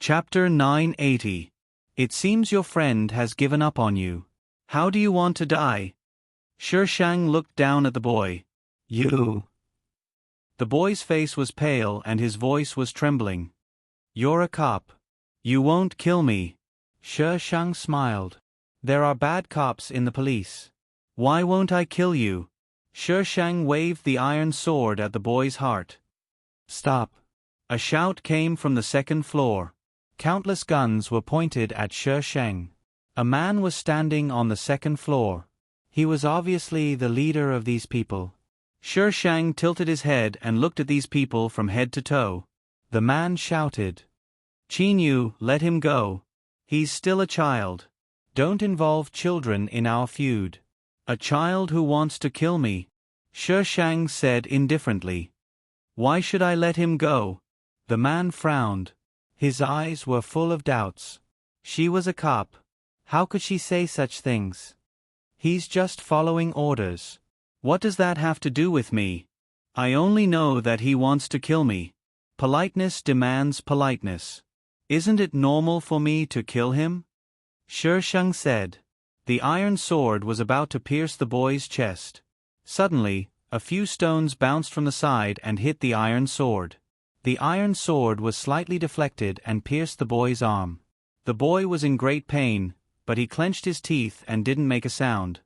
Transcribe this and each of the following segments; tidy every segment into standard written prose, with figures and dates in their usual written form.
Chapter 980. It seems your friend has given up on you. How do you want to die? Shang looked down at the boy. You. The boy's face was pale and his voice was trembling. You're a cop. You won't kill me. Shang smiled. There are bad cops in the police. Why won't I kill you? Shang waved the iron sword at the boy's heart. Stop. A shout came from the second floor. Countless guns were pointed at Shang. A man was standing on the second floor. He was obviously the leader of these people. Shang tilted his head and looked at these people from head to toe. The man shouted. Qinyu, let him go. He's still a child. Don't involve children in our feud. A child who wants to kill me. Shang said indifferently. Why should I let him go? The man frowned. His eyes were full of doubts. She was a cop. How could she say such things? He's just following orders. What does that have to do with me? I only know that he wants to kill me. Politeness demands politeness. Isn't it normal for me to kill him? Shang said. The iron sword was about to pierce the boy's chest. Suddenly, a few stones bounced from the side and hit the iron sword. The iron sword was slightly deflected and pierced the boy's arm. The boy was in great pain, but he clenched his teeth and didn't make a sound.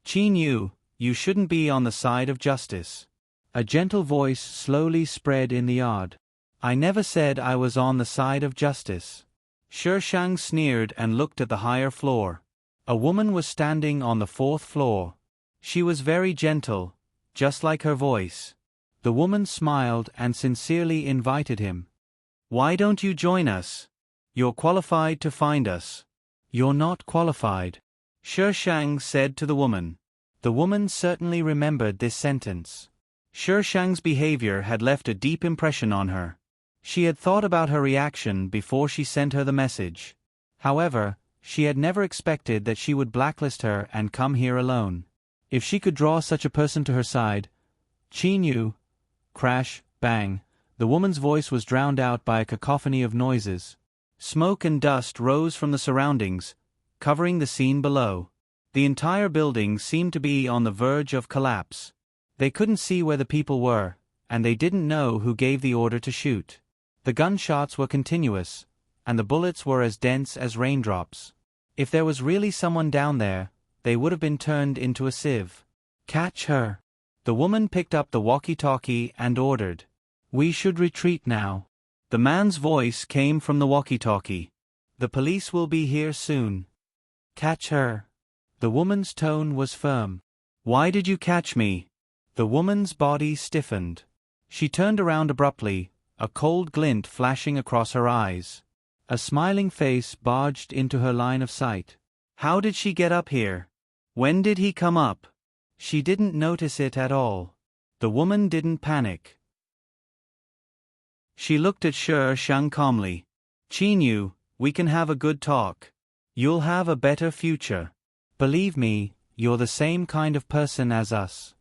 Qinyu, you shouldn't be on the side of justice. A gentle voice slowly spread in the yard. I never said I was on the side of justice. Shang sneered and looked at the higher floor. A woman was standing on the fourth floor. She was very gentle, just like her voice. The woman smiled and sincerely invited him. Why don't you join us? You're qualified to find us. You're not qualified. Shang said to the woman. The woman certainly remembered this sentence. Shang's behavior had left a deep impression on her. She had thought about her reaction before she sent her the message. However, she had never expected that she would blacklist her and come here alone. If she could draw such a person to her side. Qinyu. Crash, bang. The woman's voice was drowned out by a cacophony of noises. Smoke and dust rose from the surroundings, covering the scene below. The entire building seemed to be on the verge of collapse. They couldn't see where the people were, and they didn't know who gave the order to shoot. The gunshots were continuous, and the bullets were as dense as raindrops. If there was really someone down there, they would have been turned into a sieve. Catch her. The woman picked up the walkie-talkie and ordered. We should retreat now. The man's voice came from the walkie-talkie. The police will be here soon. Catch her. The woman's tone was firm. Why did you catch me? The woman's body stiffened. She turned around abruptly, a cold glint flashing across her eyes. A smiling face barged into her line of sight. How did she get up here? When did he come up? She didn't notice it at all. The woman didn't panic. She looked at Shang calmly. Qinyu, we can have a good talk. You'll have a better future. Believe me, you're the same kind of person as us.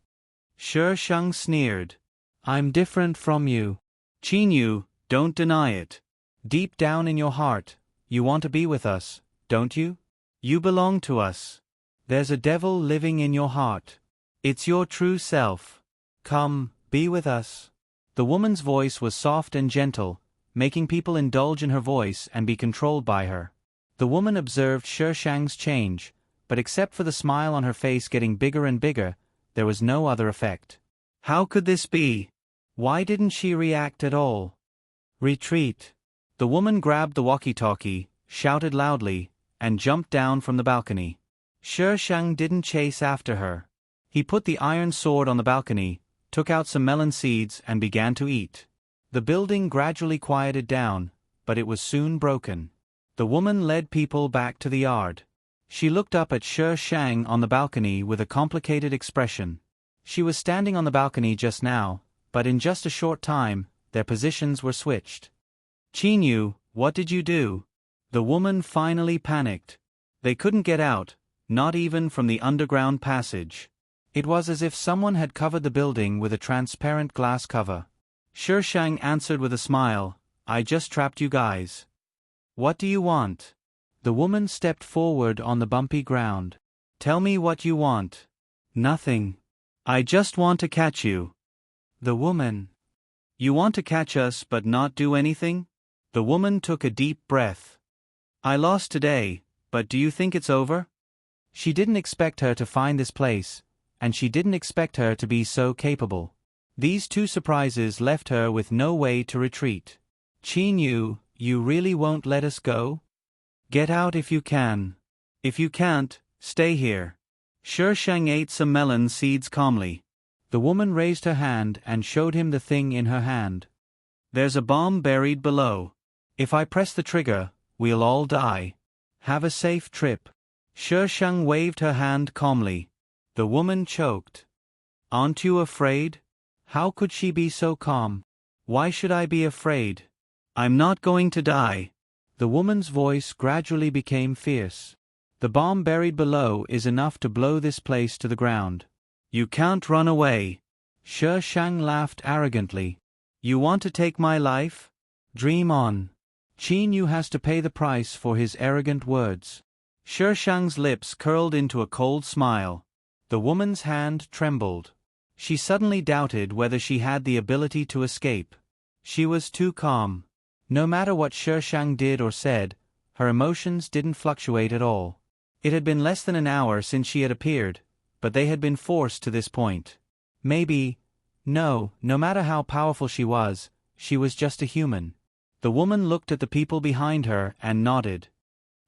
Shang sneered. I'm different from you. Qinyu, don't deny it. Deep down in your heart, you want to be with us, don't you? You belong to us. There's a devil living in your heart. It's your true self. Come, be with us. The woman's voice was soft and gentle, making people indulge in her voice and be controlled by her. The woman observed Shang's change, but except for the smile on her face getting bigger and bigger, there was no other effect. How could this be? Why didn't she react at all? Retreat. The woman grabbed the walkie-talkie, shouted loudly, and jumped down from the balcony. Shang didn't chase after her. He put the iron sword on the balcony, took out some melon seeds and began to eat. The building gradually quieted down, but it was soon broken. The woman led people back to the yard. She looked up at Shang on the balcony with a complicated expression. She was standing on the balcony just now, but in just a short time, their positions were switched. Qinyu, what did you do? The woman finally panicked. They couldn't get out, not even from the underground passage. It was as if someone had covered the building with a transparent glass cover. Shang answered with a smile, I just trapped you guys. What do you want? The woman stepped forward on the bumpy ground. Tell me what you want. Nothing. I just want to catch you. The woman. You want to catch us but not do anything? The woman took a deep breath. I lost today, but do you think it's over? She didn't expect her to find this place, and she didn't expect her to be so capable. These two surprises left her with no way to retreat. Qin Yu, you really won't let us go? Get out if you can. If you can't, stay here. Shi Shang ate some melon seeds calmly. The woman raised her hand and showed him the thing in her hand. There's a bomb buried below. If I press the trigger, we'll all die. Have a safe trip. Shi Shang waved her hand calmly. The woman choked. Aren't you afraid? How could she be so calm? Why should I be afraid? I'm not going to die. The woman's voice gradually became fierce. The bomb buried below is enough to blow this place to the ground. You can't run away. Shi Shang laughed arrogantly. You want to take my life? Dream on. Qin Yu has to pay the price for his arrogant words. Shi Shang's lips curled into a cold smile. The woman's hand trembled. She suddenly doubted whether she had the ability to escape. She was too calm. No matter what Shi Shang did or said, her emotions didn't fluctuate at all. It had been less than an hour since she had appeared, but they had been forced to this point. No matter how powerful she was just a human. The woman looked at the people behind her and nodded.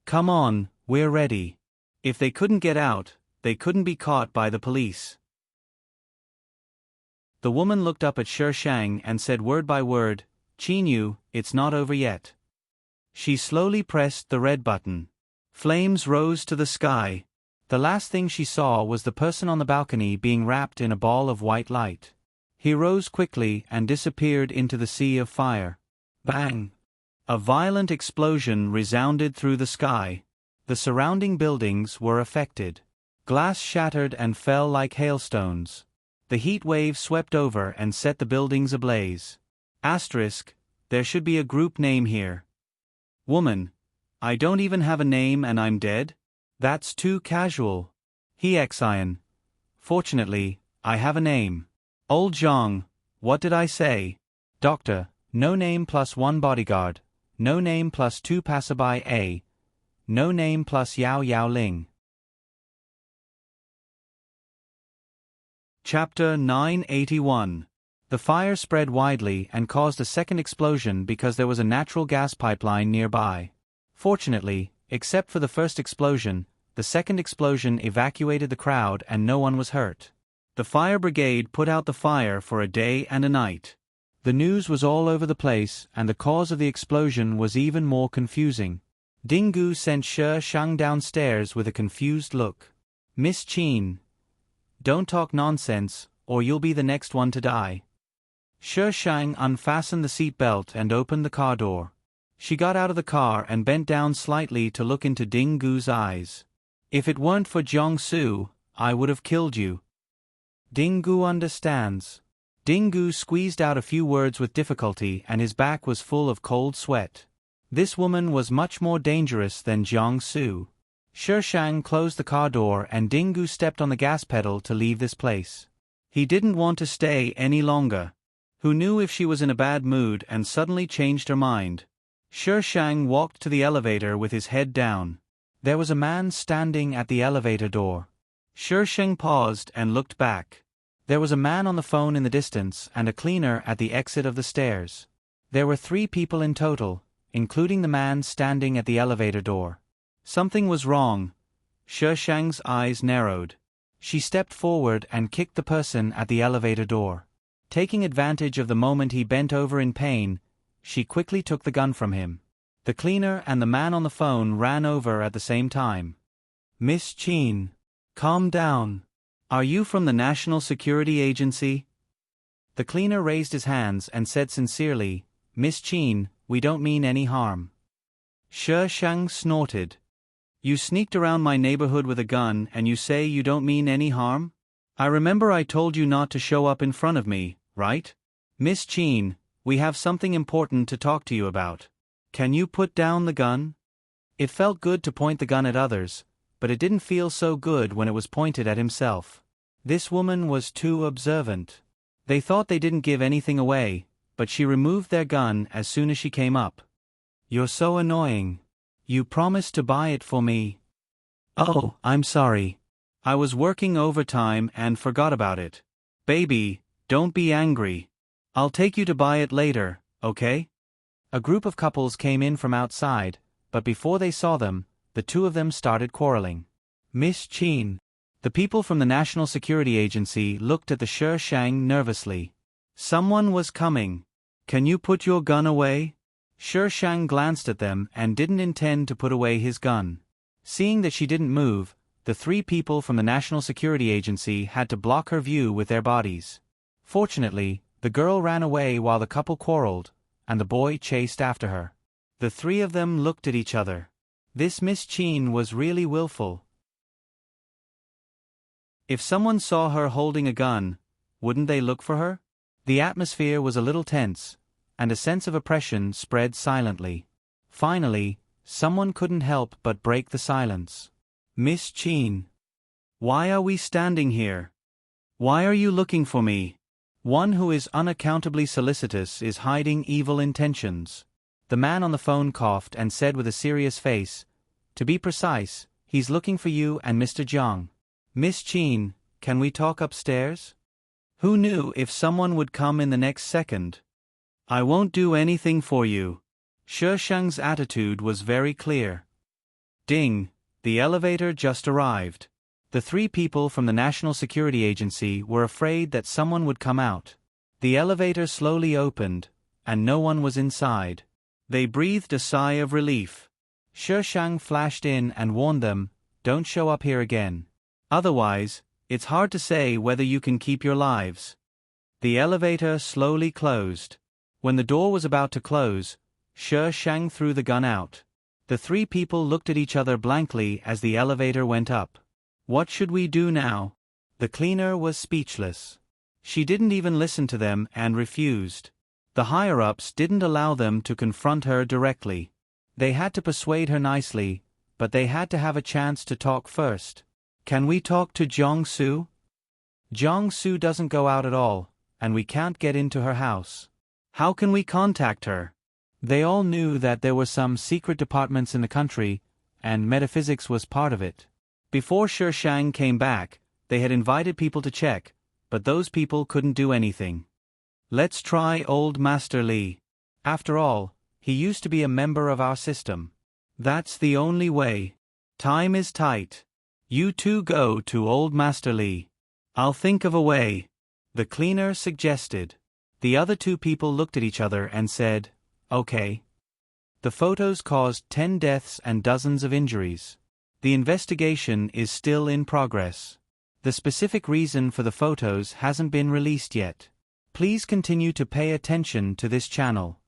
Come on, we're ready. If they couldn't get out, they couldn't be caught by the police. The woman looked up at Shi Shang and said word by word, Qin Yu, it's not over yet. She slowly pressed the red button. Flames rose to the sky. The last thing she saw was the person on the balcony being wrapped in a ball of white light. He rose quickly and disappeared into the sea of fire. Bang! A violent explosion resounded through the sky. The surrounding buildings were affected. Glass shattered and fell like hailstones. The heat wave swept over and set the buildings ablaze. Asterisk, there should be a group name here. Woman, I don't even have a name and I'm dead? That's too casual. Xian. Fortunately, I have a name. Old Zhang, what did I say? Doctor, no name plus 1 bodyguard, no name plus 2 passerby A, no name plus Yao Yao Ling. Chapter 981. The fire spread widely and caused a second explosion because there was a natural gas pipeline nearby. Fortunately, except for the first explosion, the second explosion evacuated the crowd and no one was hurt. The fire brigade put out the fire for a day and a night. The news was all over the place and the cause of the explosion was even more confusing. Dingu sent Shi Shang downstairs with a confused look. Miss Qin, don't talk nonsense, or you'll be the next one to die. Shi Shang unfastened the seat belt and opened the car door. She got out of the car and bent down slightly to look into Dingu's eyes. If it weren't for Jiangsu, I would have killed you. Dingu understands. Dingu squeezed out a few words with difficulty and his back was full of cold sweat. This woman was much more dangerous than Jiangsu. Shi Shang closed the car door and Dingu stepped on the gas pedal to leave this place. He didn't want to stay any longer. Who knew if she was in a bad mood and suddenly changed her mind? Shi Shang walked to the elevator with his head down. There was a man standing at the elevator door. Shi Shang paused and looked back. There was a man on the phone in the distance and a cleaner at the exit of the stairs. There were 3 people in total, including the man standing at the elevator door. Something was wrong. Shi Shang's eyes narrowed. She stepped forward and kicked the person at the elevator door. Taking advantage of the moment he bent over in pain, she quickly took the gun from him. The cleaner and the man on the phone ran over at the same time. Miss Qin, calm down. Are you from the National Security Agency? The cleaner raised his hands and said sincerely, Miss Qin, we don't mean any harm. Shi Shang snorted. You sneaked around my neighborhood with a gun and you say you don't mean any harm? I remember I told you not to show up in front of me, right? Miss Qin, we have something important to talk to you about. Can you put down the gun? It felt good to point the gun at others, but it didn't feel so good when it was pointed at himself. This woman was too observant. They thought they didn't give anything away, but she removed their gun as soon as she came up. You're so annoying. You promised to buy it for me. Oh, I'm sorry. I was working overtime and forgot about it. Baby, don't be angry. I'll take you to buy it later, okay? A group of couples came in from outside, but before they saw them, the two of them started quarreling. Miss Chin. The people from the National Security Agency looked at the Shi Shang nervously. Someone was coming. Can you put your gun away? Shi Shang glanced at them and didn't intend to put away his gun. Seeing that she didn't move, the three people from the National Security Agency had to block her view with their bodies. Fortunately, the girl ran away while the couple quarreled, and the boy chased after her. The three of them looked at each other. This Miss Chin was really willful. If someone saw her holding a gun, wouldn't they look for her? The atmosphere was a little tense, and a sense of oppression spread silently. Finally, someone couldn't help but break the silence. Miss Chin. Why are we standing here? Why are you looking for me? One who is unaccountably solicitous is hiding evil intentions. The man on the phone coughed and said with a serious face, to be precise, he's looking for you and Mr. Jiang. Miss Chin, can we talk upstairs? Who knew if someone would come in the next second? I won't do anything for you. Shi Shang's attitude was very clear. Ding, the elevator just arrived. The three people from the National Security Agency were afraid that someone would come out. The elevator slowly opened, and no one was inside. They breathed a sigh of relief. Shi Shang flashed in and warned them, don't show up here again. Otherwise, it's hard to say whether you can keep your lives. The elevator slowly closed. When the door was about to close, Shi Shang threw the gun out. The three people looked at each other blankly as the elevator went up. What should we do now? The cleaner was speechless. She didn't even listen to them and refused. The higher-ups didn't allow them to confront her directly. They had to persuade her nicely, but they had to have a chance to talk first. Can we talk to Jiangsu? Jiangsu doesn't go out at all, and we can't get into her house. How can we contact her? They all knew that there were some secret departments in the country, and metaphysics was part of it. Before Shi Shang came back, they had invited people to check, but those people couldn't do anything. Let's try old Master Li. After all, he used to be a member of our system. That's the only way. Time is tight. You two go to old Master Li. I'll think of a way. The cleaner suggested. The other two people looked at each other and said, okay. The photos caused 10 deaths and dozens of injuries. The investigation is still in progress. The specific reason for the photos hasn't been released yet. Please continue to pay attention to this channel.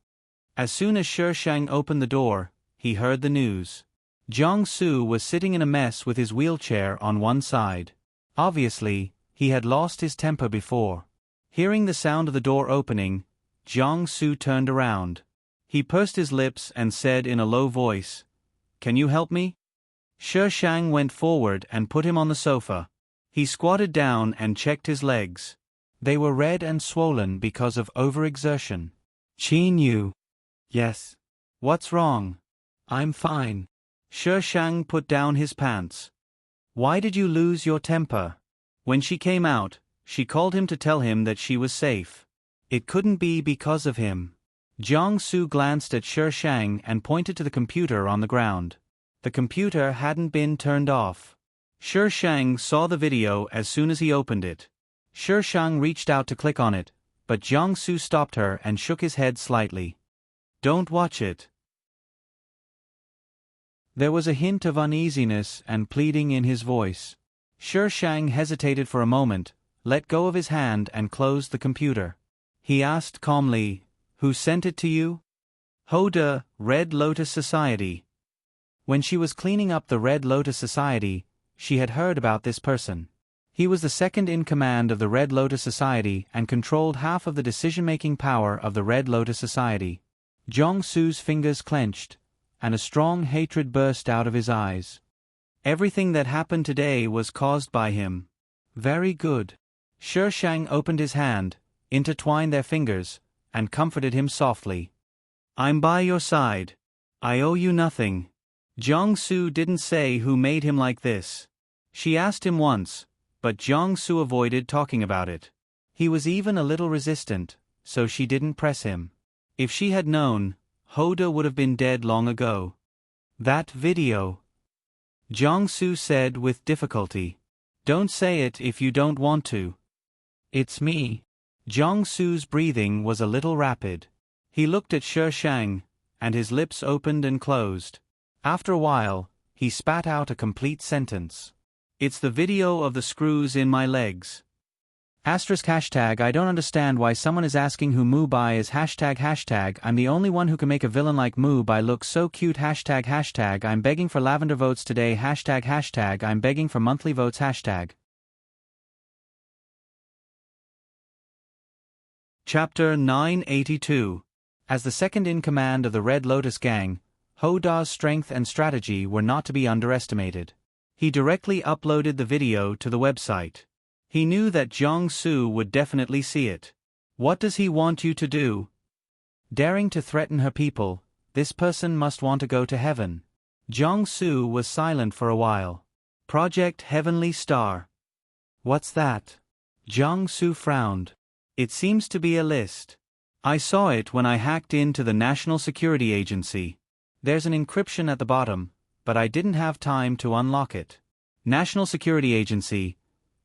As soon as Shi Shang opened the door, he heard the news. Jiangsu was sitting in a mess with his wheelchair on one side. Obviously, he had lost his temper before. Hearing the sound of the door opening, Jiangsu turned around. He pursed his lips and said in a low voice, "Can you help me?" Shi Shang went forward and put him on the sofa. He squatted down and checked his legs. They were red and swollen because of overexertion. Qin Yu. Yes. What's wrong? I'm fine. Shi Shang put down his pants. Why did you lose your temper? When she came out, she called him to tell him that she was safe. It couldn't be because of him. Jiangsu glanced at Shi Shang and pointed to the computer on the ground. The computer hadn't been turned off. Shi Shang saw the video as soon as he opened it. Shi Shang reached out to click on it, but Jiangsu stopped her and shook his head slightly. Don't watch it. There was a hint of uneasiness and pleading in his voice. Shi Shang hesitated for a moment, let go of his hand and closed the computer. He asked calmly, "Who sent it to you?" "Hoda, Red Lotus Society." When she was cleaning up the Red Lotus Society, she had heard about this person. He was the second in command of the Red Lotus Society and controlled half of the decision-making power of the Red Lotus Society. Jiang-Su's fingers clenched, and a strong hatred burst out of his eyes. Everything that happened today was caused by him. Very good. Shi Shang opened his hand, intertwined their fingers, and comforted him softly. I'm by your side. I owe you nothing. Jiang-Su didn't say who made him like this. She asked him once, but Jiang-Su avoided talking about it. He was even a little resistant, so she didn't press him. If she had known, Hoda would have been dead long ago. That video. Jiang-Su said with difficulty. Don't say it if you don't want to. It's me. Jiang-Su's breathing was a little rapid. He looked at Shi Shang, and his lips opened and closed. After a while, he spat out a complete sentence. It's the video of the screws in my legs. #hashtag I don't understand why someone is asking who Mu Bai is #hashtag I'm the only one who can make a villain like Mu Bai look so cute #hashtag I'm begging for lavender votes today #hashtag I'm begging for monthly votes Chapter 982. As the second in command of the Red Lotus Gang, Ho Da's strength and strategy were not to be underestimated. He directly uploaded the video to the website. He knew that Jiang-Su would definitely see it. What does he want you to do? Daring to threaten her people, this person must want to go to heaven. Jiang-Su was silent for a while. Project Heavenly Star. What's that? Jiang-Su frowned. It seems to be a list. I saw it when I hacked into the National Security Agency. There's an encryption at the bottom, but I didn't have time to unlock it. National Security Agency.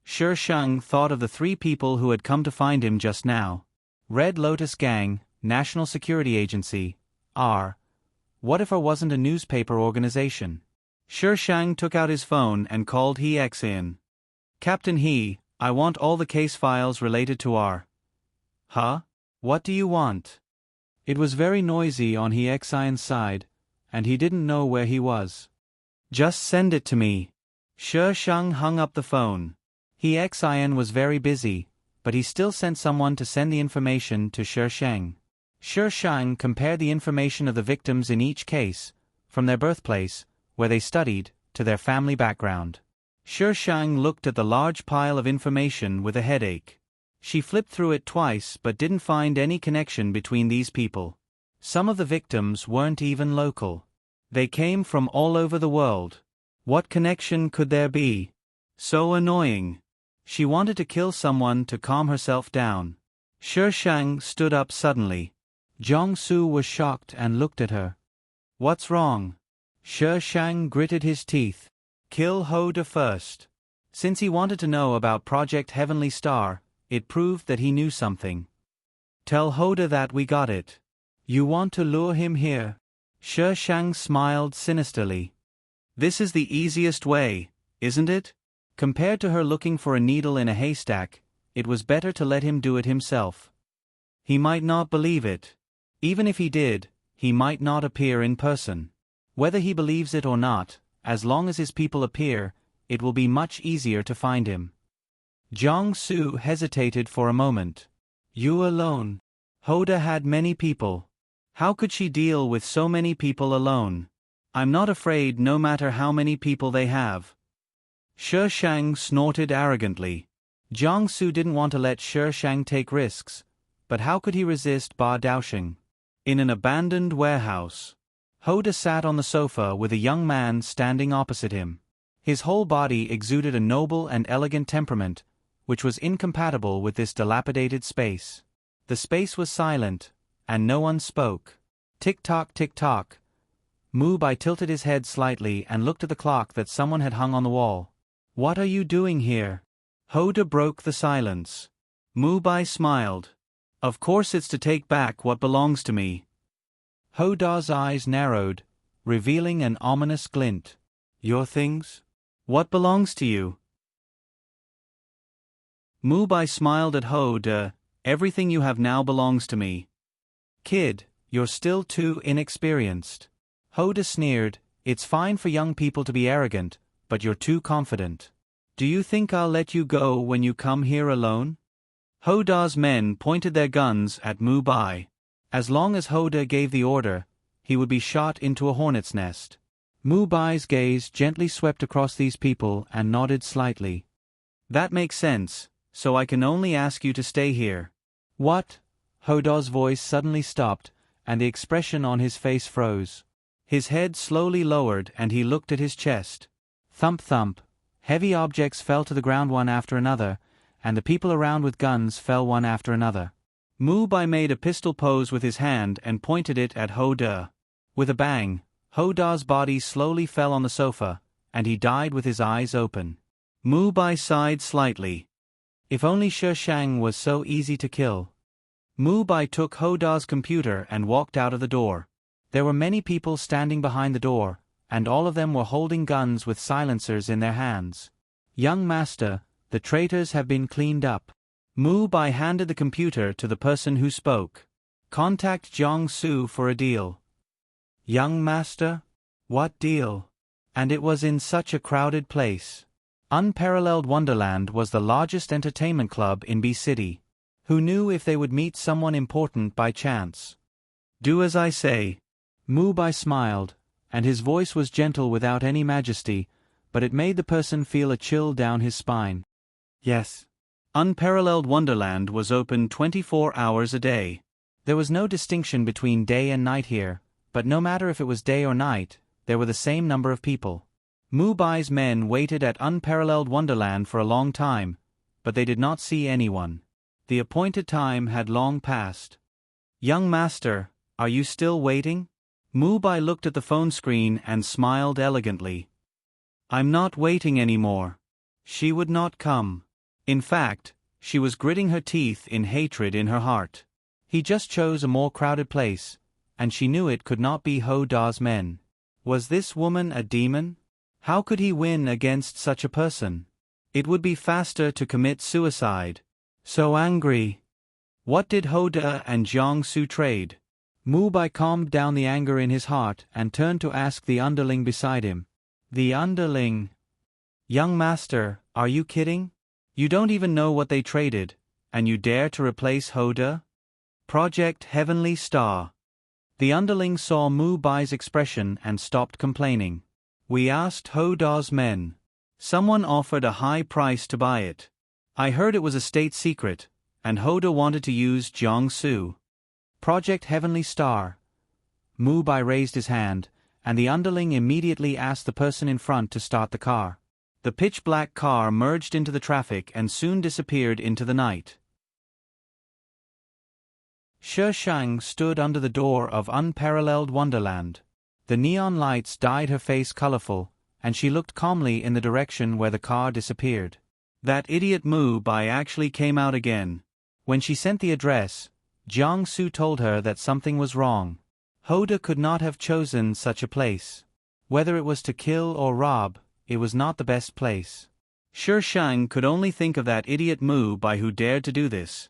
Shi Shang thought of the 3 people who had come to find him just now. Red Lotus Gang, National Security Agency, R. What if it wasn't a newspaper organization? Shi Shang took out his phone and called He X in. Captain He, I want all the case files related to R. Huh? What do you want? It was very noisy on He X's side, and he didn't know where he was. Just send it to me. Shi Shang hung up the phone. He Xin was very busy, but he still sent someone to send the information to Shi Shang. Shi Shang compared the information of the victims in each case, from their birthplace, where they studied, to their family background. Shi Shang looked at the large pile of information with a headache. She flipped through it twice but didn't find any connection between these people. Some of the victims weren't even local. They came from all over the world. What connection could there be? So annoying. She wanted to kill someone to calm herself down. Shi Shang stood up suddenly. Jiang-Su was shocked and looked at her. What's wrong? Shi Shang gritted his teeth. Kill Hoda first. Since he wanted to know about Project Heavenly Star, it proved that he knew something. Tell Hoda that we got it. You want to lure him here? Shi Shang smiled sinisterly. This is the easiest way, isn't it? Compared to her looking for a needle in a haystack, it was better to let him do it himself. He might not believe it. Even if he did, he might not appear in person. Whether he believes it or not, as long as his people appear, it will be much easier to find him. Jiang-Su hesitated for a moment. You alone. Hoda had many people. How could she deal with so many people alone? I'm not afraid no matter how many people they have. Shi Shang snorted arrogantly. Jiang-Su didn't want to let Shi Shang take risks, but how could he resist Ba Daosheng? In an abandoned warehouse, Hoda sat on the sofa with a young man standing opposite him. His whole body exuded a noble and elegant temperament, which was incompatible with this dilapidated space. The space was silent, and no one spoke. Tick-tock, tick-tock. Mu Bai tilted his head slightly and looked at the clock that someone had hung on the wall. What are you doing here? Hoda broke the silence. Mu Bai smiled. Of course it's to take back what belongs to me. Hoda's eyes narrowed, revealing an ominous glint. Your things? What belongs to you? Mu Bai smiled at Hoda. Everything you have now belongs to me. Kid, you're still too inexperienced. Hoda sneered. It's fine for young people to be arrogant, but you're too confident. Do you think I'll let you go when you come here alone? Hoda's men pointed their guns at Mu Bai. As long as Hoda gave the order, he would be shot into a hornet's nest. Mu Bai's gaze gently swept across these people and nodded slightly. That makes sense, so I can only ask you to stay here. What? Hoda's voice suddenly stopped, and the expression on his face froze. His head slowly lowered and he looked at his chest. Thump thump. Heavy objects fell to the ground one after another, and the people around with guns fell one after another. Mu Bai made a pistol pose with his hand and pointed it at Hoda. With a bang, Hoda's body slowly fell on the sofa, and he died with his eyes open. Mu Bai sighed slightly. If only Shi Shang was so easy to kill. Mu Bai took Hoda's computer and walked out of the door. There were many people standing behind the door, and all of them were holding guns with silencers in their hands. Young master, the traitors have been cleaned up. Mu Bai handed the computer to the person who spoke. Contact Jiangsu for a deal. Young master? What deal? And it was in such a crowded place. Unparalleled Wonderland was the largest entertainment club in B City. Who knew if they would meet someone important by chance? Do as I say. Mu Bai smiled, and his voice was gentle without any majesty, but it made the person feel a chill down his spine. Yes. Unparalleled Wonderland was open 24 hours a day. There was no distinction between day and night here, but no matter if it was day or night, there were the same number of people. Mu Bai's men waited at Unparalleled Wonderland for a long time, but they did not see anyone. The appointed time had long passed. Young master, are you still waiting? Mu Bai looked at the phone screen and smiled elegantly. I'm not waiting anymore. She would not come. In fact, she was gritting her teeth in hatred in her heart. He just chose a more crowded place, and she knew it could not be Hoda's men. Was this woman a demon? How could he win against such a person? It would be faster to commit suicide. So angry. What did Hoda and Jiangsu trade? Mu Bai calmed down the anger in his heart and turned to ask the underling beside him. The underling? Young master, are you kidding? You don't even know what they traded, and you dare to replace Hoda? Project Heavenly Star. The underling saw Mu Bai's expression and stopped complaining. We asked Hoda's men. Someone offered a high price to buy it. I heard it was a state secret, and Hoda wanted to use Jiangsu. Project Heavenly Star. Mu Bai raised his hand, and the underling immediately asked the person in front to start the car. The pitch-black car merged into the traffic and soon disappeared into the night. Shi Shang stood under the door of Unparalleled Wonderland. The neon lights dyed her face colorful, and she looked calmly in the direction where the car disappeared. That idiot Mu Bai actually came out again. When she sent the address, Jiangsu told her that something was wrong. Hoda could not have chosen such a place. Whether it was to kill or rob, it was not the best place. Shi Shang could only think of that idiot Mu Bai who dared to do this.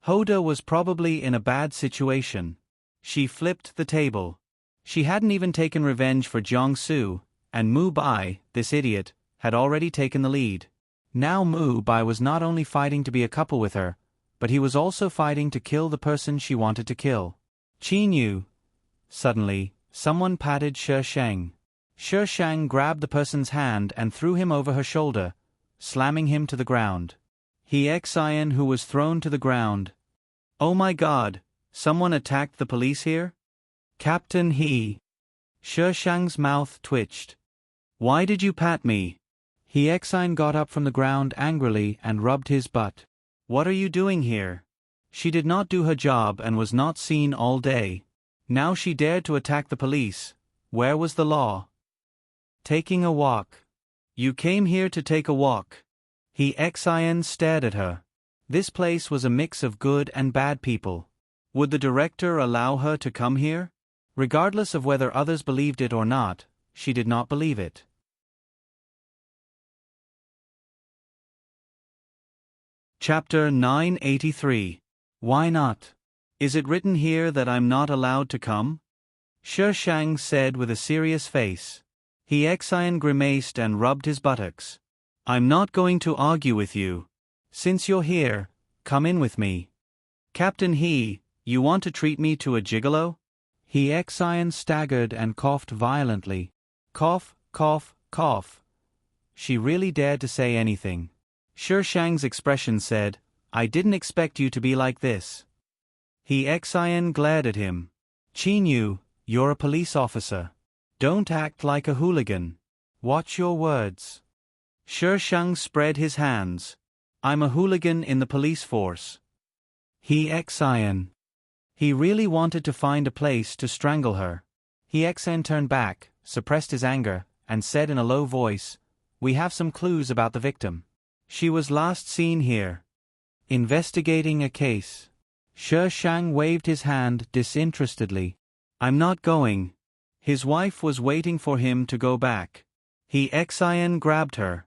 Hoda was probably in a bad situation. She flipped the table. She hadn't even taken revenge for Jiangsu, and Mu Bai, this idiot, had already taken the lead. Now Mu Bai was not only fighting to be a couple with her, but he was also fighting to kill the person she wanted to kill. Qin Yu. Suddenly, someone patted Shi Shang. Shi Shang grabbed the person's hand and threw him over her shoulder, slamming him to the ground. He Xian who was thrown to the ground. Oh my God, someone attacked the police here? Captain He. Shi Shang's mouth twitched. Why did you pat me? He Xian got up from the ground angrily and rubbed his butt. What are you doing here? She did not do her job and was not seen all day. Now she dared to attack the police. Where was the law? Taking a walk. You came here to take a walk. He Xian stared at her. This place was a mix of good and bad people. Would the director allow her to come here? Regardless of whether others believed it or not, she did not believe it. Chapter 983. Why not? Is it written here that I'm not allowed to come? Shi Shang said with a serious face. He Xian grimaced and rubbed his buttocks. I'm not going to argue with you. Since you're here, come in with me. Captain He, You want to treat me to a gigolo? He Xian staggered and coughed violently. Cough, cough, cough. She really dared to say anything. Shi Shang's expression said, I didn't expect you to be like this. He Xian glared at him. Qin Yu, you're a police officer. Don't act like a hooligan. Watch your words. Shi Shang spread his hands. I'm a hooligan in the police force. He Xian. He really wanted to find a place to strangle her. He Xian turned back, suppressed his anger, and said in a low voice, We have some clues about the victim. She was last seen here. Investigating a case. Shi Shang waved his hand disinterestedly. I'm not going. His wife was waiting for him to go back. He Xian grabbed her.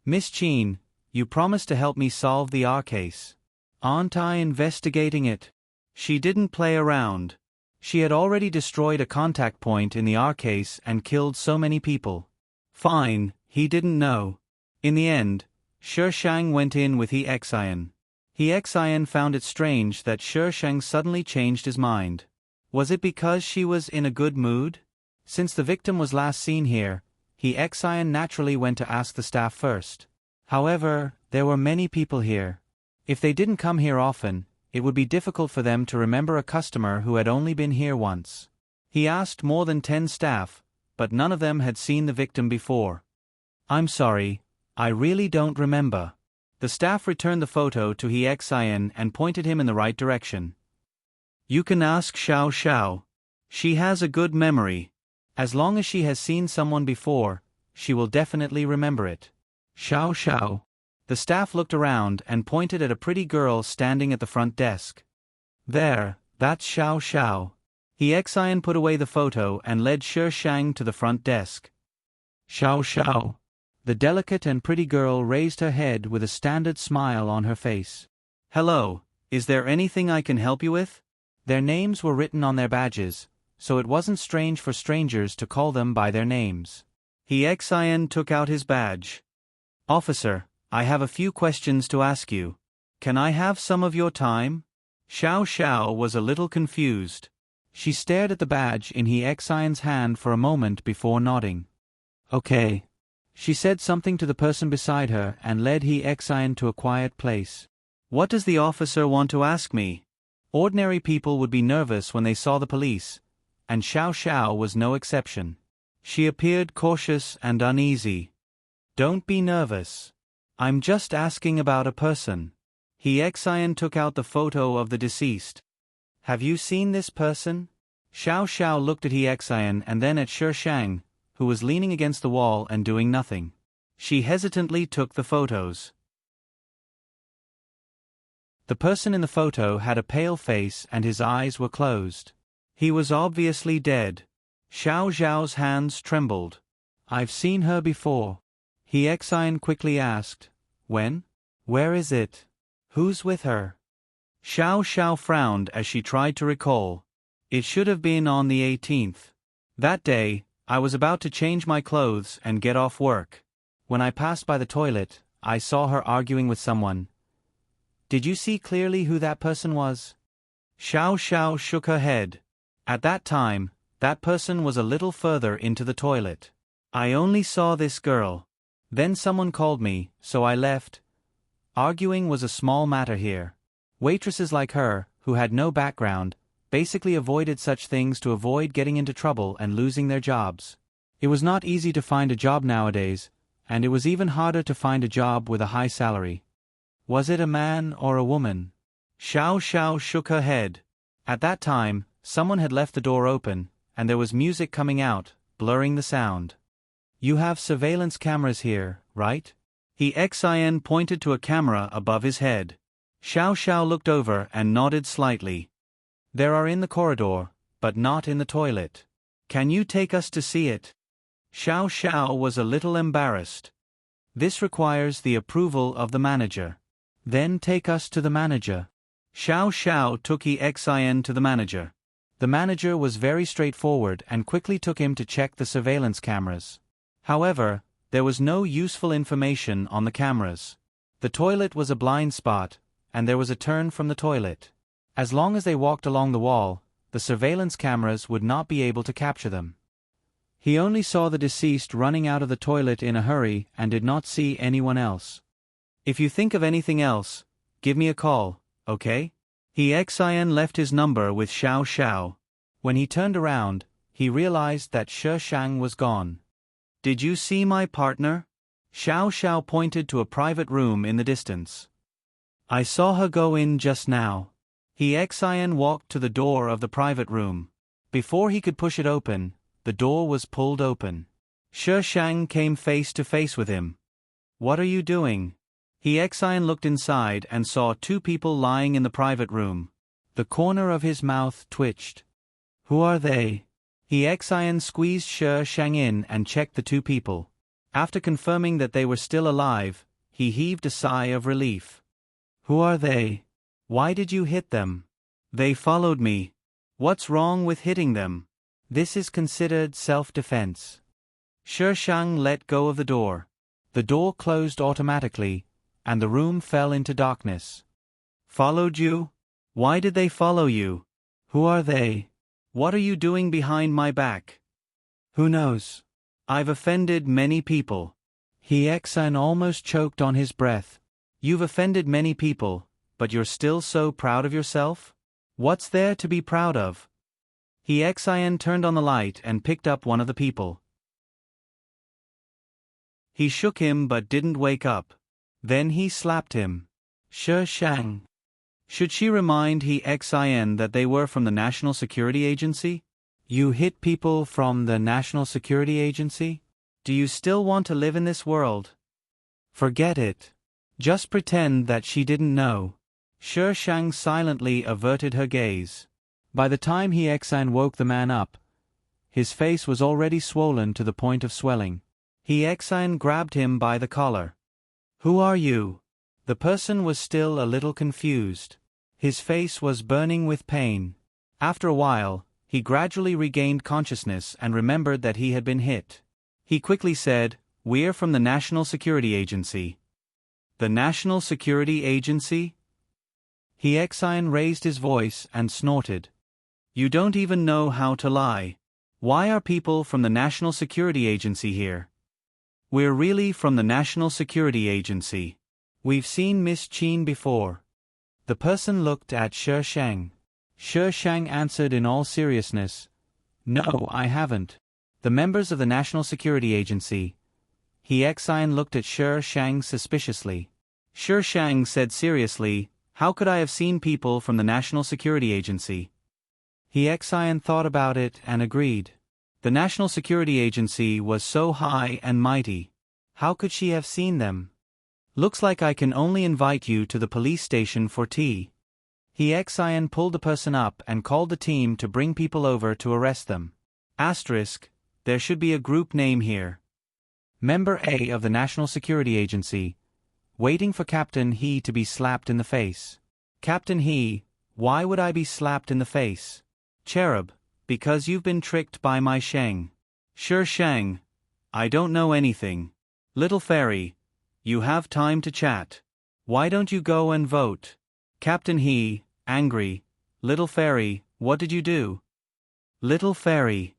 Miss Qin, you promised to help me solve the R case. Aren't I investigating it? She didn't play around. She had already destroyed a contact point in the R case and killed so many people. Fine, he didn't know. In the end, Shi Shang went in with He Xian. He Xian found it strange that Shi Shang suddenly changed his mind. Was it because she was in a good mood? Since the victim was last seen here, He Xian naturally went to ask the staff first. However, there were many people here. If they didn't come here often, it would be difficult for them to remember a customer who had only been here once. He asked more than 10 staff, but none of them had seen the victim before. I'm sorry, I really don't remember. The staff returned the photo to He Xian and pointed him in the right direction. You can ask Xiao Xiao. She has a good memory. As long as she has seen someone before, she will definitely remember it. Xiao Xiao. The staff looked around and pointed at a pretty girl standing at the front desk. There, that's Xiao Xiao. He Xian put away the photo and led Shi Shang to the front desk. Xiao Xiao. The delicate and pretty girl raised her head with a standard smile on her face. Hello, is there anything I can help you with? Their names were written on their badges, so it wasn't strange for strangers to call them by their names. He Xian took out his badge. Officer, I have a few questions to ask you. Can I have some of your time? Xiao Xiao was a little confused. She stared at the badge in He Xian's hand for a moment before nodding. Okay. She said something to the person beside her and led He Xian to a quiet place. What does the officer want to ask me? Ordinary people would be nervous when they saw the police, and Xiao Xiao was no exception. She appeared cautious and uneasy. Don't be nervous. I'm just asking about a person. He Xian took out the photo of the deceased. Have you seen this person? Xiao Xiao looked at He Xian and then at Shi Shang, who was leaning against the wall and doing nothing. She hesitantly took the photos. The person in the photo had a pale face and his eyes were closed. He was obviously dead. Xiao Xiao's hands trembled. I've seen her before. He Xian quickly asked. When? Where is it? Who's with her? Xiao Xiao frowned as she tried to recall. It should have been on the 18th. That day, I was about to change my clothes and get off work. When I passed by the toilet, I saw her arguing with someone. Did you see clearly who that person was? Xiao Xiao shook her head. At that time, that person was a little further into the toilet. I only saw this girl. Then someone called me, so I left. Arguing was a small matter here. Waitresses like her, who had no background, basically avoided such things to avoid getting into trouble and losing their jobs. It was not easy to find a job nowadays, and it was even harder to find a job with a high salary. Was it a man or a woman? Xiao Xiao shook her head. At that time, someone had left the door open, and there was music coming out, blurring the sound. You have surveillance cameras here, right? He Xian pointed to a camera above his head. Xiao Xiao looked over and nodded slightly. There are in the corridor, but not in the toilet. Can you take us to see it? Xiao Xiao was a little embarrassed. This requires the approval of the manager. Then take us to the manager. Xiao Xiao took He Xian to the manager. The manager was very straightforward and quickly took him to check the surveillance cameras. However, there was no useful information on the cameras. The toilet was a blind spot, and there was a turn from the toilet. As long as they walked along the wall, the surveillance cameras would not be able to capture them. He only saw the deceased running out of the toilet in a hurry and did not see anyone else. If you think of anything else, give me a call, okay? Xian left his number with Xiao Xiao. When he turned around, he realized that Shi Shang was gone. Did you see my partner? Xiao Xiao pointed to a private room in the distance. I saw her go in just now. Xian walked to the door of the private room. Before he could push it open, the door was pulled open. Shi Shang came face to face with him. What are you doing? Xian looked inside and saw two people lying in the private room. The corner of his mouth twitched. Who are they? Xian squeezed Shi Shang in and checked the two people. After confirming that they were still alive, he heaved a sigh of relief. Who are they? Why did you hit them? They followed me. What's wrong with hitting them? This is considered self-defense. Shi Shang let go of the door. The door closed automatically, and the room fell into darkness. Followed you? Why did they follow you? Who are they? What are you doing behind my back? Who knows? I've offended many people. Xian almost choked on his breath. You've offended many people, but you're still so proud of yourself? What's there to be proud of? Xian turned on the light and picked up one of the people. He shook him but didn't wake up. Then he slapped him. Shi Shang. Should she remind Xian that they were from the National Security Agency? You hit people from the National Security Agency? Do you still want to live in this world? Forget it. Just pretend that she didn't know. Shi Shang silently averted her gaze. By the time Xian woke the man up, his face was already swollen to the point of swelling. Xian grabbed him by the collar. Who are you? The person was still a little confused. His face was burning with pain. After a while, he gradually regained consciousness and remembered that he had been hit. He quickly said, "We're from the National Security Agency." The National Security Agency? Xian raised his voice and snorted. You don't even know how to lie. Why are people from the National Security Agency here? We're really from the National Security Agency. We've seen Miss Qin before. The person looked at Shi Shang. Shi Shang answered in all seriousness, No, I haven't. The members of the National Security Agency. Xian looked at Shi Shang suspiciously. Shi Shang said seriously, How could I have seen people from the National Security Agency? Xian thought about it and agreed. The National Security Agency was so high and mighty. How could she have seen them? Looks like I can only invite you to the police station for tea. Xian pulled the person up and called the team to bring people over to arrest them. Asterisk, there should be a group name here. Member A of the National Security Agency, waiting for Captain He to be slapped in the face. Captain He, why would I be slapped in the face? Cherub, because you've been tricked by my Sheng. Shi Shang, I don't know anything. Little Fairy, you have time to chat. Why don't you go and vote? Captain He, angry, Little Fairy, what did you do? Little Fairy,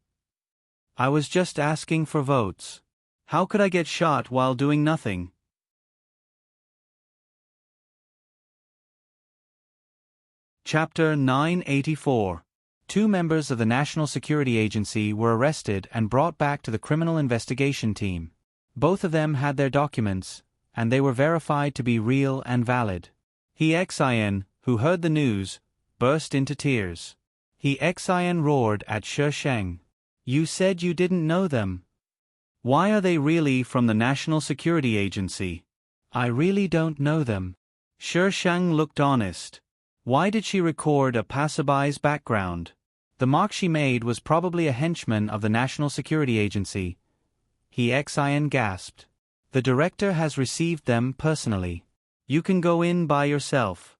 I was just asking for votes. How could I get shot while doing nothing? Chapter 984. Two members of the National Security Agency were arrested and brought back to the Criminal Investigation Team. Both of them had their documents, and they were verified to be real and valid. Xian, who heard the news, burst into tears. Xian roared at Shi Shang. You said you didn't know them. Why are they really from the National Security Agency? I really don't know them. Shi Shang looked honest. Why did she record a passerby's background? The mark she made was probably a henchman of the National Security Agency. Xian gasped. The director has received them personally. You can go in by yourself.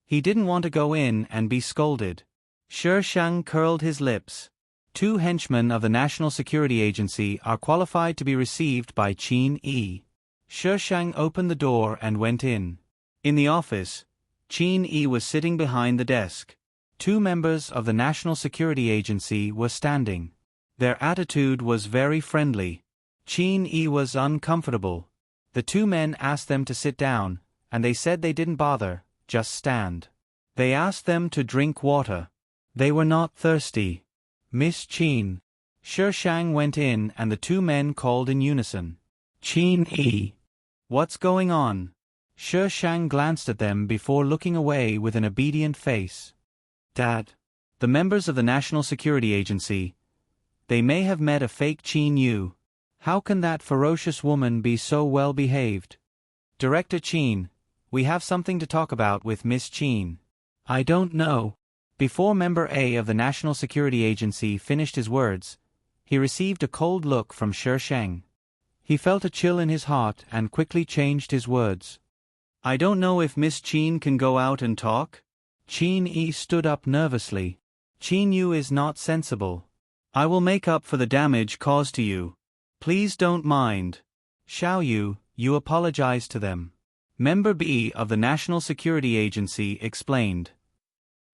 He didn't want to go in and be scolded. Shi Shang curled his lips. Two henchmen of the National Security Agency are qualified to be received by Qin Yi. Shi Shang opened the door and went in. In the office, Qin Yi was sitting behind the desk. Two members of the National Security Agency were standing. Their attitude was very friendly. Qin Yi was uncomfortable. The two men asked them to sit down, and they said they didn't bother, just stand. They asked them to drink water. They were not thirsty. Miss Qin. Shi Shang went in and the two men called in unison. Qin Yi. What's going on? Shi Shang glanced at them before looking away with an obedient face. Dad. The members of the National Security Agency. They may have met a fake Qin Yu. How can that ferocious woman be so well behaved? Director Qin, we have something to talk about with Miss Qin. I don't know. Before Member A of the National Security Agency finished his words, he received a cold look from Shi Shang. He felt a chill in his heart and quickly changed his words. I don't know if Miss Qin can go out and talk? Qin Yi stood up nervously. Qin Yu is not sensible. I will make up for the damage caused to you. Please don't mind. Xiao Yu, you apologize to them. Member B of the National Security Agency explained.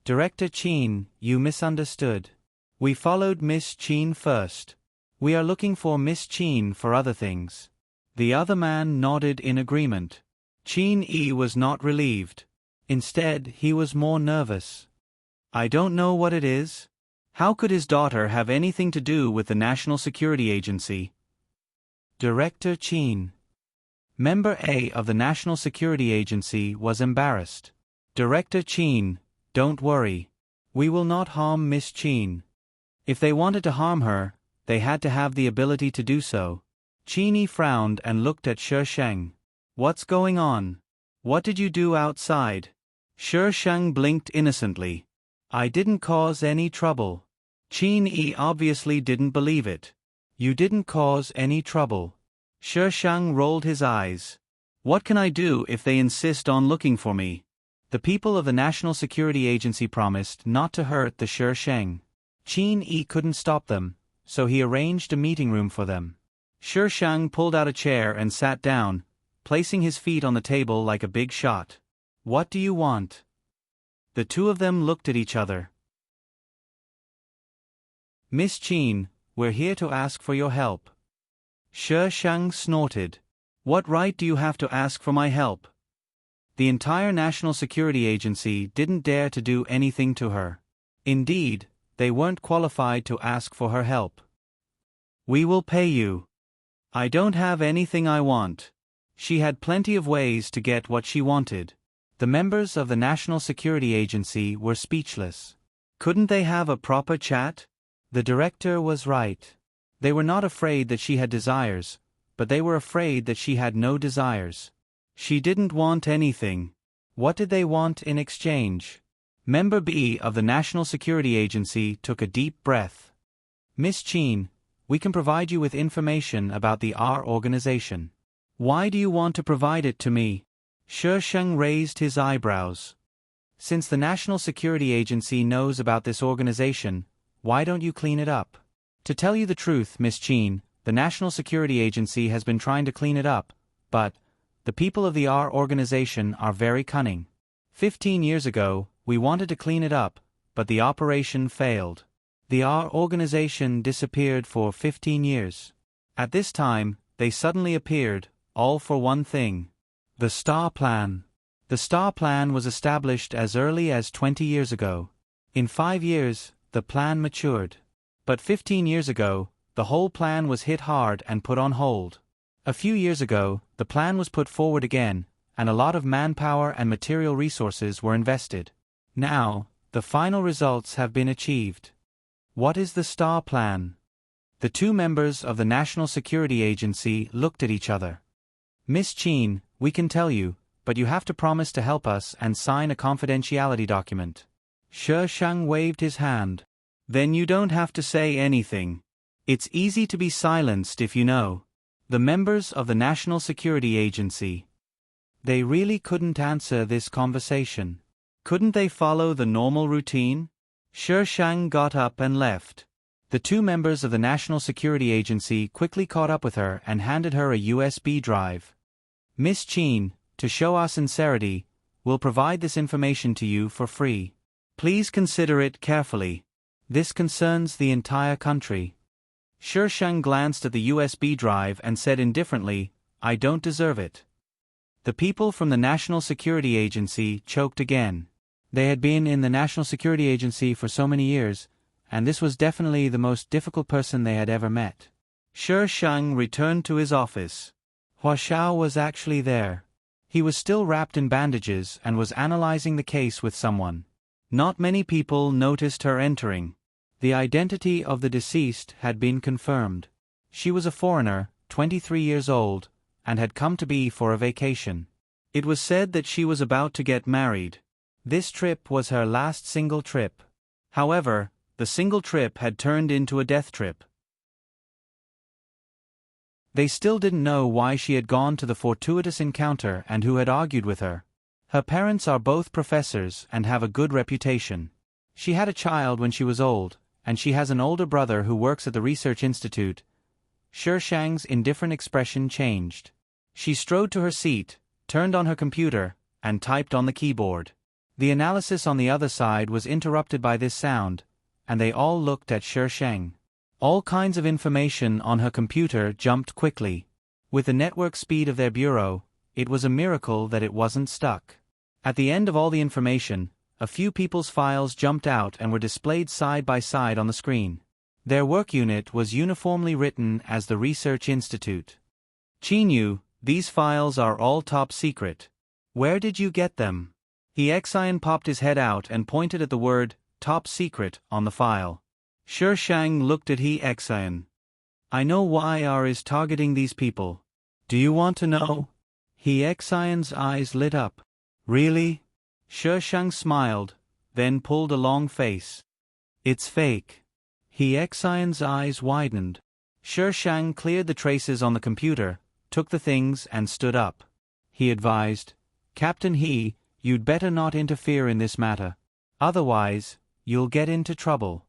Director Qin, you misunderstood. We followed Miss Qin first. We are looking for Miss Qin for other things. The other man nodded in agreement. Qin Yi was not relieved. Instead, he was more nervous. I don't know what it is. How could his daughter have anything to do with the National Security Agency? Director Qin. Member A of the National Security Agency was embarrassed. Director Qin, don't worry. We will not harm Miss Qin. If they wanted to harm her, they had to have the ability to do so. Qin Yi frowned and looked at Shi Shang. What's going on? What did you do outside? Shi Shang blinked innocently. I didn't cause any trouble. Qin Yi obviously didn't believe it. You didn't cause any trouble. Shi Shang rolled his eyes. What can I do if they insist on looking for me? The people of the National Security Agency promised not to hurt the Shi Shang. Qin Yi couldn't stop them, so he arranged a meeting room for them. Shi Shang pulled out a chair and sat down, placing his feet on the table like a big shot. What do you want? The two of them looked at each other. Miss Qin, we're here to ask for your help. Shi Shang snorted. What right do you have to ask for my help? The entire National Security Agency didn't dare to do anything to her. Indeed, they weren't qualified to ask for her help. We will pay you. I don't have anything I want. She had plenty of ways to get what she wanted. The members of the National Security Agency were speechless. Couldn't they have a proper chat? The director was right. They were not afraid that she had desires, but they were afraid that she had no desires. She didn't want anything. What did they want in exchange? Member B of the National Security Agency took a deep breath. Miss Qin, we can provide you with information about the R organization. Why do you want to provide it to me? Shi Shang raised his eyebrows. Since the National Security Agency knows about this organization, why don't you clean it up? To tell you the truth, Miss Qin, the National Security Agency has been trying to clean it up, but the people of the R organization are very cunning. 15 years ago, we wanted to clean it up, but the operation failed. The R organization disappeared for 15 years. At this time, they suddenly appeared, all for one thing. The Star Plan. The Star Plan was established as early as 20 years ago. In 5 years, the plan matured. But 15 years ago, the whole plan was hit hard and put on hold. A few years ago, the plan was put forward again, and a lot of manpower and material resources were invested. Now, the final results have been achieved. What is the Star Plan? The two members of the National Security Agency looked at each other. Miss Qin, we can tell you, but you have to promise to help us and sign a confidentiality document. Shi Shang waved his hand. Then you don't have to say anything. It's easy to be silenced if you know. The members of the National Security Agency. They really couldn't answer this conversation. Couldn't they follow the normal routine? Shi Shang got up and left. The two members of the National Security Agency quickly caught up with her and handed her a USB drive. Miss Qin, to show our sincerity, will provide this information to you for free. Please consider it carefully. This concerns the entire country. Shi Shang glanced at the USB drive and said indifferently, I don't deserve it. The people from the National Security Agency choked again. They had been in the National Security Agency for so many years, and this was definitely the most difficult person they had ever met. Shi Shang returned to his office. Hua Xiao was actually there. He was still wrapped in bandages and was analyzing the case with someone. Not many people noticed her entering. The identity of the deceased had been confirmed. She was a foreigner, 23 years old, and had come to be for a vacation. It was said that she was about to get married. This trip was her last single trip. However, the single trip had turned into a death trip. They still didn't know why she had gone to the fortuitous encounter and who had argued with her. Her parents are both professors and have a good reputation. She had a child when she was old, and she has an older brother who works at the research institute. Shi Shang's indifferent expression changed. She strode to her seat, turned on her computer, and typed on the keyboard. The analysis on the other side was interrupted by this sound, and they all looked at Shi Shang. All kinds of information on her computer jumped quickly. With the network speed of their bureau, it was a miracle that it wasn't stuck. At the end of all the information, a few people's files jumped out and were displayed side by side on the screen. Their work unit was uniformly written as the Research Institute. Qinyu, these files are all top secret. Where did you get them? He Xian popped his head out and pointed at the word, top secret, on the file. Shi Shang looked at He Xian. I know why R is targeting these people. Do you want to know? He Xian's eyes lit up. Really? Shi Shang smiled, then pulled a long face. It's fake. He Xian's eyes widened. Shi Shang cleared the traces on the computer, took the things and stood up. He advised, Captain He, you'd better not interfere in this matter. Otherwise, you'll get into trouble.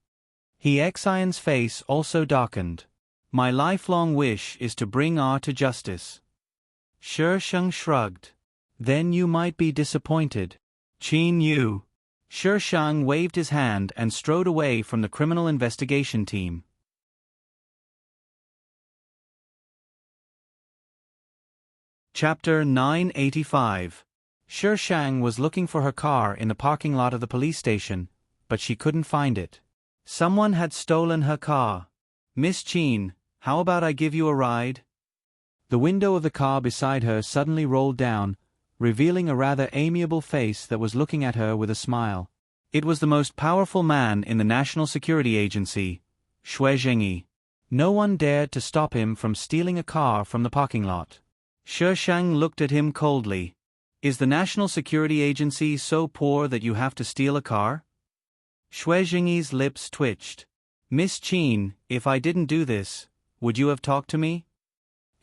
He Xian's face also darkened. My lifelong wish is to bring R to justice. Shi Shang shrugged. Then you might be disappointed. Qin Yu. Shi Shang waved his hand and strode away from the criminal investigation team. Chapter 985. Shi Shang was looking for her car in the parking lot of the police station, but she couldn't find it. Someone had stolen her car. Miss Qin, how about I give you a ride? The window of the car beside her suddenly rolled down, revealing a rather amiable face that was looking at her with a smile. It was the most powerful man in the National Security Agency, Shui Zhengyi. No one dared to stop him from stealing a car from the parking lot. Shi Shang looked at him coldly. Is the National Security Agency so poor that you have to steal a car? Shui Zhengyi's lips twitched. Miss Qin, if I didn't do this, would you have talked to me?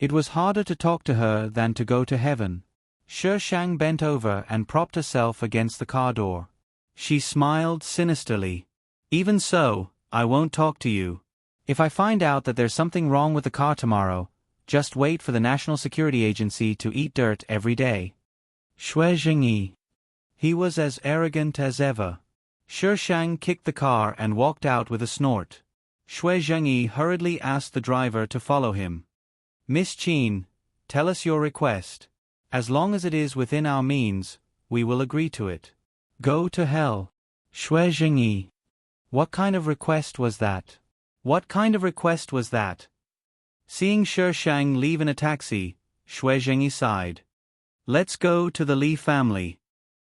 It was harder to talk to her than to go to heaven. Shi Shang bent over and propped herself against the car door. She smiled sinisterly. Even so, I won't talk to you. If I find out that there's something wrong with the car tomorrow, just wait for the National Security Agency to eat dirt every day. Shui Zhengyi. He was as arrogant as ever. Shi Shang kicked the car and walked out with a snort. Shui Zhengyi hurriedly asked the driver to follow him. Miss Qin, tell us your request. As long as it is within our means, we will agree to it. Go to hell. Shui Zhengyi. What kind of request was that? What kind of request was that? Seeing Shi Shang leave in a taxi, Shui Zhengyi sighed. Let's go to the Li family.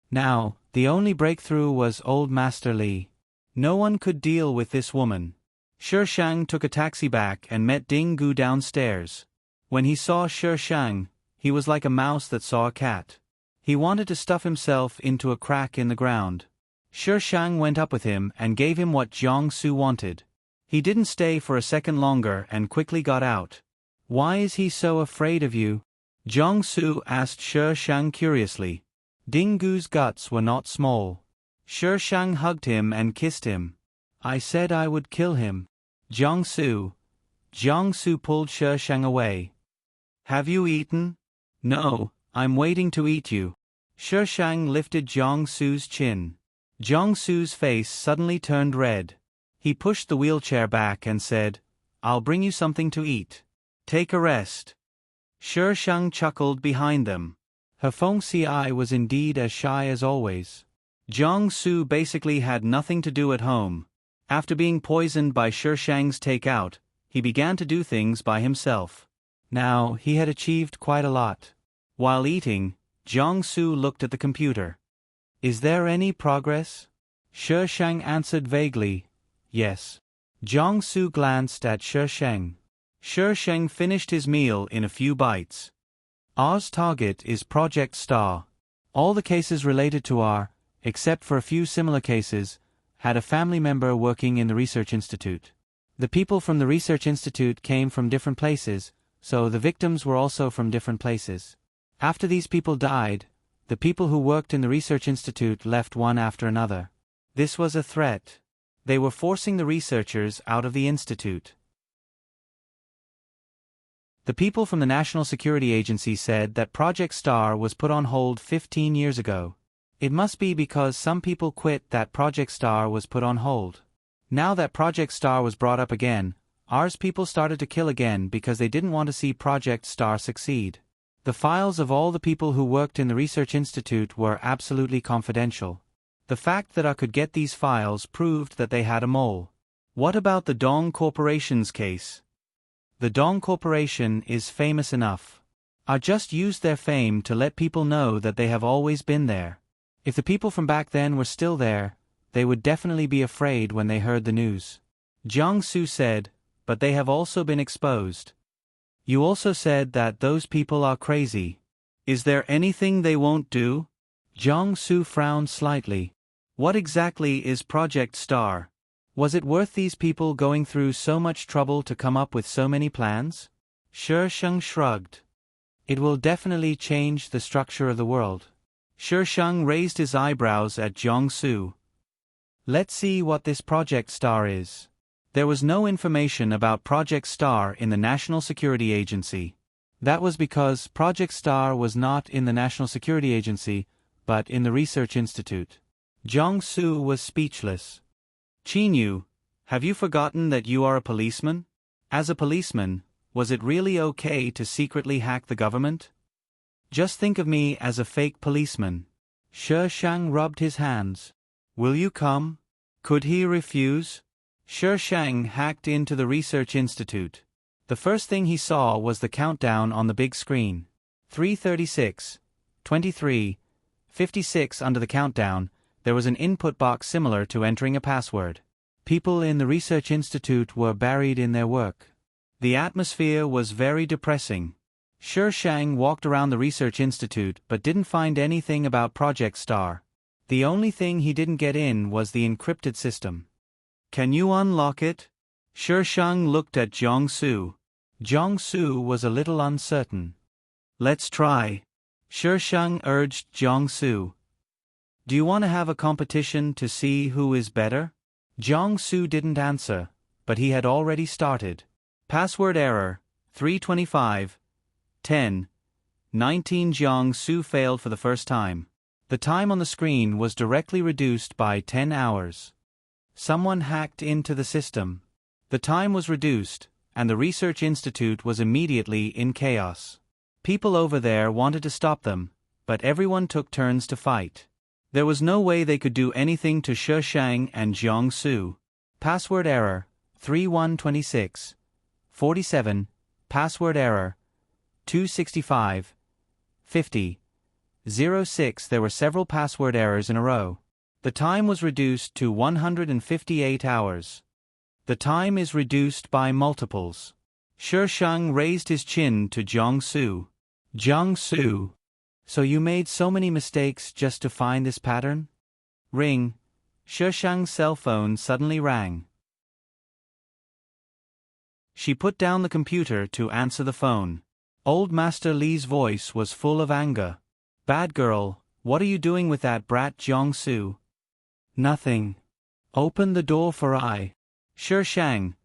Now, the only breakthrough was old Master Li. No one could deal with this woman. Shi Shang took a taxi back and met Ding Gu downstairs. When he saw Shi Shang, he was like a mouse that saw a cat. He wanted to stuff himself into a crack in the ground. Shi Shang went up with him and gave him what Jiangsu wanted. He didn't stay for a second longer and quickly got out. Why is he so afraid of you? Jiangsu asked Shi Shang curiously. Ding Gu's guts were not small. Shi Shang hugged him and kissed him. I said I would kill him. Jiangsu pulled Shi Shang away. Have you eaten? No, I'm waiting to eat you. Shi Shang lifted Jiang Su's chin. Jiang Su's face suddenly turned red. He pushed the wheelchair back and said, "I'll bring you something to eat. Take a rest." Shi Shang chuckled behind them. Her Feng Ci was indeed as shy as always. Jiang Su basically had nothing to do at home. After being poisoned by Shi Shang's takeout, he began to do things by himself. Now, he had achieved quite a lot. While eating, Jiang Su looked at the computer. "Is there any progress?" Shi Shang answered vaguely, "Yes." Jiang Su glanced at Shi Shang. Shi Shang finished his meal in a few bites. "Ours target is Project Star. All the cases related to our, except for a few similar cases, had a family member working in the research institute. The people from the research institute came from different places, so the victims were also from different places. After these people died, the people who worked in the research institute left one after another. This was a threat. They were forcing the researchers out of the institute." The people from the National Security Agency said that Project Star was put on hold 15 years ago. It must be because some people quit that Project Star was put on hold. Now that Project Star was brought up again, ours people started to kill again because they didn't want to see Project Star succeed. The files of all the people who worked in the research institute were absolutely confidential. The fact that I could get these files proved that they had a mole. What about the Dong Corporation's case? The Dong Corporation is famous enough. I just used their fame to let people know that they have always been there. If the people from back then were still there, they would definitely be afraid when they heard the news. Jiang Su said, "But they have also been exposed. You also said that those people are crazy. Is there anything they won't do?" Jiang Su frowned slightly. "What exactly is Project Star? Was it worth these people going through so much trouble to come up with so many plans?" Shi Shang shrugged. "It will definitely change the structure of the world." Shi Shang raised his eyebrows at Jiang Su. "Let's see what this Project Star is." There was no information about Project Star in the National Security Agency. That was because Project Star was not in the National Security Agency, but in the Research Institute. Jiang Su was speechless. "Qinyu, have you forgotten that you are a policeman? As a policeman, was it really okay to secretly hack the government? Just think of me as a fake policeman." Shi Shang rubbed his hands. "Will you come?" Could he refuse? Shi Shang hacked into the Research Institute. The first thing he saw was the countdown on the big screen. 3:36, 23, 56. Under the countdown, there was an input box similar to entering a password. People in the Research Institute were buried in their work. The atmosphere was very depressing. Shi Shang walked around the Research Institute but didn't find anything about Project Star. The only thing he didn't get in was the encrypted system. "Can you unlock it?" Shi Shang looked at Jiang Su. Jiang Su was a little uncertain. "Let's try." Shi Shang urged Jiang Su. "Do you want to have a competition to see who is better?" Jiang Su didn't answer, but he had already started. Password error, 325, 10, 19. Jiang Su failed for the first time. The time on the screen was directly reduced by 10 hours. Someone hacked into the system. The time was reduced, and the Research Institute was immediately in chaos. People over there wanted to stop them, but everyone took turns to fight. There was no way they could do anything to Shi Shang and Jiang Su. Password error, 3126, 47, password error, 265, 50, 06. There were several password errors in a row. The time was reduced to 158 hours. The time is reduced by multiples. Shi Shang raised his chin to Jiang Su. "Jiang Su, so you made so many mistakes just to find this pattern?" Ring. Shi Shang's cell phone suddenly rang. She put down the computer to answer the phone. Old Master Li's voice was full of anger. "Bad girl, what are you doing with that brat Jiang Su?" "Nothing. Open the door for I." Shi Shang.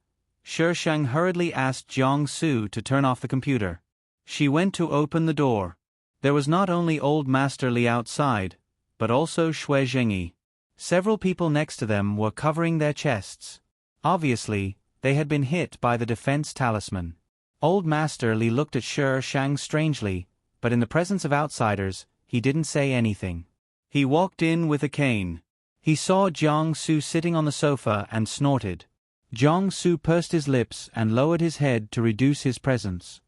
Shi Shang hurriedly asked Jiang Su to turn off the computer. She went to open the door. There was not only old Master Li outside, but also Xue Zhengyi. Several people next to them were covering their chests. Obviously, they had been hit by the defense talisman. Old Master Li looked at Shi Shang strangely, but in the presence of outsiders, he didn't say anything. He walked in with a cane. He saw Jiang Su sitting on the sofa and snorted. Jiang Su pursed his lips and lowered his head to reduce his presence.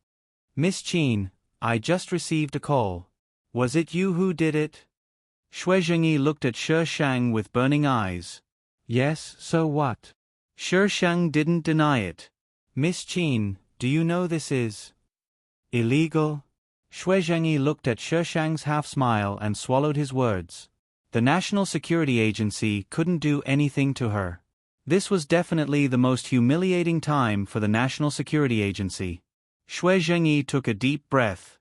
"Miss Qin, I just received a call. Was it you who did it?" Xue Zhengyi looked at Shi Shang with burning eyes. "Yes, so what?" Shi Shang didn't deny it. "Miss Qin, do you know this is illegal?" Xue Zhengyi looked at Shi Shang's half-smile and swallowed his words. The National Security Agency couldn't do anything to her. This was definitely the most humiliating time for the National Security Agency. Xue Zhengyi took a deep breath.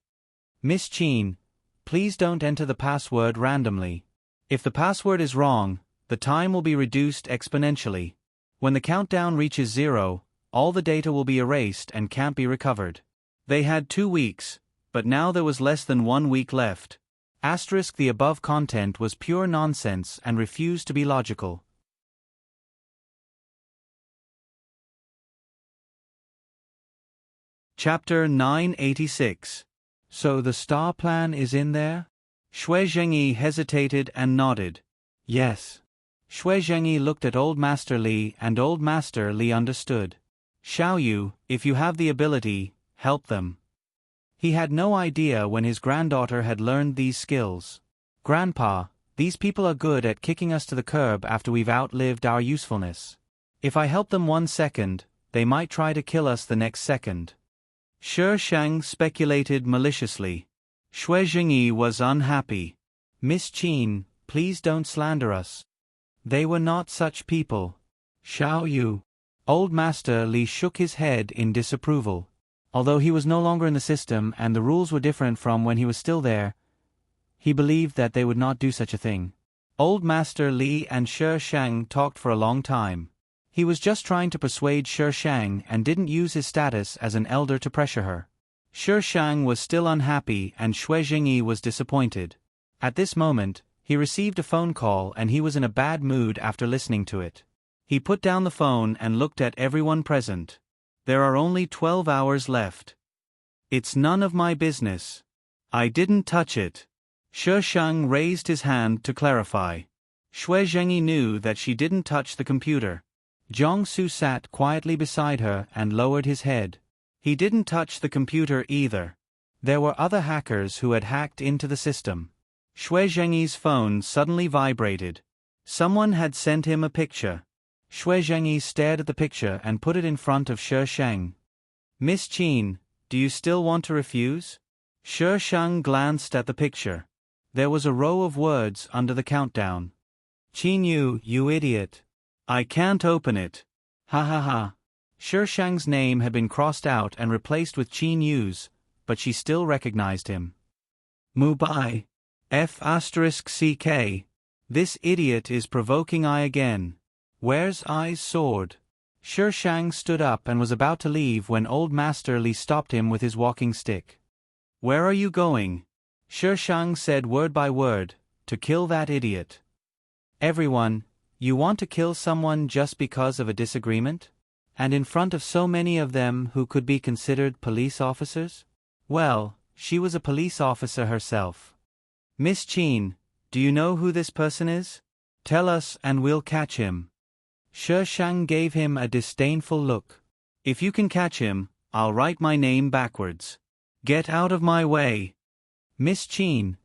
"Miss Qin, please don't enter the password randomly. If the password is wrong, the time will be reduced exponentially. When the countdown reaches 0, all the data will be erased and can't be recovered." They had 2 weeks, but now there was less than 1 week left. The above content was pure nonsense and refused to be logical. Chapter 986. So the star plan is in there? Xue Zhengyi hesitated and nodded. Yes. Xue Zhengyi looked at Old Master Li and Old Master Li understood. Xiao Yu, if you have the ability, help them. He had no idea when his granddaughter had learned these skills. Grandpa, these people are good at kicking us to the curb after we've outlived our usefulness. If I help them 1 second, they might try to kill us the next second. Shi Shang speculated maliciously. Xue Zhengyi was unhappy. Miss Qin, please don't slander us. They were not such people. Xiao Yu. Old Master Li shook his head in disapproval. Although he was no longer in the system and the rules were different from when he was still there, he believed that they would not do such a thing. Old Master Li and Shi Shang talked for a long time. He was just trying to persuade Shi Shang and didn't use his status as an elder to pressure her. Shi Shang was still unhappy and Xue Zhengyi was disappointed. At this moment, he received a phone call and he was in a bad mood after listening to it. He put down the phone and looked at everyone present. There are only 12 hours left. It's none of my business. I didn't touch it. Shi Shang raised his hand to clarify. Xue Zhengyi knew that she didn't touch the computer. Jiang Su sat quietly beside her and lowered his head. He didn't touch the computer either. There were other hackers who had hacked into the system. Xue Zhengyi's phone suddenly vibrated. Someone had sent him a picture. Xue Zhengyi stared at the picture and put it in front of Shi Shang. Miss Qin, do you still want to refuse? Shi Shang glanced at the picture. There was a row of words under the countdown. Qin Yu, you idiot. I can't open it. Ha ha ha. Shi Shang's name had been crossed out and replaced with Qin Yu's, but she still recognized him. Mubai. F***ck. This idiot is provoking I again. Where's I's sword? Shi Shang stood up and was about to leave when Old Master Li stopped him with his walking stick. Where are you going? Shi Shang said word by word, to kill that idiot. Everyone, you want to kill someone just because of a disagreement? And in front of so many of them who could be considered police officers? Well, she was a police officer herself. Miss Qin, do you know who this person is? Tell us and we'll catch him. Shi Shang gave him a disdainful look. If you can catch him, I'll write my name backwards. Get out of my way. Miss Qin.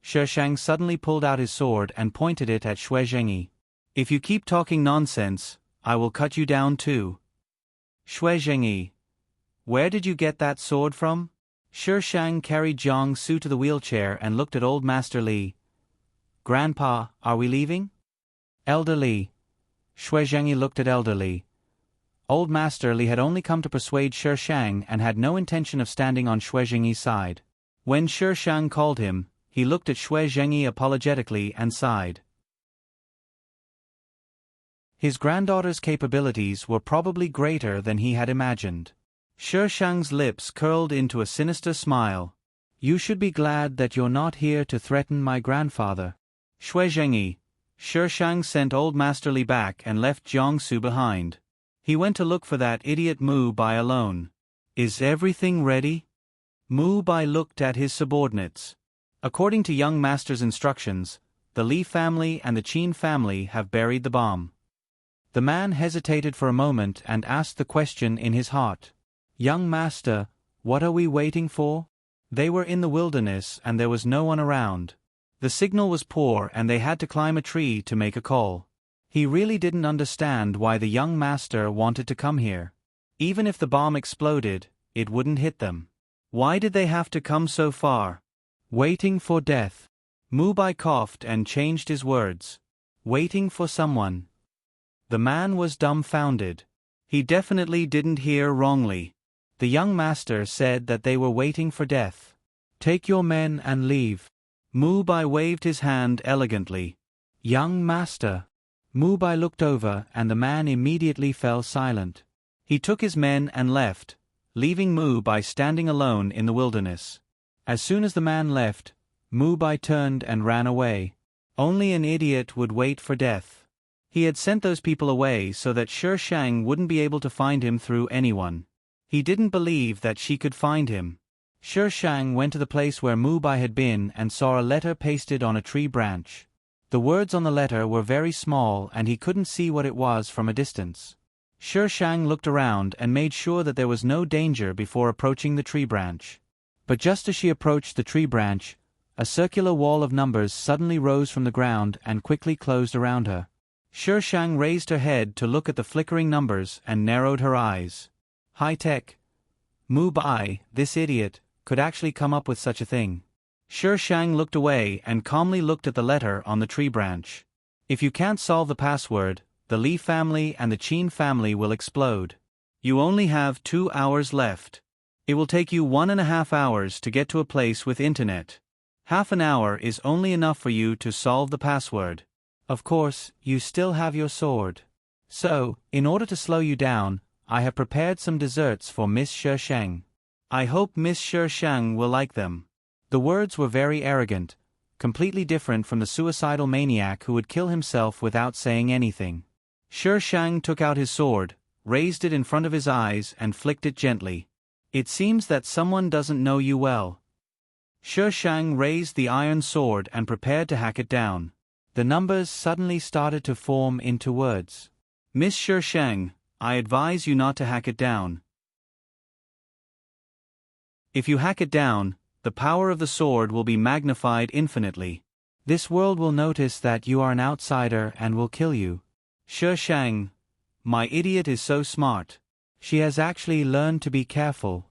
Shi Shang suddenly pulled out his sword and pointed it at Xue Zhengyi. If you keep talking nonsense, I will cut you down too. Xue Zhengyi. Where did you get that sword from? Shi Shang carried Jiang Su to the wheelchair and looked at Old Master Li. Grandpa, are we leaving? Elder Li. Xue Zhengyi looked at Elder Li. Old Master Li had only come to persuade Shi Shang and had no intention of standing on Xue Zhengyi's side. When Shi Shang called him, he looked at Xue Zhengyi apologetically and sighed. His granddaughter's capabilities were probably greater than he had imagined. Shi Shang's lips curled into a sinister smile. You should be glad that you're not here to threaten my grandfather. Shui Zhengyi. Shi Shang sent Old Master Li back and left Jiangsu behind. He went to look for that idiot Mu Bai alone. Is everything ready? Mu Bai looked at his subordinates. According to young master's instructions, the Li family and the Qin family have buried the bomb. The man hesitated for a moment and asked the question in his heart. Young master, what are we waiting for? They were in the wilderness and there was no one around. The signal was poor and they had to climb a tree to make a call. He really didn't understand why the young master wanted to come here. Even if the bomb exploded, it wouldn't hit them. Why did they have to come so far? Waiting for death. Mu Bai coughed and changed his words. Waiting for someone. The man was dumbfounded. He definitely didn't hear wrongly. The young master said that they were waiting for death. Take your men and leave. Mu Bai waved his hand elegantly. Young master. Mu Bai looked over and the man immediately fell silent. He took his men and left, leaving Mu Bai standing alone in the wilderness. As soon as the man left, Mu Bai turned and ran away. Only an idiot would wait for death. He had sent those people away so that Shi Shang wouldn't be able to find him through anyone. He didn't believe that she could find him. Shi Shang went to the place where Mu Bai had been and saw a letter pasted on a tree branch. The words on the letter were very small and he couldn't see what it was from a distance. Shi Shang looked around and made sure that there was no danger before approaching the tree branch. But just as she approached the tree branch, a circular wall of numbers suddenly rose from the ground and quickly closed around her. Shi Shang raised her head to look at the flickering numbers and narrowed her eyes. High-tech. Mu Bai, this idiot, could actually come up with such a thing. Shi Shang looked away and calmly looked at the letter on the tree branch. If you can't solve the password, the Li family and the Qin family will explode. You only have 2 hours left. It will take you 1.5 hours to get to a place with internet. Half an hour is only enough for you to solve the password. Of course, you still have your sword. So, in order to slow you down, I have prepared some desserts for Miss Shi Shang. I hope Miss Shi Shang will like them. The words were very arrogant, completely different from the suicidal maniac who would kill himself without saying anything. Shi Shang took out his sword, raised it in front of his eyes and flicked it gently. It seems that someone doesn't know you well. Shi Shang raised the iron sword and prepared to hack it down. The numbers suddenly started to form into words. Miss Shi Shang, I advise you not to hack it down. If you hack it down, the power of the sword will be magnified infinitely. This world will notice that you are an outsider and will kill you. Shi Shang, my idiot is so smart. She has actually learned to be careful.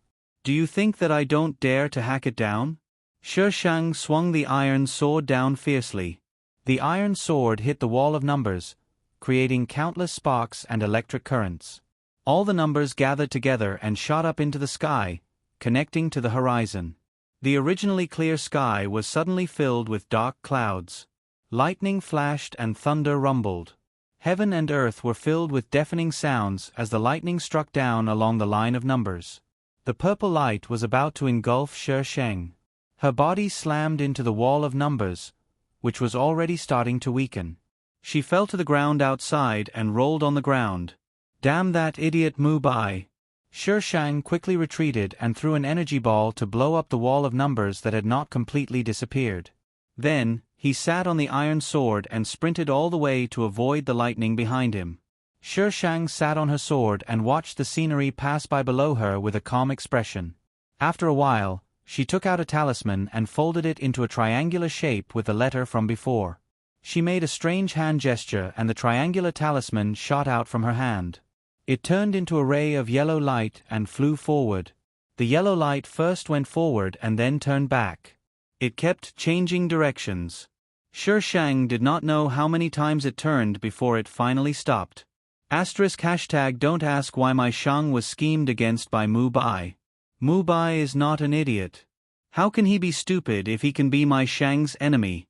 Do you think that I don't dare to hack it down? Shi Shang swung the iron sword down fiercely. The iron sword hit the wall of numbers, creating countless sparks and electric currents. All the numbers gathered together and shot up into the sky, connecting to the horizon. The originally clear sky was suddenly filled with dark clouds. Lightning flashed and thunder rumbled. Heaven and earth were filled with deafening sounds as the lightning struck down along the line of numbers. The purple light was about to engulf Shi Shang. Her body slammed into the wall of numbers, which was already starting to weaken. She fell to the ground outside and rolled on the ground. Damn that idiot Mu Bai! Shi Shang quickly retreated and threw an energy ball to blow up the wall of numbers that had not completely disappeared. Then, he sat on the iron sword and sprinted all the way to avoid the lightning behind him. Shi Shang sat on her sword and watched the scenery pass by below her with a calm expression. After a while, she took out a talisman and folded it into a triangular shape with the letter from before. She made a strange hand gesture and the triangular talisman shot out from her hand. It turned into a ray of yellow light and flew forward. The yellow light first went forward and then turned back. It kept changing directions. Shi Shang did not know how many times it turned before it finally stopped. Don't ask why my Shang was schemed against by Mu Bai. Mu Bai is not an idiot. How can he be stupid if he can be my Shang's enemy?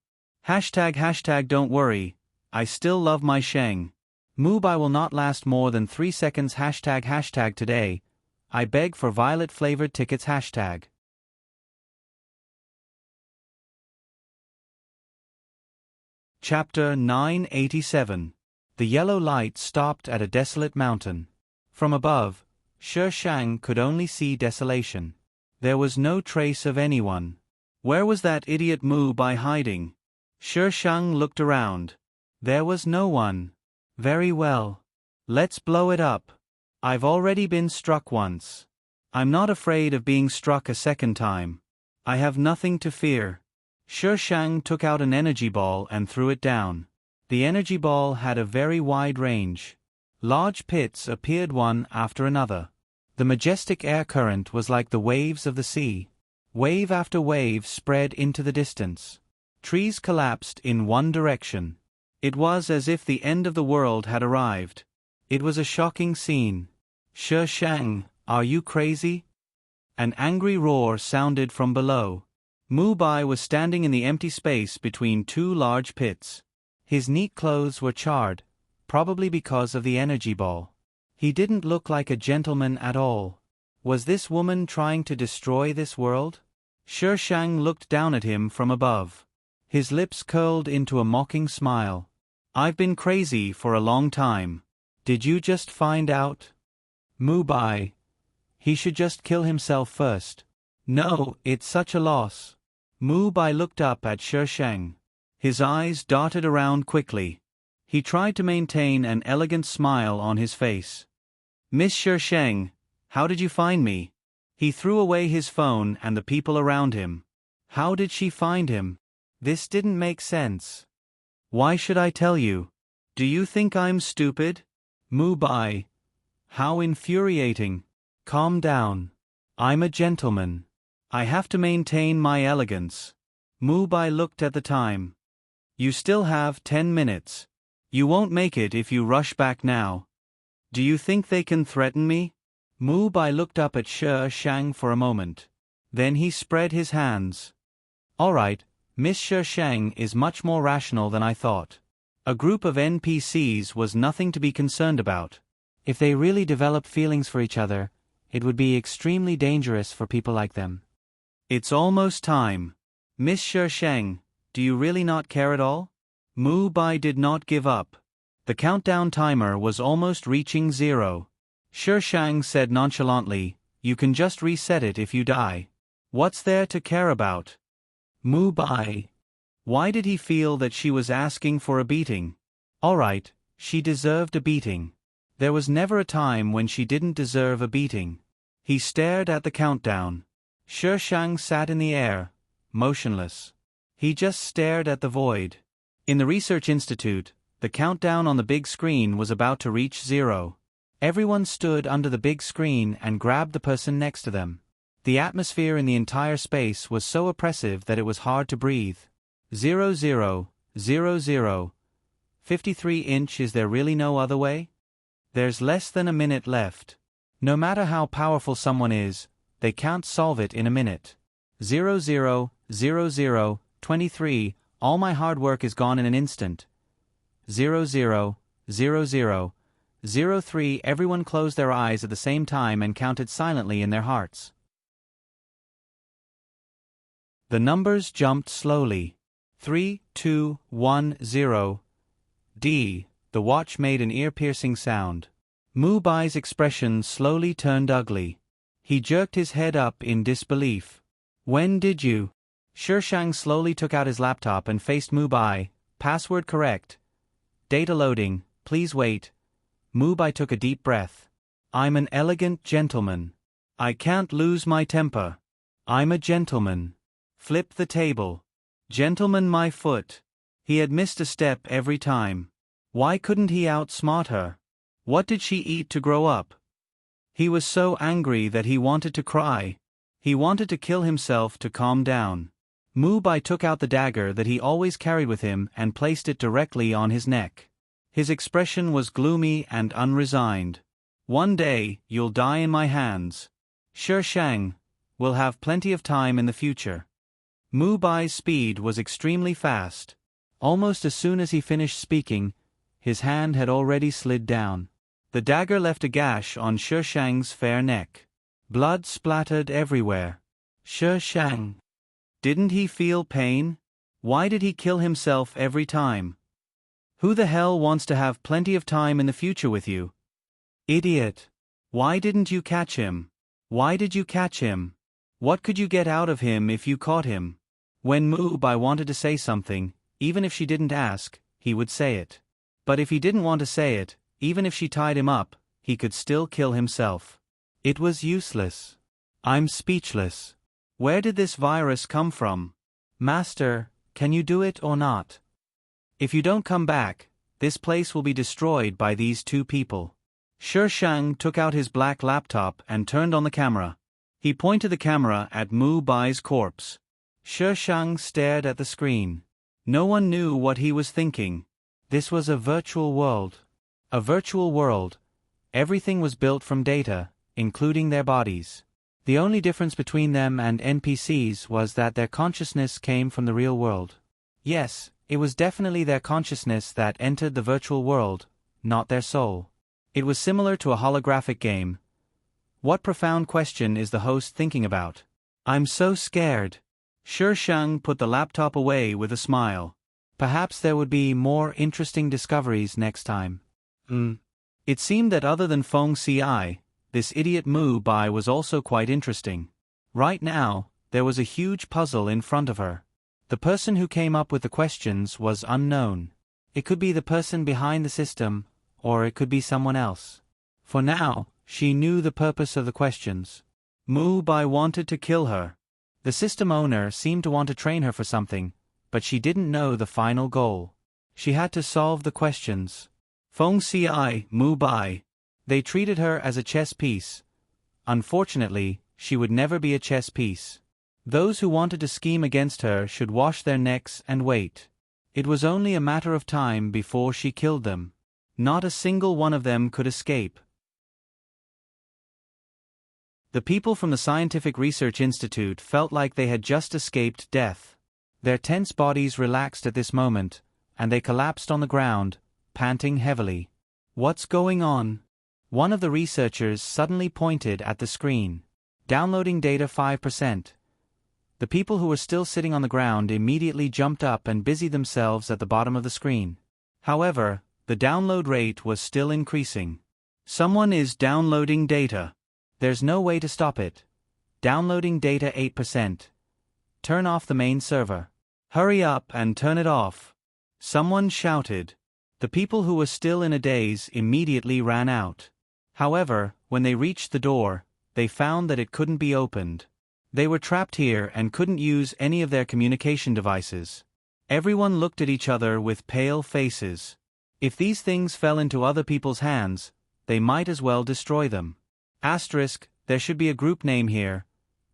Don't worry, I still love my Shang. Mu Bai will not last more than 3 seconds. Today. I beg for violet flavored tickets. Chapter 987. The yellow light stopped at a desolate mountain. From above, Shi Shang could only see desolation. There was no trace of anyone. Where was that idiot Mu Bai hiding? Shi Shang looked around. There was no one. Very well. Let's blow it up. I've already been struck once. I'm not afraid of being struck a second time. I have nothing to fear. Shi Shang took out an energy ball and threw it down. The energy ball had a very wide range. Large pits appeared one after another. The majestic air current was like the waves of the sea. Wave after wave spread into the distance. Trees collapsed in one direction. It was as if the end of the world had arrived. It was a shocking scene. Shi Shang, are you crazy? An angry roar sounded from below. Mu Bai was standing in the empty space between two large pits. His neat clothes were charred, probably because of the energy ball. He didn't look like a gentleman at all. Was this woman trying to destroy this world? Shi Shang looked down at him from above. His lips curled into a mocking smile. I've been crazy for a long time. Did you just find out? Mu Bai. He should just kill himself first. No, it's such a loss. Mu Bai looked up at Shi Shang. His eyes darted around quickly. He tried to maintain an elegant smile on his face. Miss Shi Shang, how did you find me? He threw away his phone and the people around him. How did she find him? This didn't make sense. Why should I tell you? Do you think I'm stupid? Mu Bai. How infuriating. Calm down. I'm a gentleman. I have to maintain my elegance. Mu Bai looked at the time. You still have 10 minutes. You won't make it if you rush back now. Do you think they can threaten me? Mu Bai looked up at Shi Shang for a moment. Then he spread his hands. All right, Miss Shi Shang is much more rational than I thought. A group of NPCs was nothing to be concerned about. If they really developed feelings for each other, it would be extremely dangerous for people like them. It's almost time. Miss Shi Shang, do you really not care at all? Mu Bai did not give up. The countdown timer was almost reaching 0. Shi Shang said nonchalantly, you can just reset it if you die. What's there to care about? Mu Bai. Why did he feel that she was asking for a beating? All right, she deserved a beating. There was never a time when she didn't deserve a beating. He stared at the countdown. Shi Shang sat in the air, motionless. He just stared at the void. In the research institute, the countdown on the big screen was about to reach 0. Everyone stood under the big screen and grabbed the person next to them. The atmosphere in the entire space was so oppressive that it was hard to breathe. 0000. 53 inch. Is there really no other way? There's less than a minute left. No matter how powerful someone is, they can't solve it in a minute. 0000. 23. All my hard work is gone in an instant. 0000. 03. Everyone closed their eyes at the same time and counted silently in their hearts. The numbers jumped slowly. 3, 2, 1, 0. D. The watch made an ear-piercing sound. Mu Bai's expression slowly turned ugly. He jerked his head up in disbelief. When did you? Shi Shang slowly took out his laptop and faced Mu Bai. Password correct. Data loading, please wait. Mu Bai took a deep breath. I'm an elegant gentleman. I can't lose my temper. I'm a gentleman. Flip the table. Gentleman, my foot. He had missed a step every time. Why couldn't he outsmart her? What did she eat to grow up? He was so angry that he wanted to cry. He wanted to kill himself to calm down. Mu Bai took out the dagger that he always carried with him and placed it directly on his neck. His expression was gloomy and unresigned. One day, you'll die in my hands. Shi Shang, we'll have plenty of time in the future. Mu Bai's speed was extremely fast. Almost as soon as he finished speaking, his hand had already slid down. The dagger left a gash on Shi Shang's fair neck. Blood splattered everywhere. Shi Shang. Didn't he feel pain? Why did he kill himself every time? Who the hell wants to have plenty of time in the future with you? Idiot. Why didn't you catch him? Why did you catch him? What could you get out of him if you caught him? When Bai wanted to say something, even if she didn't ask, he would say it. But if he didn't want to say it, even if she tied him up, he could still kill himself. It was useless. I'm speechless. Where did this virus come from? Master, can you do it or not? If you don't come back, this place will be destroyed by these two people. Shi Shang took out his black laptop and turned on the camera. He pointed the camera at Bai's corpse. Shi Shang stared at the screen. No one knew what he was thinking. This was a virtual world. A virtual world. Everything was built from data, including their bodies. The only difference between them and NPCs was that their consciousness came from the real world. Yes, it was definitely their consciousness that entered the virtual world, not their soul. It was similar to a holographic game. What profound question is the host thinking about? I'm so scared. Shi Shang put the laptop away with a smile. Perhaps there would be more interesting discoveries next time. It seemed that other than Feng Ci, this idiot Bai was also quite interesting. Right now, there was a huge puzzle in front of her. The person who came up with the questions was unknown. It could be the person behind the system, or it could be someone else. For now, she knew the purpose of the questions. Bai wanted to kill her. The system owner seemed to want to train her for something, but she didn't know the final goal. She had to solve the questions. Feng Ci, Bai. They treated her as a chess piece. Unfortunately, she would never be a chess piece. Those who wanted to scheme against her should wash their necks and wait. It was only a matter of time before she killed them. Not a single one of them could escape. The people from the Scientific Research Institute felt like they had just escaped death. Their tense bodies relaxed at this moment, and they collapsed on the ground, panting heavily. What's going on? One of the researchers suddenly pointed at the screen. Downloading data 5%. The people who were still sitting on the ground immediately jumped up and busied themselves at the bottom of the screen. However, the download rate was still increasing. Someone is downloading data. There's no way to stop it. Downloading data 8%. Turn off the main server. Hurry up and turn it off. Someone shouted. The people who were still in a daze immediately ran out. However, when they reached the door, they found that it couldn't be opened. They were trapped here and couldn't use any of their communication devices. Everyone looked at each other with pale faces. If these things fell into other people's hands, they might as well destroy them. Asterisk, there should be a group name here.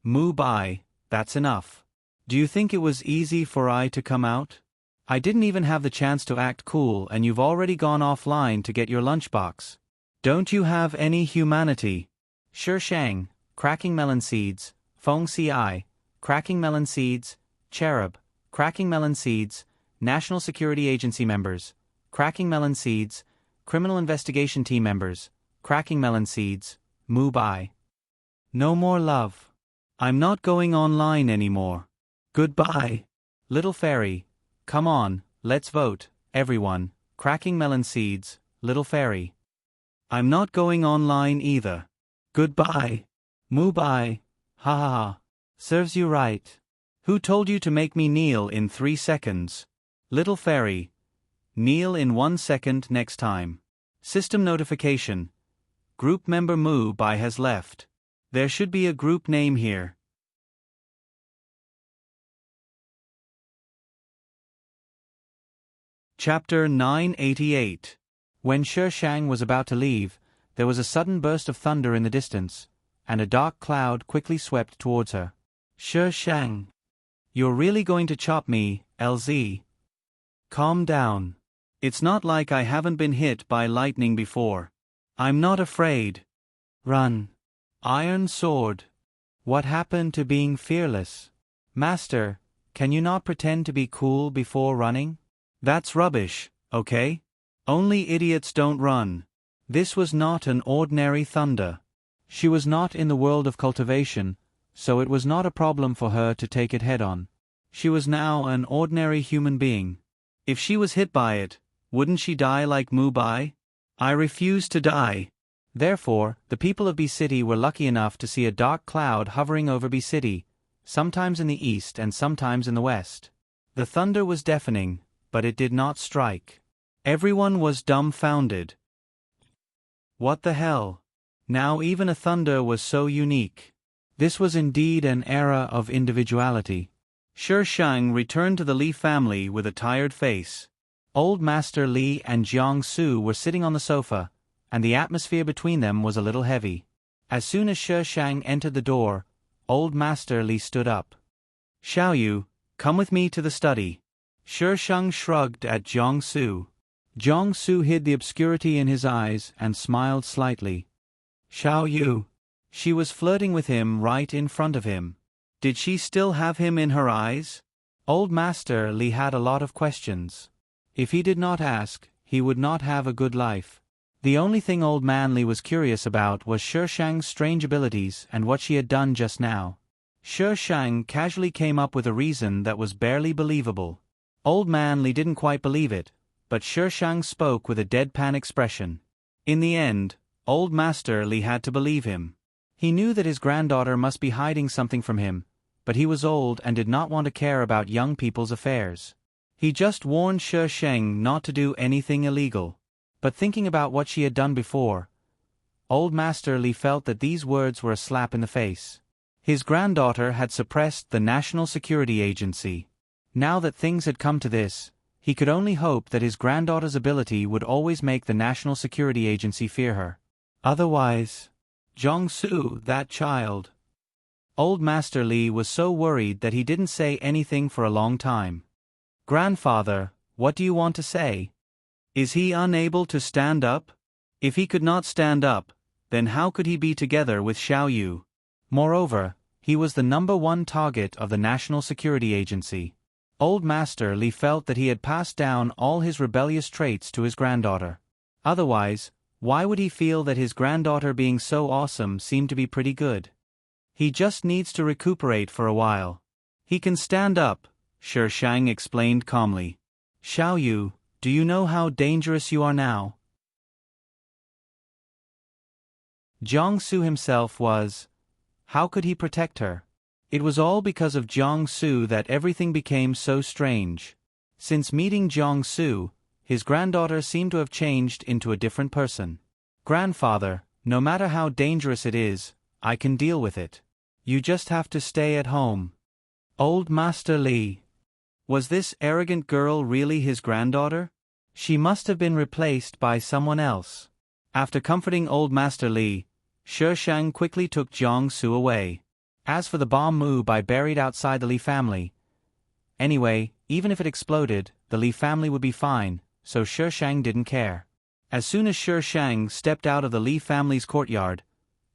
Bai, that's enough. Do you think it was easy for I to come out? I didn't even have the chance to act cool and you've already gone offline to get your lunchbox. Don't you have any humanity? Shi Shang, cracking melon seeds. Feng Ci, cracking melon seeds. Cherub, cracking melon seeds. National Security Agency members, cracking melon seeds. Criminal Investigation Team members, cracking melon seeds. Bai. No more love. I'm not going online anymore. Goodbye. Little fairy. Come on, let's vote, everyone. Cracking melon seeds. Little fairy. I'm not going online either. Goodbye. Bai. Ha ha ha. Serves you right. Who told you to make me kneel in 3 seconds? Little fairy. Kneel in 1 second next time. System notification. Group member Bai has left. There should be a group name here. Chapter 988. When Shi Shang was about to leave, there was a sudden burst of thunder in the distance, and a dark cloud quickly swept towards her. Shi Shang. You're really going to chop me, LZ? Calm down. It's not like I haven't been hit by lightning before. I'm not afraid. Run. Iron sword. What happened to being fearless? Master, can you not pretend to be cool before running? That's rubbish, okay? Only idiots don't run. This was not an ordinary thunder. She was not in the world of cultivation, so it was not a problem for her to take it head-on. She was now an ordinary human being. If she was hit by it, Wouldn't she die like Mu Bai? I refuse to die. Therefore, the people of B City were lucky enough to see a dark cloud hovering over B City, sometimes in the east and sometimes in the west. The thunder was deafening, but it did not strike. Everyone was dumbfounded. What the hell? Now even a thunder was so unique. This was indeed an era of individuality. Shi Shang returned to the Li family with a tired face. Old Master Li and Jiang Su were sitting on the sofa, and the atmosphere between them was a little heavy. As soon as Shi Shang entered the door, Old Master Li stood up. Xiao Yu, come with me to the study. Shi Shang shrugged at Jiang Su. Jiang Su hid the obscurity in his eyes and smiled slightly. Xiao Yu. She was flirting with him right in front of him. Did she still have him in her eyes? Old Master Li had a lot of questions. If he did not ask, he would not have a good life. The only thing Old Man Li was curious about was Shi Shang's strange abilities and what she had done just now. Shi Shang casually came up with a reason that was barely believable. Old Man Li didn't quite believe it, but Shi Shang spoke with a deadpan expression. In the end, Old Master Li had to believe him. He knew that his granddaughter must be hiding something from him, but he was old and did not want to care about young people's affairs. He just warned Shi Shang not to do anything illegal. But thinking about what she had done before, Old Master Li felt that these words were a slap in the face. His granddaughter had suppressed the National Security Agency. Now that things had come to this, he could only hope that his granddaughter's ability would always make the National Security Agency fear her. Otherwise, Jiang Su, that child. Old Master Li was so worried that he didn't say anything for a long time. Grandfather, what do you want to say? Is he unable to stand up? If he could not stand up, then how could he be together with Xiao Yu? Moreover, he was the #1 target of the National Security Agency. Old Master Li felt that he had passed down all his rebellious traits to his granddaughter. Otherwise, why would he feel that his granddaughter being so awesome seemed to be pretty good? He just needs to recuperate for a while. He can stand up, Shi Shang explained calmly. Xiao Yu, do you know how dangerous you are now? Jiang Su himself was. How could he protect her? It was all because of Jiang Su that everything became so strange. Since meeting Jiang Su, his granddaughter seemed to have changed into a different person. Grandfather, no matter how dangerous it is, I can deal with it. You just have to stay at home. Old Master Li. Was this arrogant girl really his granddaughter? She must have been replaced by someone else. After comforting Old Master Li, Shi Shang quickly took Jiang Su away. As for the bomb Mu Bai buried outside the Li family. Anyway, even if it exploded, the Li family would be fine, so Shi Shang didn't care. As soon as Shi Shang stepped out of the Li family's courtyard,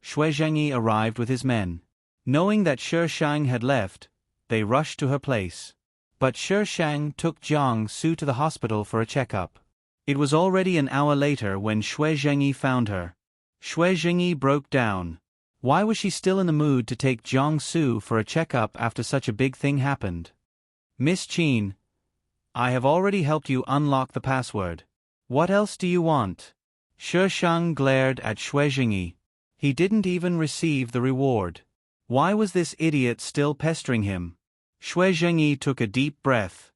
Shui Zhengyi arrived with his men. Knowing that Shi Shang had left, they rushed to her place. But Shi Shang took Jiang Su to the hospital for a checkup. It was already an hour later when Shui Zhengyi found her. Shui Zhengyi broke down. Why was she still in the mood to take Jiang Su for a checkup after such a big thing happened? Miss Qin, I have already helped you unlock the password. What else do you want? Shi Shang glared at Shui Zhengyi. He didn't even receive the reward. Why was this idiot still pestering him? Shui Zhengyi took a deep breath.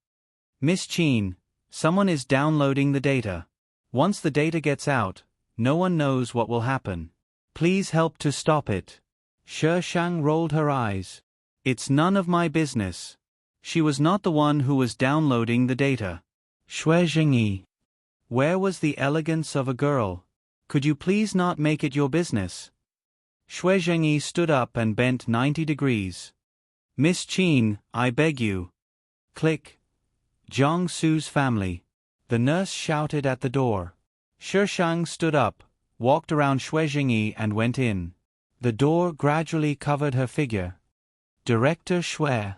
Miss Qin, someone is downloading the data. Once the data gets out, no one knows what will happen. Please help to stop it. Shi Shang rolled her eyes. It's none of my business. She was not the one who was downloading the data. Shui Zhengyi. Where was the elegance of a girl? Could you please not make it your business? Shui Zhengyi stood up and bent 90 degrees. Miss Qin, I beg you. Click. Jiang Su's family. The nurse shouted at the door. Shi Shang stood up, walked around Shui Zhengyi and went in. The door gradually covered her figure. Director Shui.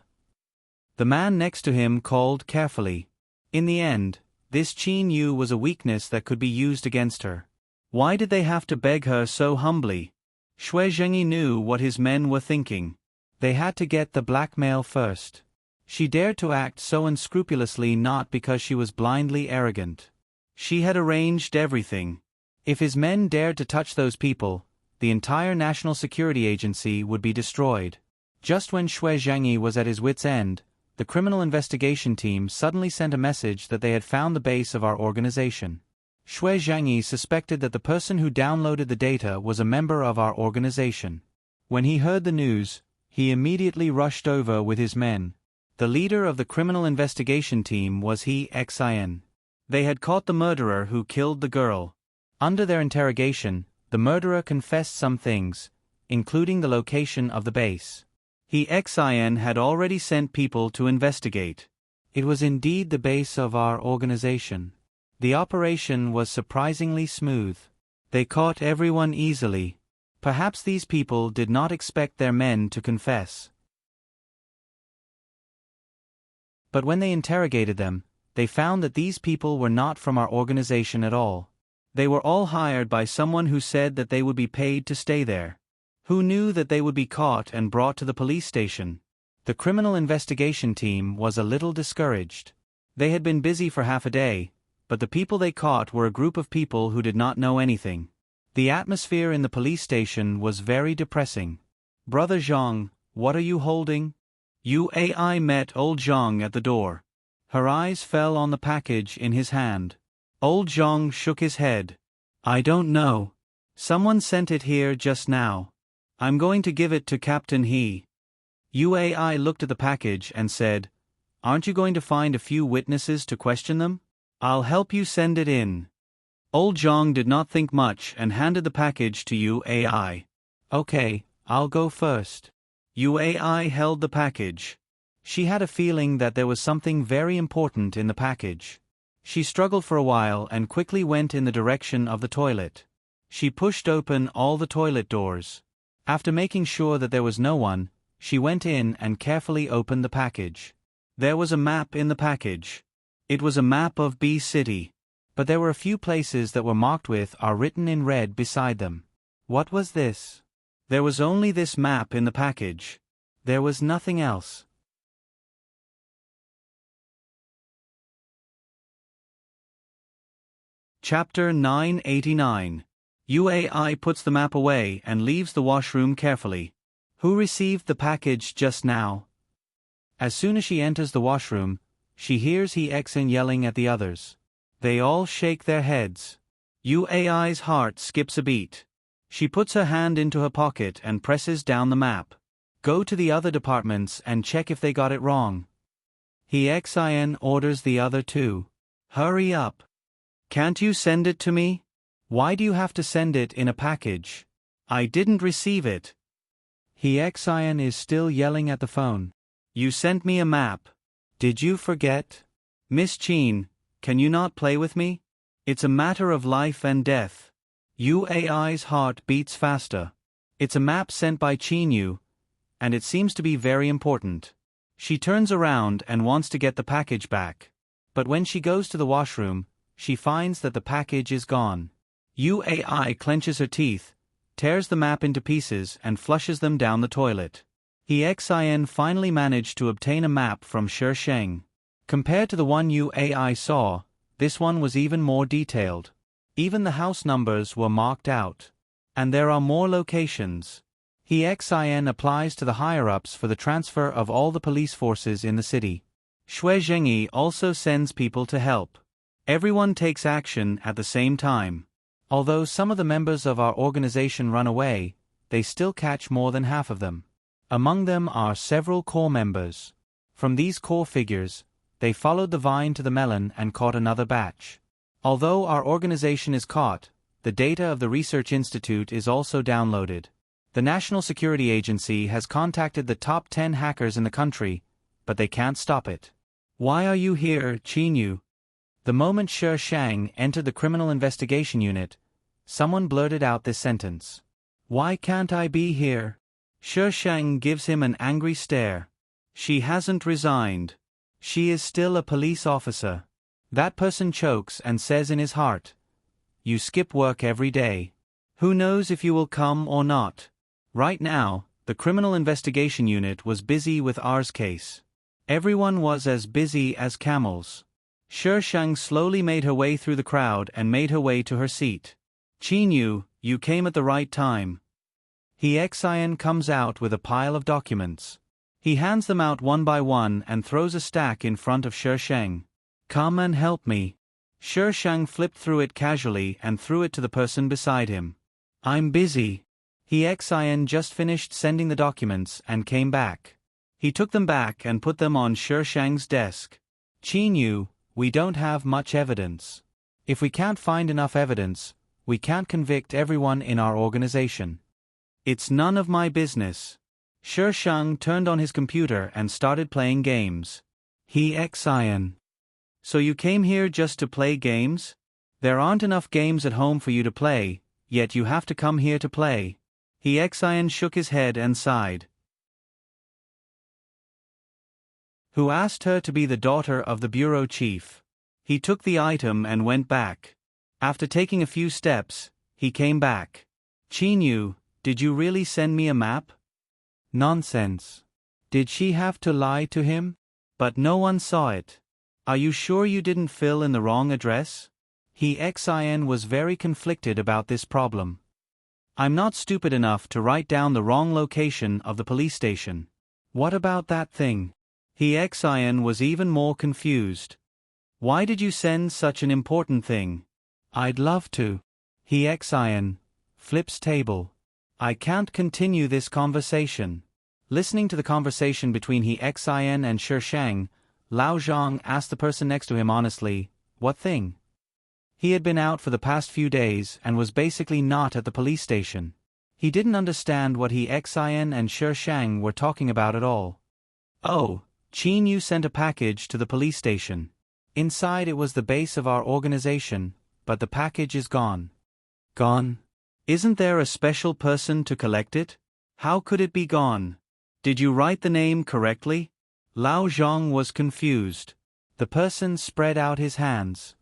The man next to him called carefully. In the end, this Qin Yu was a weakness that could be used against her. Why did they have to beg her so humbly? Shui Zhengyi knew what his men were thinking. They had to get the blackmail first. She dared to act so unscrupulously not because she was blindly arrogant. She had arranged everything. If his men dared to touch those people, the entire National Security Agency would be destroyed. Just when Shui Zhengyi was at his wit's end, the criminal investigation team suddenly sent a message that they had found the base of our organization. Shui Zhengyi suspected that the person who downloaded the data was a member of our organization. When he heard the news, he immediately rushed over with his men. The leader of the criminal investigation team was He Xin. They had caught the murderer who killed the girl. Under their interrogation, the murderer confessed some things, including the location of the base. He Xin had already sent people to investigate. It was indeed the base of our organization. The operation was surprisingly smooth. They caught everyone easily. Perhaps these people did not expect their men to confess. But when they interrogated them, they found that these people were not from our organization at all. They were all hired by someone who said that they would be paid to stay there. Who knew that they would be caught and brought to the police station? The criminal investigation team was a little discouraged. They had been busy for half a day, but the people they caught were a group of people who did not know anything. The atmosphere in the police station was very depressing. "Brother Zhang, what are you holding?" Ai met old Zhang at the door. Her eyes fell on the package in his hand. Old Zhang shook his head. "I don't know. Someone sent it here just now. I'm going to give it to Captain He." Ai looked at the package and said, "Aren't you going to find a few witnesses to question them? I'll help you send it in." Old Zhang did not think much and handed the package to Ai. "Okay, I'll go first." Ai held the package. She had a feeling that there was something very important in the package. She struggled for a while and quickly went in the direction of the toilet. She pushed open all the toilet doors. After making sure that there was no one, she went in and carefully opened the package. There was a map in the package. It was a map of B City. But there were a few places that were marked with "are written in red" beside them. What was this? There was only this map in the package. There was nothing else. Chapter 989. Ai puts the map away and leaves the washroom carefully. Who received the package just now? As soon as she enters the washroom, she hears He Xin yelling at the others. They all shake their heads. Ai's heart skips a beat. She puts her hand into her pocket and presses down the map. Go to the other departments and check if they got it wrong. He Xin orders the other two. Hurry up. Can't you send it to me? Why do you have to send it in a package? I didn't receive it. He Xin is still yelling at the phone. You sent me a map. Did you forget? Miss Chin, can you not play with me? It's a matter of life and death. Ai's heart beats faster. It's a map sent by Chin Yu, and it seems to be very important. She turns around and wants to get the package back. But when she goes to the washroom, she finds that the package is gone. Ai clenches her teeth, tears the map into pieces and flushes them down the toilet. He Xin finally managed to obtain a map from Shi Sheng. Compared to the one Ai saw, this one was even more detailed. Even the house numbers were marked out. And there are more locations. He Xin applies to the higher-ups for the transfer of all the police forces in the city. Shui Zhengyi also sends people to help. Everyone takes action at the same time. Although some of the members of our organization run away, they still catch more than half of them. Among them are several core members. From these core figures, they followed the vine to the melon and caught another batch. Although our organization is caught, the data of the Research Institute is also downloaded. The National Security Agency has contacted the top 10 hackers in the country, but they can't stop it. Why are you here, Chin Yu? The moment Shi Shang entered the Criminal Investigation Unit, someone blurted out this sentence. Why can't I be here? Shi Shang gives him an angry stare. She hasn't resigned. She is still a police officer. That person chokes and says in his heart, "You skip work every day. Who knows if you will come or not?" Right now, the Criminal Investigation Unit was busy with R's case. Everyone was as busy as camels. Shi Shang slowly made her way through the crowd and made her way to her seat. Qin Yu, you came at the right time. He Xian comes out with a pile of documents. He hands them out one by one and throws a stack in front of Shi Shang. Come and help me. Shi Shang flipped through it casually and threw it to the person beside him. I'm busy. He Xian just finished sending the documents and came back. He took them back and put them on Shi Shang's desk. Qin Yu, we don't have much evidence. If we can't find enough evidence, we can't convict everyone in our organization. It's none of my business. Shi Shang turned on his computer and started playing games. He Xian. So you came here just to play games? There aren't enough games at home for you to play, yet you have to come here to play. He Xian shook his head and sighed. Who asked her to be the daughter of the bureau chief? He took the item and went back. After taking a few steps, he came back. Qin Yu, did you really send me a map? Nonsense. Did she have to lie to him? But no one saw it. Are you sure you didn't fill in the wrong address? He Xian was very conflicted about this problem. I'm not stupid enough to write down the wrong location of the police station. What about that thing? He Xian was even more confused. Why did you send such an important thing? I'd love to. He Xian. Flips table. I can't continue this conversation. Listening to the conversation between He Xian and Shi Shang, Lao Zhang asked the person next to him honestly, what thing? He had been out for the past few days and was basically not at the police station. He didn't understand what He Xian and Shi Shang were talking about at all. Oh, Qin Yu sent a package to the police station. Inside it was the base of our organization, but the package is gone. Gone? Isn't there a special person to collect it? How could it be gone? Did you write the name correctly? Lao Zhang was confused. The person spread out his hands.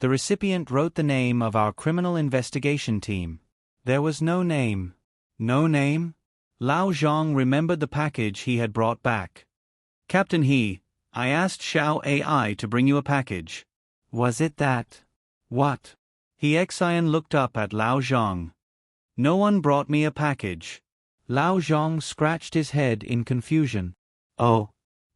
The recipient wrote the name of our criminal investigation team. There was no name. No name? Lao Zhang remembered the package he had brought back. Captain He, I asked Xiao AI to bring you a package. Was it that? What? He Xian looked up at Lao Zhang. No one brought me a package. Lao Zhang scratched his head in confusion. Oh.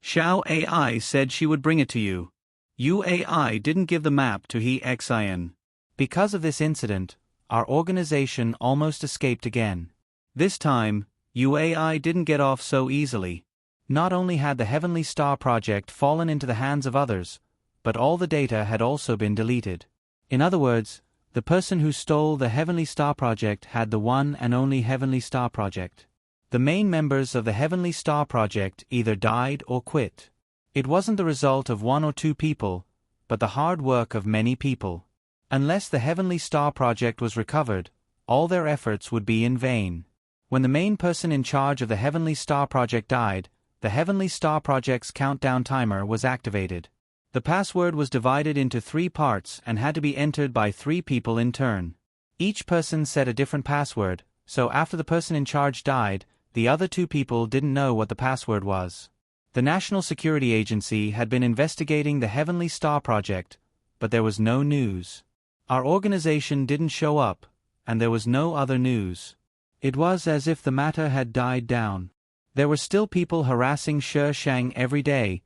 Xiao AI said she would bring it to you. You AI didn't give the map to He Xian. Because of this incident, our organization almost escaped again. This time, you AI didn't get off so easily. Not only had the Heavenly Star project fallen into the hands of others, but all the data had also been deleted. In other words, the person who stole the Heavenly Star project had the one and only Heavenly Star project. The main members of the Heavenly Star project either died or quit. It wasn't the result of one or two people, but the hard work of many people. Unless the Heavenly Star project was recovered, all their efforts would be in vain. When the main person in charge of the Heavenly Star project died, the Heavenly Star project's countdown timer was activated. The password was divided into 3 parts and had to be entered by 3 people in turn. Each person set a different password, so after the person in charge died, the other 2 people didn't know what the password was. The National Security Agency had been investigating the Heavenly Star project, but there was no news. Our organization didn't show up, and there was no other news. It was as if the matter had died down. There were still people harassing Shi Shang every day,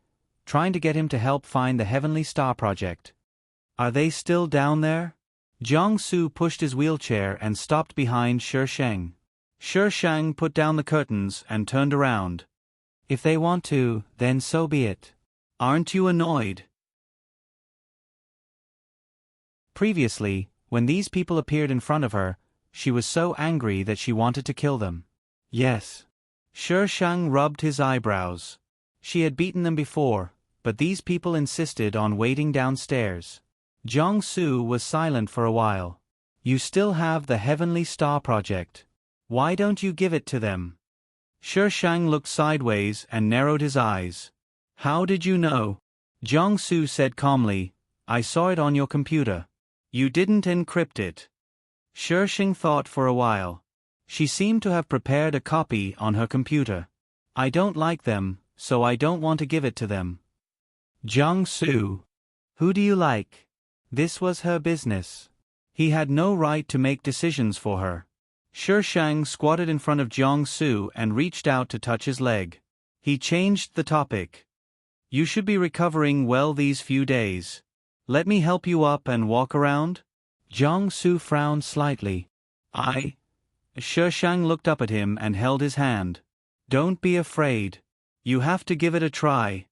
trying to get him to help find the Heavenly Star project. Are they still down there? Jiang Su pushed his wheelchair and stopped behind Shi Shang. Shi Shang put down the curtains and turned around. If they want to, then so be it. Aren't you annoyed? Previously, when these people appeared in front of her, she was so angry that she wanted to kill them. Yes. Shi Shang rubbed his eyebrows. She had beaten them before, but these people insisted on waiting downstairs. Jiang Su was silent for a while. You still have the Heavenly Star project. Why don't you give it to them? Shi Shang looked sideways and narrowed his eyes. How did you know? Jiang Su said calmly, I saw it on your computer. You didn't encrypt it. Shi Shang thought for a while. She seemed to have prepared a copy on her computer. I don't like them, so I don't want to give it to them. Jiang Su. Who do you like? This was her business. He had no right to make decisions for her. Sher Shang squatted in front of Jiang Su and reached out to touch his leg. He changed the topic. You should be recovering well these few days. Let me help you up and walk around? Jiang Su frowned slightly. Sher Shang looked up at him and held his hand. Don't be afraid. You have to give it a try.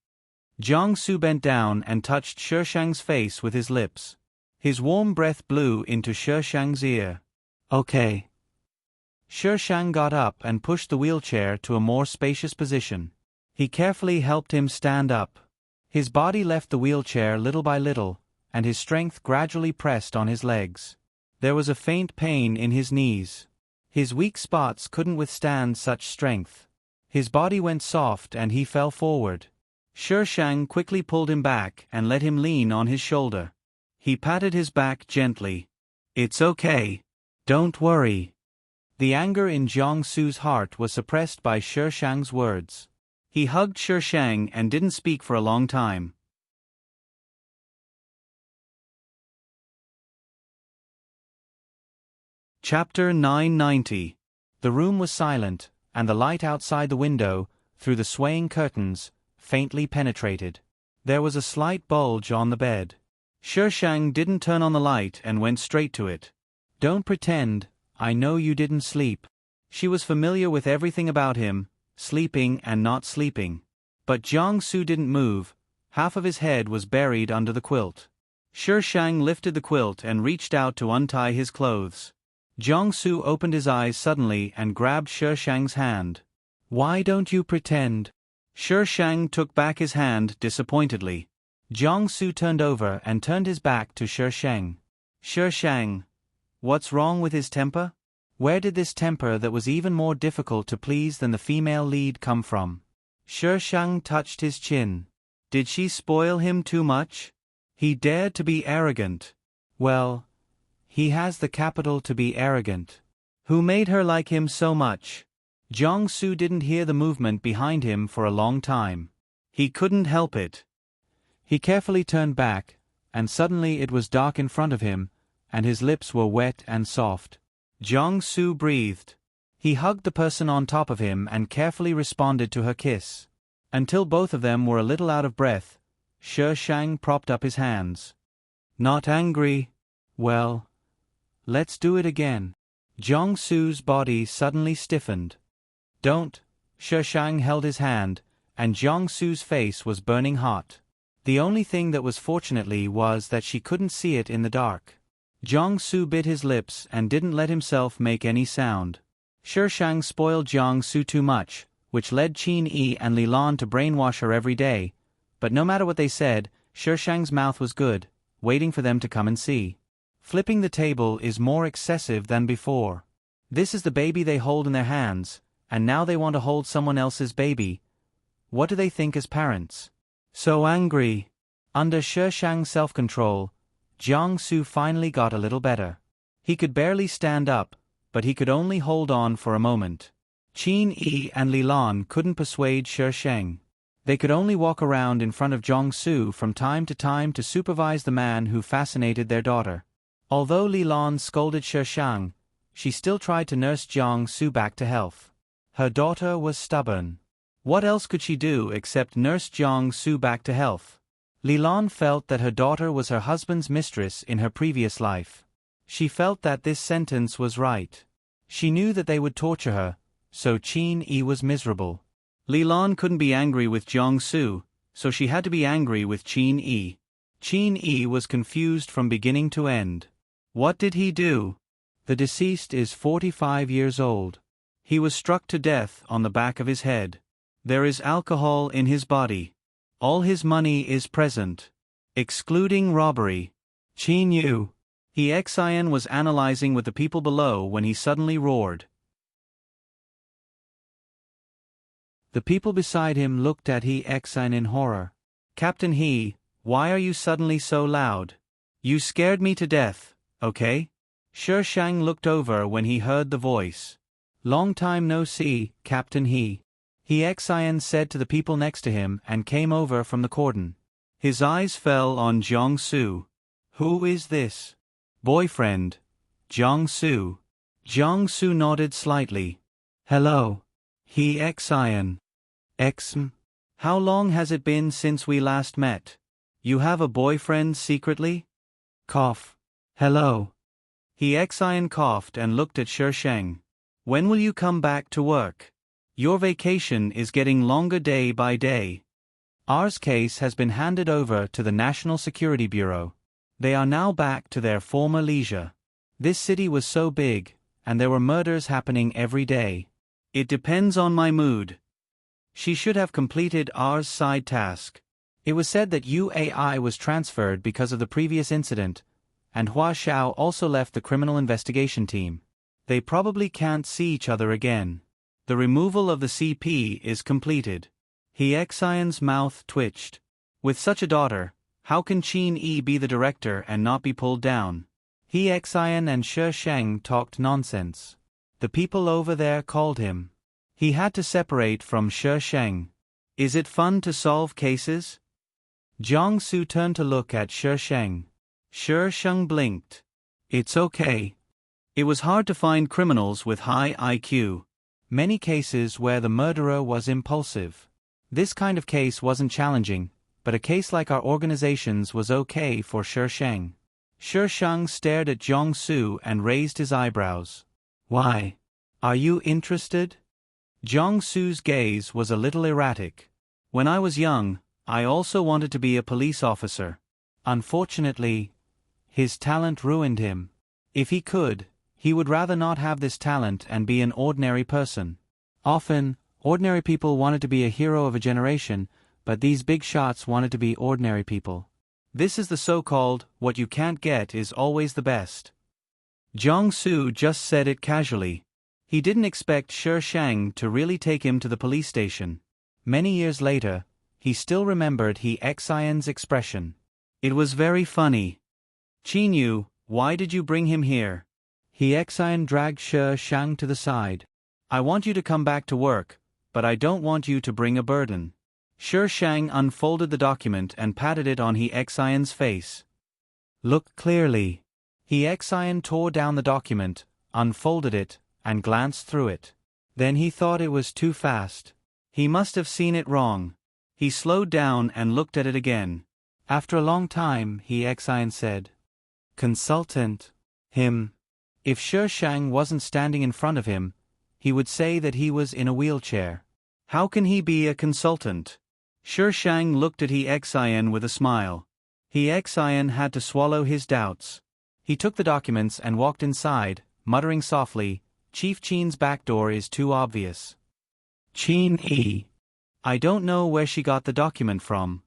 Jiang Su bent down and touched Sher Shang's face with his lips. His warm breath blew into Sher Shang's ear. Okay. Sher Shang got up and pushed the wheelchair to a more spacious position. He carefully helped him stand up. His body left the wheelchair little by little, and his strength gradually pressed on his legs. There was a faint pain in his knees. His weak spots couldn't withstand such strength. His body went soft and he fell forward. Sher Shang quickly pulled him back and let him lean on his shoulder. He patted his back gently. It's okay. Don't worry. The anger in Jiang Su's heart was suppressed by Sher Shang's words. He hugged Sher Shang and didn't speak for a long time. Chapter 990. The room was silent, and the light outside the window, through the swaying curtains, faintly penetrated. There was a slight bulge on the bed. Sher Shang didn't turn on the light and went straight to it. Don't pretend, I know you didn't sleep. She was familiar with everything about him, sleeping and not sleeping. But Jiang Su didn't move, half of his head was buried under the quilt. Sher Shang lifted the quilt and reached out to untie his clothes. Jiang Su opened his eyes suddenly and grabbed Sher Shang's hand. Why don't you pretend? Sher Shang took back his hand disappointedly. Jiang Su turned over and turned his back to Sher Shang. Sher Shang, what's wrong with his temper? Where did this temper that was even more difficult to please than the female lead come from? Sher Shang touched his chin. Did she spoil him too much? He dared to be arrogant. Well, he has the capital to be arrogant. Who made her like him so much? Jiang Su didn't hear the movement behind him for a long time. He couldn't help it. He carefully turned back, and suddenly it was dark in front of him, and his lips were wet and soft. Jiang Su breathed. He hugged the person on top of him and carefully responded to her kiss. Until both of them were a little out of breath, Sher Shang propped up his hands. Not angry? Well, let's do it again. Jiang Su's body suddenly stiffened. Don't. Sher Shang held his hand, and Jiang Su's face was burning hot. The only thing that was fortunately was that she couldn't see it in the dark. Jiang Su bit his lips and didn't let himself make any sound. Sher Shang spoiled Jiang Su too much, which led Qin Yi and Li Lan to brainwash her every day, but no matter what they said, Sher Shang's mouth was good, waiting for them to come and see. Flipping the table is more excessive than before. This is the baby they hold in their hands, and now they want to hold someone else's baby. What do they think as parents? So angry. Under Sher Shang's self-control, Jiang Su finally got a little better. He could barely stand up, but he could only hold on for a moment. Qin Yi and Li Lan couldn't persuade Sher Shang. They could only walk around in front of Jiang Su from time to time to supervise the man who fascinated their daughter. Although Li Lan scolded Sher Shang, she still tried to nurse Jiang Su back to health. Her daughter was stubborn. What else could she do except nurse Jiang Su back to health? Li Lan felt that her daughter was her husband's mistress in her previous life. She felt that this sentence was right. She knew that they would torture her, so Qin Yi was miserable. Li Lan couldn't be angry with Jiang Su, so she had to be angry with Qin Yi. Qin Yi was confused from beginning to end. What did he do? The deceased is 45 years old. He was struck to death on the back of his head. There is alcohol in his body. All his money is present. Excluding robbery. Qin Yu. Xian was analyzing with the people below when he suddenly roared. The people beside him looked at Xian in horror. Captain He, why are you suddenly so loud? You scared me to death, okay? Sher Shang looked over when he heard the voice. Long time no see, Captain He. Xian said to the people next to him and came over from the cordon. His eyes fell on Jiang-su. Who is this? Boyfriend. Jiang-su. Jiang-su nodded slightly. Hello. He Xian. Xm. How long has it been since we last met? You have a boyfriend secretly? Cough. Hello. He Xian coughed and looked at Sheng. When will you come back to work? Your vacation is getting longer day by day. Ours case has been handed over to the National Security Bureau. They are now back to their former leisure. This city was so big, and there were murders happening every day. It depends on my mood. She should have completed ours side task. It was said that UAI was transferred because of the previous incident, and Hua Xiao also left the criminal investigation team. They probably can't see each other again. The removal of the CP is completed. He Xian's mouth twitched. With such a daughter, how can Qin Yi be the director and not be pulled down? He Xian and Sheng talked nonsense. The people over there called him. He had to separate from Sheng. Is it fun to solve cases? Jiang-su turned to look at Sheng. Sheng blinked. It's okay. It was hard to find criminals with high IQ. Many cases where the murderer was impulsive. This kind of case wasn't challenging, but a case like our organization's was okay for Sheng. Sheng stared at Jiang-su and raised his eyebrows. Why? Are you interested? Jiang-su's gaze was a little erratic. When I was young, I also wanted to be a police officer. Unfortunately, his talent ruined him. If he could, he would rather not have this talent and be an ordinary person. Often, ordinary people wanted to be a hero of a generation, but these big shots wanted to be ordinary people. This is the so-called, what you can't get is always the best. Jiang-su just said it casually. He didn't expect Sheng to really take him to the police station. Many years later, he still remembered He Xian's expression. It was very funny. Qin Yu, why did you bring him here? He Xian dragged Sheng to the side. I want you to come back to work, but I don't want you to bring a burden. Sheng unfolded the document and patted it on He Xian's face. Look clearly. He Xian tore down the document, unfolded it, and glanced through it. Then he thought it was too fast. He must have seen it wrong. He slowed down and looked at it again. After a long time, He Xian said, Consultant. Him. If Sheng wasn't standing in front of him, he would say that he was in a wheelchair. How can he be a consultant? Sheng looked at He Xian with a smile. He Xian had to swallow his doubts. He took the documents and walked inside, muttering softly, Chief Qin's back door is too obvious. Qin Yi. I don't know where she got the document from.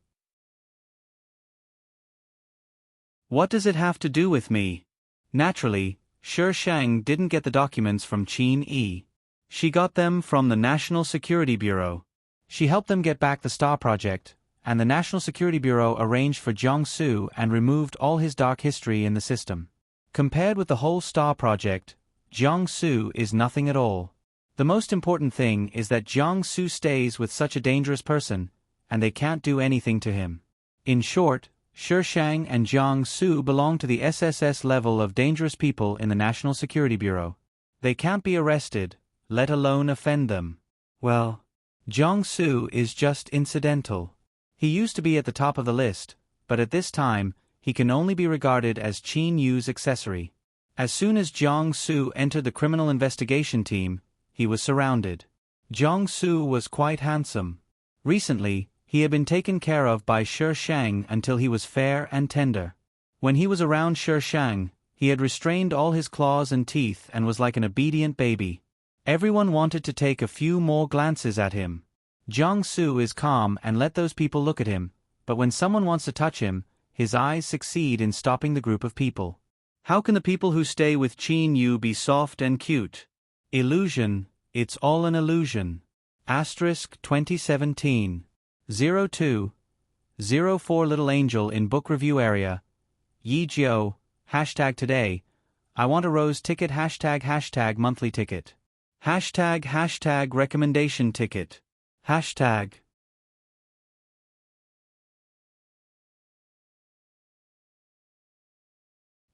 What does it have to do with me? Naturally, Sheng didn't get the documents from Qin Yi. She got them from the National Security Bureau. She helped them get back the Star Project, and the National Security Bureau arranged for Jiang-su and removed all his dark history in the system. Compared with the whole Star Project, Jiang-su is nothing at all. The most important thing is that Jiang-su stays with such a dangerous person, and they can't do anything to him. In short, Sheng and Jiang-su belong to the SSS level of dangerous people in the National Security Bureau. They can't be arrested, let alone offend them. Well, Jiang-su is just incidental. He used to be at the top of the list, but at this time, he can only be regarded as Qin Yu's accessory. As soon as Jiang-su entered the criminal investigation team, he was surrounded. Jiang-su was quite handsome. Recently, he had been taken care of by Sheng until he was fair and tender. When he was around Sheng, he had restrained all his claws and teeth and was like an obedient baby. Everyone wanted to take a few more glances at him. Jiang-su is calm and let those people look at him, but when someone wants to touch him, his eyes succeed in stopping the group of people. How can the people who stay with Qin Yu be soft and cute? Illusion, it's all an illusion. Asterisk 2017. 0204 Little Angel in Book Review Area. Yi Jiao, #today. I want a rose ticket ## monthly ticket. ## recommendation ticket. #.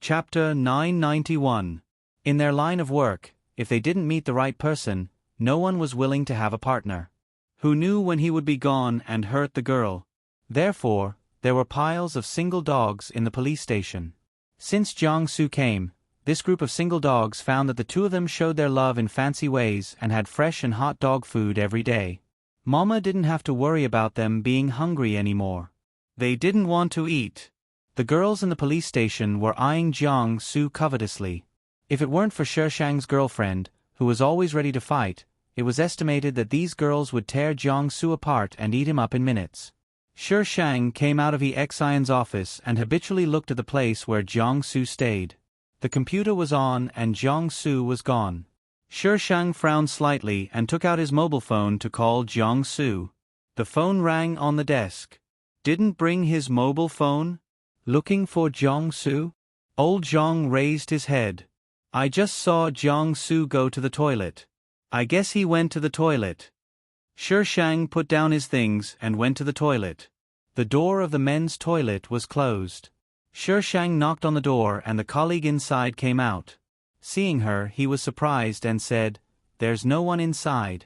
Chapter 991. In their line of work, if they didn't meet the right person, no one was willing to have a partner. Who knew when he would be gone and hurt the girl? Therefore, there were piles of single dogs in the police station. Since Jiangsu came, this group of single dogs found that the two of them showed their love in fancy ways and had fresh and hot dog food every day. Mama didn't have to worry about them being hungry anymore. They didn't want to eat. The girls in the police station were eyeing Jiangsu covetously. If it weren't for Shishang's girlfriend, who was always ready to fight, it was estimated that these girls would tear Jiangsu apart and eat him up in minutes. Shishang came out of Exion's office and habitually looked at the place where Jiangsu stayed. The computer was on and Jiangsu was gone. Shishang frowned slightly and took out his mobile phone to call Jiangsu. The phone rang on the desk. Didn't bring his mobile phone? Looking for Jiangsu? Old Jiang raised his head. I just saw Jiangsu go to the toilet. I guess he went to the toilet. Shishang put down his things and went to the toilet. The door of the men's toilet was closed. Shishang knocked on the door and the colleague inside came out. Seeing her, he was surprised and said, "There's no one inside."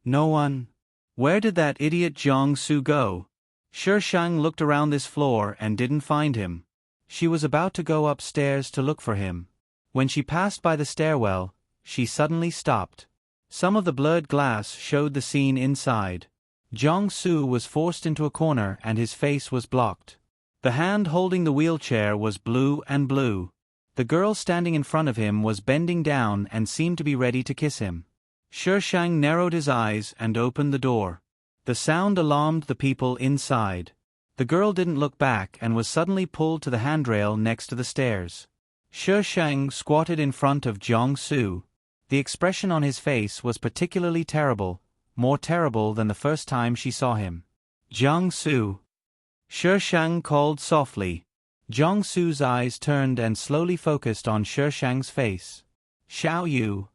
No one? Where did that idiot Jiangsu go? Shishang looked around this floor and didn't find him. She was about to go upstairs to look for him. When she passed by the stairwell, she suddenly stopped. Some of the blurred glass showed the scene inside. Jiangsu was forced into a corner and his face was blocked. The hand holding the wheelchair was blue and blue. The girl standing in front of him was bending down and seemed to be ready to kiss him. Shishang narrowed his eyes and opened the door. The sound alarmed the people inside. The girl didn't look back and was suddenly pulled to the handrail next to the stairs. Shishang squatted in front of Jiangsu. The expression on his face was particularly terrible, more terrible than the first time she saw him. "Jiangsu." Shishang called softly. Jiangsu's eyes turned and slowly focused on Shishang's face. "Xiao Yu."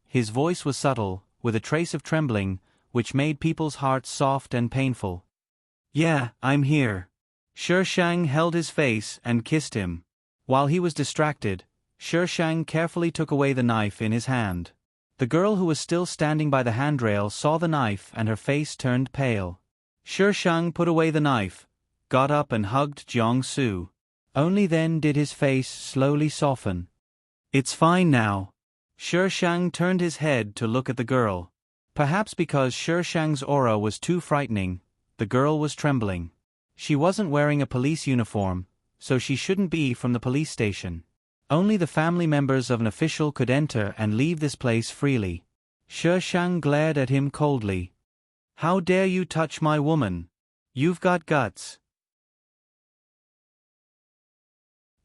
His voice was subtle, with a trace of trembling, which made people's hearts soft and painful. "Yeah, I'm here." Shishang held his face and kissed him. While he was distracted, Shishang carefully took away the knife in his hand. The girl who was still standing by the handrail saw the knife and her face turned pale. Shishang put away the knife, got up and hugged Jiangsu. Only then did his face slowly soften. "It's fine now." Shishang turned his head to look at the girl. Perhaps because Shishang's aura was too frightening, the girl was trembling. She wasn't wearing a police uniform, so she shouldn't be from the police station. Only the family members of an official could enter and leave this place freely. Shishang glared at him coldly. "How dare you touch my woman? You've got guts."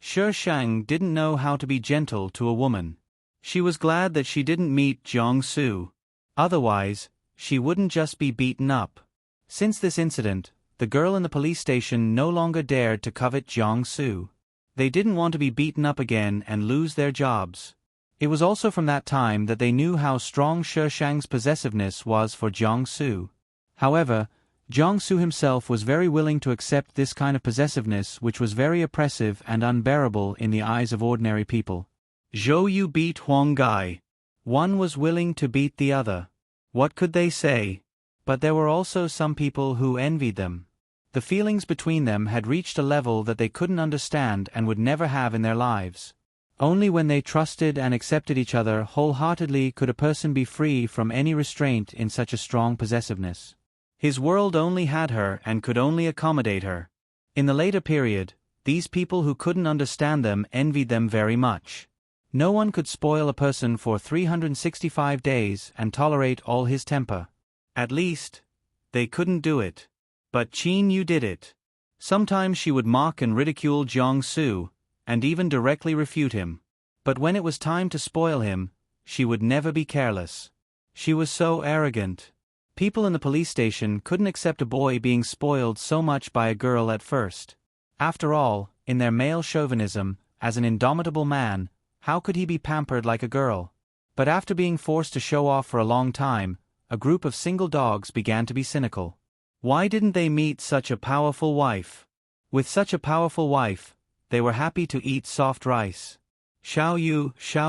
Shishang didn't know how to be gentle to a woman. She was glad that she didn't meet Jiangsu. Otherwise, she wouldn't just be beaten up. Since this incident, the girl in the police station no longer dared to covet Jiangsu. They didn't want to be beaten up again and lose their jobs. It was also from that time that they knew how strong Shishang's possessiveness was for Jiangsu. However, Jiangsu himself was very willing to accept this kind of possessiveness, which was very oppressive and unbearable in the eyes of ordinary people. Zhou Yu beat Huang Gai. One was willing to beat the other. What could they say? But there were also some people who envied them. The feelings between them had reached a level that they couldn't understand and would never have in their lives. Only when they trusted and accepted each other wholeheartedly could a person be free from any restraint in such a strong possessiveness. His world only had her and could only accommodate her. In the later period, these people who couldn't understand them envied them very much. No one could spoil a person for 365 days and tolerate all his temper. At least, they couldn't do it. But Qin Yu did it. Sometimes she would mock and ridicule Jiangsu, and even directly refute him. But when it was time to spoil him, she would never be careless. She was so arrogant. People in the police station couldn't accept a boy being spoiled so much by a girl at first. After all, in their male chauvinism, as an indomitable man, how could he be pampered like a girl? But after being forced to show off for a long time, a group of single dogs began to be cynical. Why didn't they meet such a powerful wife? With such a powerful wife, they were happy to eat soft rice. Xiao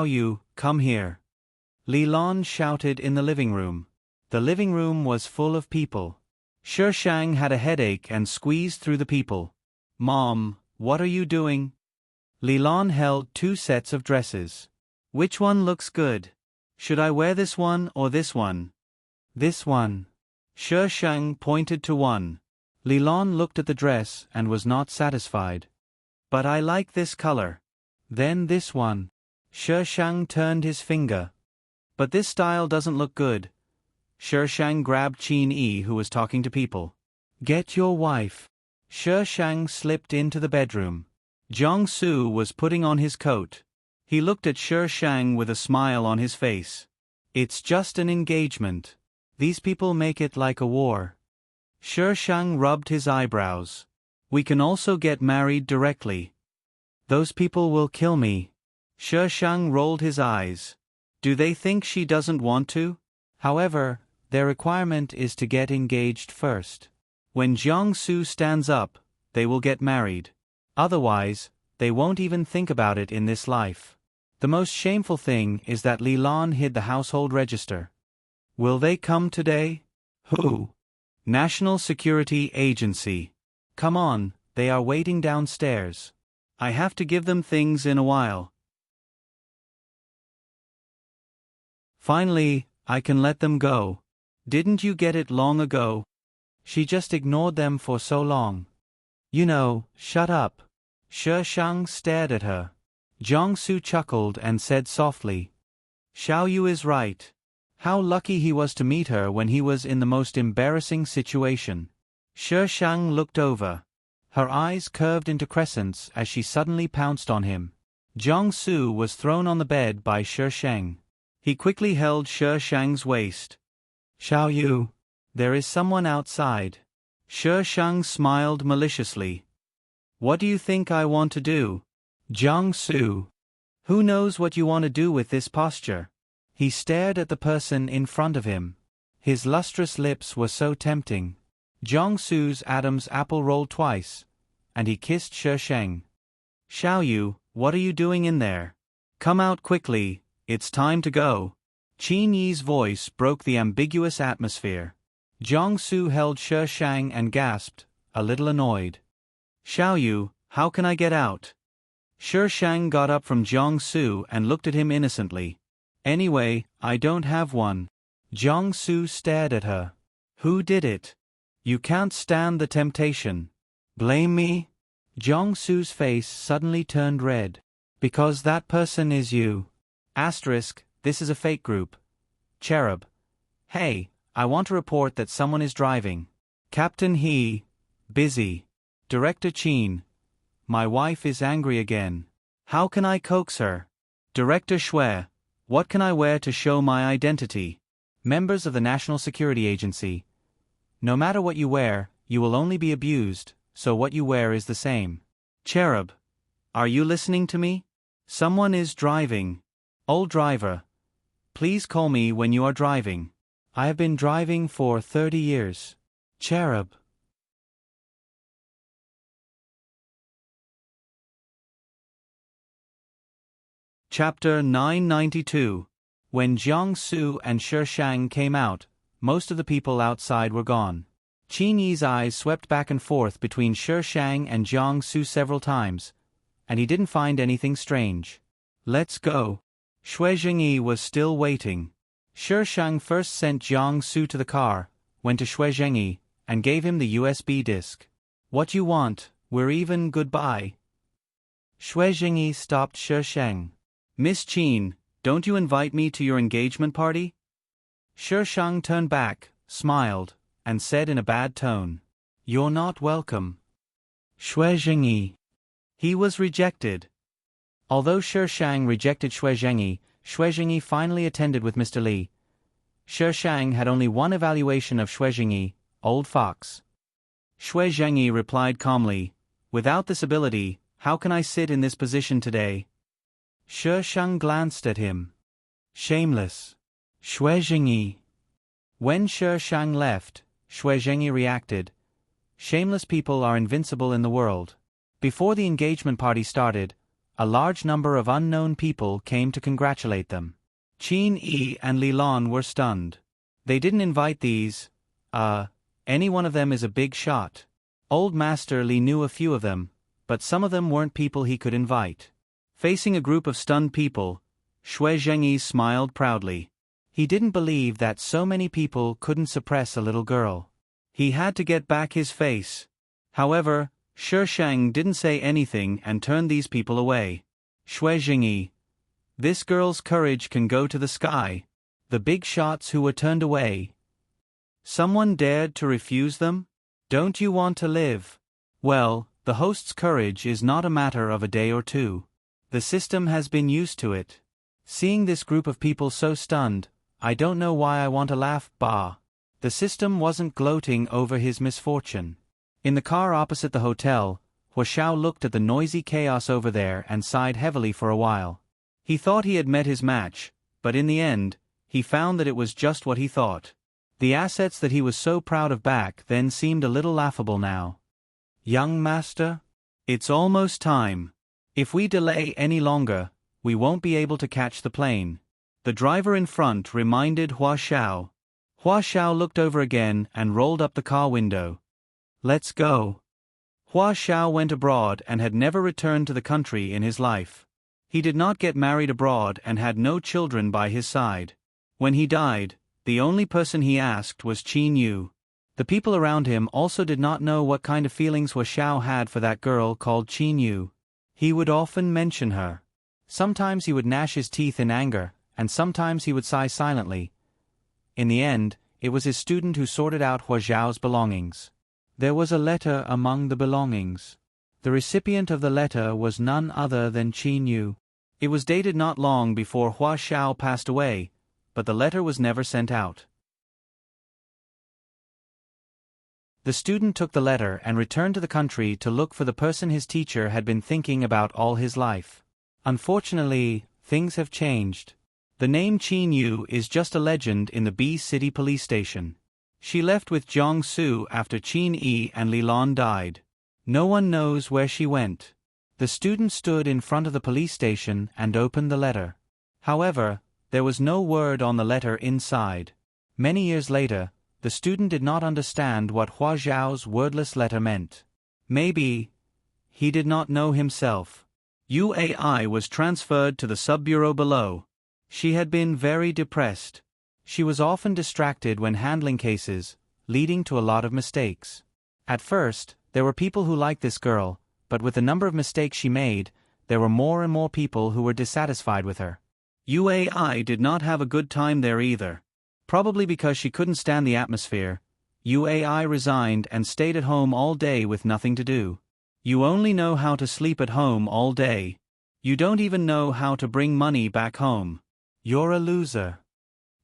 Yu, come here. Li Lan shouted in the living room. The living room was full of people. Shi Shang had a headache and squeezed through the people. Mom, what are you doing? Li Lan held 2 sets of dresses. Which one looks good? Should I wear this one or this one? This one. Shi Shang pointed to one. Li Lan looked at the dress and was not satisfied. But I like this color. Then this one. Shi Shang turned his finger. But this style doesn't look good. Shi Shang grabbed Qin Yi, who was talking to people. Get your wife. Shi Shang slipped into the bedroom. Jiang Su was putting on his coat. He looked at Shi Shang with a smile on his face. It's just an engagement. These people make it like a war. Shi Shang rubbed his eyebrows. We can also get married directly. Those people will kill me. Shi Shang rolled his eyes. Do they think she doesn't want to? However, their requirement is to get engaged first. When Jiang Su stands up, they will get married. Otherwise, they won't even think about it in this life. The most shameful thing is that Li Lan hid the household register. Will they come today? Who? National Security Agency. Come on, they are waiting downstairs. I have to give them things in a while. Finally, I can let them go. Didn't you get it long ago? She just ignored them for so long. You know, shut up. Shi Shang stared at her. Jiang Su chuckled and said softly, Xiao Yu is right. How lucky he was to meet her when he was in the most embarrassing situation. Shi Shang looked over. Her eyes curved into crescents as she suddenly pounced on him. Jiang Su was thrown on the bed by Shi Shang. He quickly held Shi Shang's waist. Xiao Yu, there is someone outside. Shi Shang smiled maliciously. What do you think I want to do? Jiang Su. Who knows what you want to do with this posture? He stared at the person in front of him. His lustrous lips were so tempting. Jiang Su's Adam's apple rolled twice, and he kissed Shi Shang. Xiao Yu, what are you doing in there? Come out quickly, it's time to go. Qin Yi's voice broke the ambiguous atmosphere. Jiang Su held Shi Shang and gasped, a little annoyed. Xiao Yu, how can I get out? Shi Shang got up from Jiang Su and looked at him innocently. Anyway, I don't have one. Jiang Su stared at her. Who did it? You can't stand the temptation. Blame me? Jiang Su's face suddenly turned red. Because that person is you. Asterisk, this is a fake group. Cherub. Hey, I want to report that someone is driving. Captain He. Busy. Director Qin. My wife is angry again. How can I coax her? Director Shui. What can I wear to show my identity? Members of the National Security Agency. No matter what you wear, you will only be abused, so what you wear is the same. Cherub. Are you listening to me? Someone is driving. Old driver. Please call me when you are driving. I have been driving for 30 years. Cherub. Chapter 992. When Jiang Su and Shi Shang came out, most of the people outside were gone. Qin Yi's eyes swept back and forth between Shi Shang and Jiang Su several times, and he didn't find anything strange. Let's go. Shui Jingyi was still waiting. Shi Shang first sent Jiang Su to the car, went to Shui Jingyi, and gave him the USB disk. What you want, we're even, goodbye. Shui Jingyi stopped Shi Shang. Miss Qin, don't you invite me to your engagement party? Shi Shang turned back, smiled, and said in a bad tone, You're not welcome. Shui Jingyi. He was rejected. Although Shi Shang rejected Shui Jingyi finally attended with Mr. Li. Shi Shang had only one evaluation of Shui Jingyi, old fox. Shui Jingyi replied calmly, Without this ability, how can I sit in this position today? Shi Shang glanced at him. Shameless. Shui Jingyi. When Shi Shang left, Shui Jingyi reacted, Shameless people are invincible in the world. Before the engagement party started, a large number of unknown people came to congratulate them. Qin Yi and Li Lan were stunned. They didn't invite these. Any one of them is a big shot. Old Master Li knew a few of them, but some of them weren't people he could invite. Facing a group of stunned people, Shui Zhengyi smiled proudly. He didn't believe that so many people couldn't suppress a little girl. He had to get back his face. However, Shi Shang didn't say anything and turned these people away. Shui Zhengyi. This girl's courage can go to the sky. The big shots who were turned away. Someone dared to refuse them? Don't you want to live? Well, the host's courage is not a matter of a day or two. The system has been used to it. Seeing this group of people so stunned, I don't know why I want to laugh, bah. The system wasn't gloating over his misfortune. In the car opposite the hotel, Hua Xiao looked at the noisy chaos over there and sighed heavily for a while. He thought he had met his match, but in the end, he found that it was just what he thought. The assets that he was so proud of back then seemed a little laughable now. Young master? It's almost time. If we delay any longer, we won't be able to catch the plane. The driver in front reminded Hua Xiao. Hua Xiao looked over again and rolled up the car window. Let's go. Hua Xiao went abroad and had never returned to the country in his life. He did not get married abroad and had no children by his side. When he died, the only person he asked was Qin Yu. The people around him also did not know what kind of feelings Hua Xiao had for that girl called Qin Yu. He would often mention her. Sometimes he would gnash his teeth in anger, and sometimes he would sigh silently. In the end, it was his student who sorted out Hua Xiao's belongings. There was a letter among the belongings. The recipient of the letter was none other than Qin Yu. It was dated not long before Hua Xiao passed away, but the letter was never sent out. The student took the letter and returned to the country to look for the person his teacher had been thinking about all his life. Unfortunately, things have changed. The name Qin Yu is just a legend in the B City police station. She left with Jiang Su after Qin Yi and Li Lan died. No one knows where she went. The student stood in front of the police station and opened the letter. However, there was no word on the letter inside. Many years later, the student did not understand what Hua Xiao's wordless letter meant. Maybe he did not know himself. UAI was transferred to the sub-bureau below. She had been very depressed. She was often distracted when handling cases, leading to a lot of mistakes. At first, there were people who liked this girl, but with the number of mistakes she made, there were more and more people who were dissatisfied with her. UAI did not have a good time there either. Probably because she couldn't stand the atmosphere, UAI resigned and stayed at home all day with nothing to do. You only know how to sleep at home all day. You don't even know how to bring money back home. You're a loser.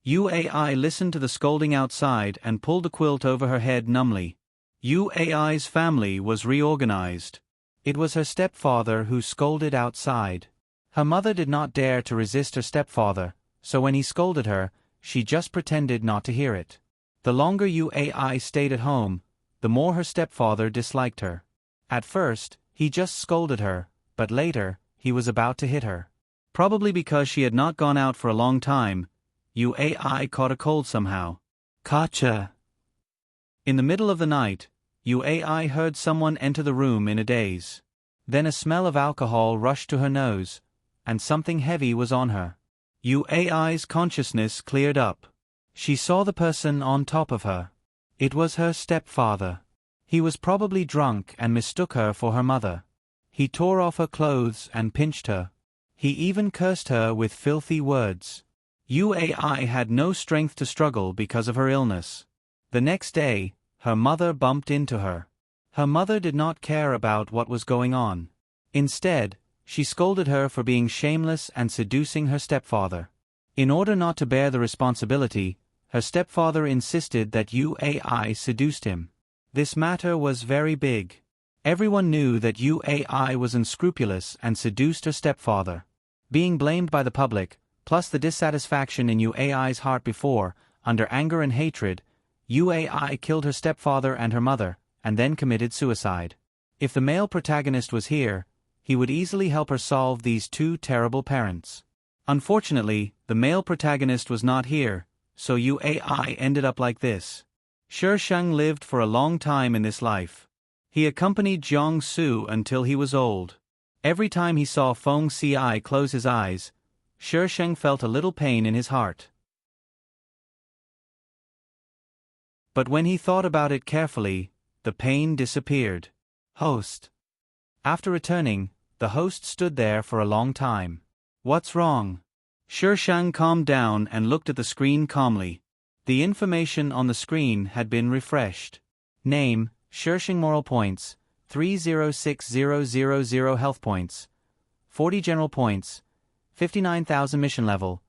UAI listened to the scolding outside and pulled the quilt over her head numbly. UAI's family was reorganized. It was her stepfather who scolded outside. Her mother did not dare to resist her stepfather, so when he scolded her, she just pretended not to hear it. The longer UAI stayed at home, the more her stepfather disliked her. At first, he just scolded her, but later, he was about to hit her. Probably because she had not gone out for a long time, UAI caught a cold somehow. Gotcha. In the middle of the night, UAI heard someone enter the room in a daze. Then a smell of alcohol rushed to her nose, and something heavy was on her. UAI's consciousness cleared up. She saw the person on top of her. It was her stepfather. He was probably drunk and mistook her for her mother. He tore off her clothes and pinched her. He even cursed her with filthy words. UAI had no strength to struggle because of her illness. The next day, her mother bumped into her. Her mother did not care about what was going on. Instead, she scolded her for being shameless and seducing her stepfather. In order not to bear the responsibility, her stepfather insisted that UAI seduced him. This matter was very big. Everyone knew that UAI was unscrupulous and seduced her stepfather. Being blamed by the public, plus the dissatisfaction in UAI's heart before, under anger and hatred, UAI killed her stepfather and her mother, and then committed suicide. If the male protagonist was here, he would easily help her solve these two terrible parents. Unfortunately, the male protagonist was not here, so UAI ended up like this. Shi Shang lived for a long time in this life. He accompanied Jiang Su until he was old. Every time he saw Feng Ci close his eyes, Shi Shang felt a little pain in his heart. But when he thought about it carefully, the pain disappeared. Host. After returning, the host stood there for a long time. What's wrong? Shi Shang calmed down and looked at the screen calmly. The information on the screen had been refreshed. Name, Shi Shang moral points, 306000 health points, 40 general points, 59,000 mission level,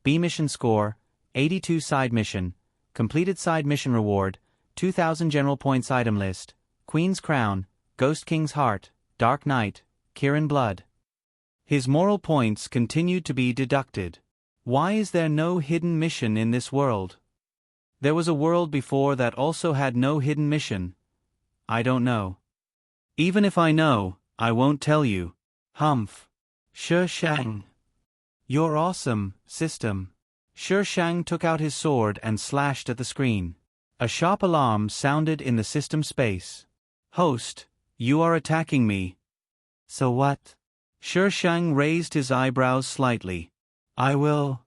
B mission score, 82 side mission, completed side mission reward, 2,000 general points item list, Queen's Crown, Ghost King's Heart, Dark Knight, Kirin Blood. His moral points continued to be deducted. Why is there no hidden mission in this world? There was a world before that also had no hidden mission. I don't know. Even if I know, I won't tell you. Humph. Shi Shang. You're awesome, system. Shi Shang took out his sword and slashed at the screen. A sharp alarm sounded in the system space. Host, you are attacking me. So what? Shi Shang raised his eyebrows slightly. I will.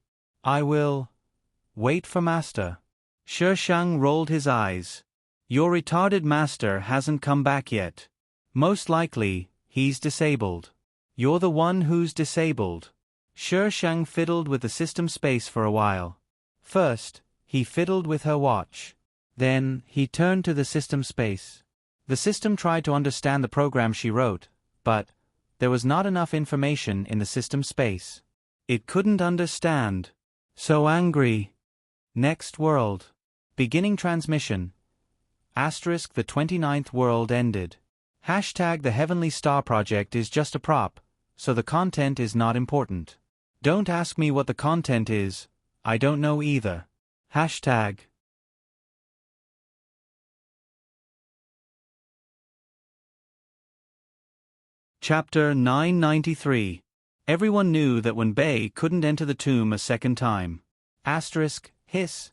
Wait for master. Shi Shang rolled his eyes. Your retarded master hasn't come back yet. Most likely, he's disabled. You're the one who's disabled. Shi Shang fiddled with the system space for a while. First, he fiddled with her watch. Then, he turned to the system space. The system tried to understand the program she wrote, but there was not enough information in the system space. It couldn't understand. So angry. Next world. Beginning transmission. Asterisk the 29th world ended. Hashtag the Heavenly Star Project is just a prop, so the content is not important. Don't ask me what the content is, I don't know either. Hashtag. Chapter 993. Everyone knew that when Bei couldn't enter the tomb a second time. Asterisk, hiss.